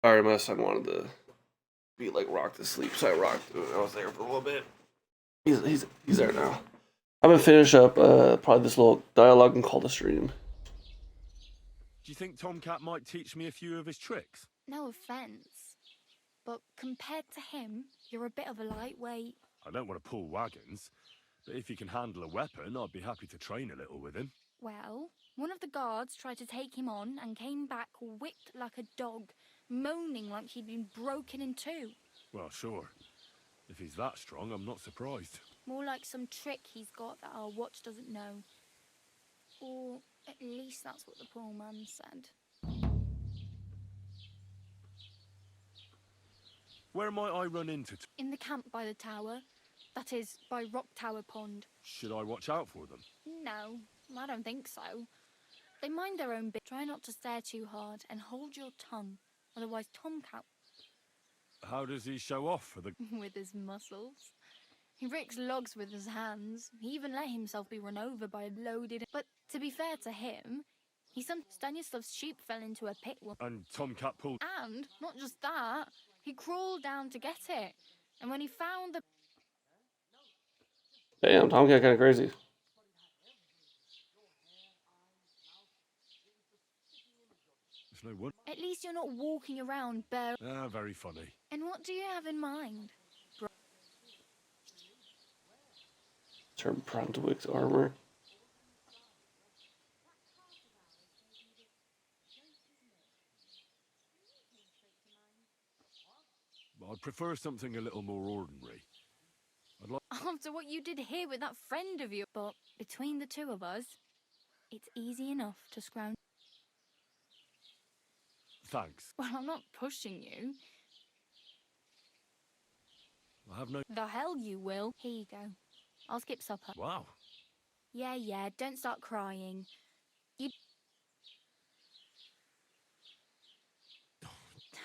Sorry, my son wanted to be like rocked to sleep, so I rocked him. I was there for a little bit. He's there now. I'm gonna finish up probably this little dialogue and call the stream. Do you think Tomcat might teach me a few of his tricks? No offense, but compared to him, you're a bit of a lightweight. I don't want to pull wagons, but if he can handle a weapon, I'd be happy to train a little with him. Well, one of the guards tried to take him on and came back whipped like a dog, moaning like he'd been broken in two. Well, sure. If he's that strong, I'm not surprised. More like some trick he's got that our watch doesn't know. Or at least that's what the poor man said. Where might I run into? In the camp by the tower. That is, by Rock Tower Pond. Should I watch out for them? No, I don't think so. They mind their own bit. Try not to stare too hard and hold your tongue. Otherwise Tomcat... How does he show off for the... with his muscles. He ricks logs with his hands. He even let himself be run over by a loaded... But to be fair to him, Stanislav's sheep fell into a pit once. And Tomcat pulled... And, not just that, he crawled down to get it. And when he found the... Damn, Tomcat kind of crazy. No wonder. At least you're not walking around bare... Ah, very funny. And what do you have in mind? Turn Brontwick's armor. I'd prefer something a little more ordinary. I'd like... After what you did here with that friend of yours. But between the two of us, it's easy enough to scrounge... Thanks. Well, I'm not pushing you. I have no... The hell you will. Here you go. I'll skip supper. Wow. Yeah, don't start crying. You...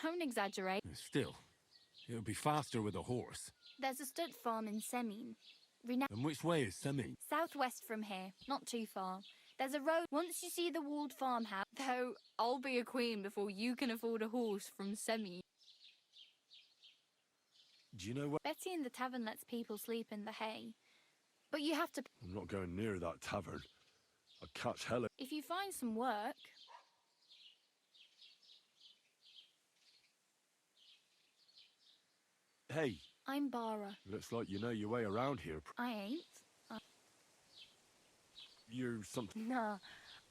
Don't exaggerate. Still, it would be faster with a horse. There's a stud farm in Semin. And which way is Semin? Southwest from here, not too far. There's a road. Once you see the walled farmhouse, though I'll be a queen before you can afford a horse from Semin. Do you know where... Betty in the tavern lets people sleep in the hay. But you have to... I'm not going near that tavern. I'd catch hell. If you find some work... Hey. I'm Bara. Looks like you know your way around here. I ain't. You're something... Nah,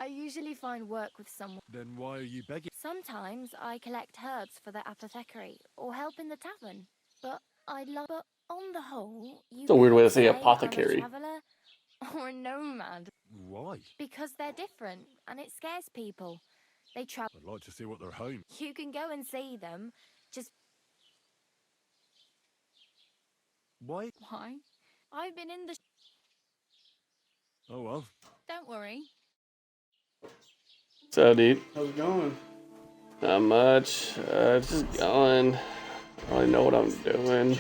I usually find work with someone. Then why are you begging? Sometimes I collect herbs for the apothecary or help in the tavern. But on the whole, you... It's a weird way to say I'm a apothecary. traveller or a nomad. Why? Because they're different and it scares people. They travel. I'd like to see what they're home. You can go and see them. Just... Why? Why? I've been in the... Oh well. Don't worry. So, dude. How's it going? Not much. Just going. I don't really know what I'm doing.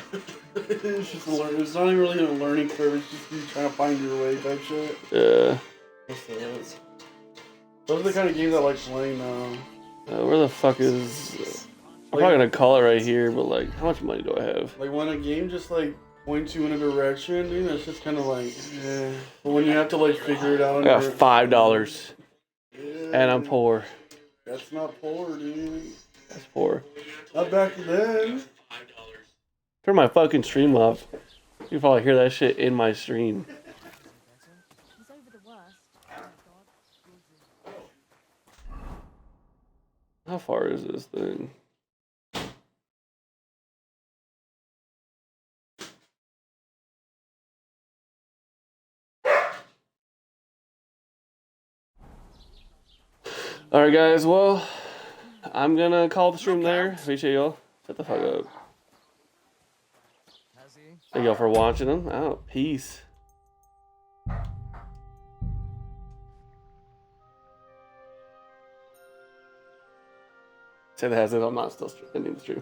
It's just it's not even really a learning curve. It's just you trying to find your way type shit. Yeah. What's that? Those are the kind of games I like playing now. Where the fuck is... I'm probably gonna call it right here, but like, how much money do I have? Like when a game just like points you in a direction, dude, it's just kind of like, eh. But when you have to like figure it out. I got $5. And I'm poor. That's not poor, dude. That's poor. Not back then. Turn my fucking stream off. You can probably hear that shit in my stream. He's over the worst. How far is this thing? Alright guys, well, I'm gonna call the stream there. Appreciate y'all. Shut the fuck up. Thank y'all for watching them. Oh, peace. Say that as if I'm not still ending the stream.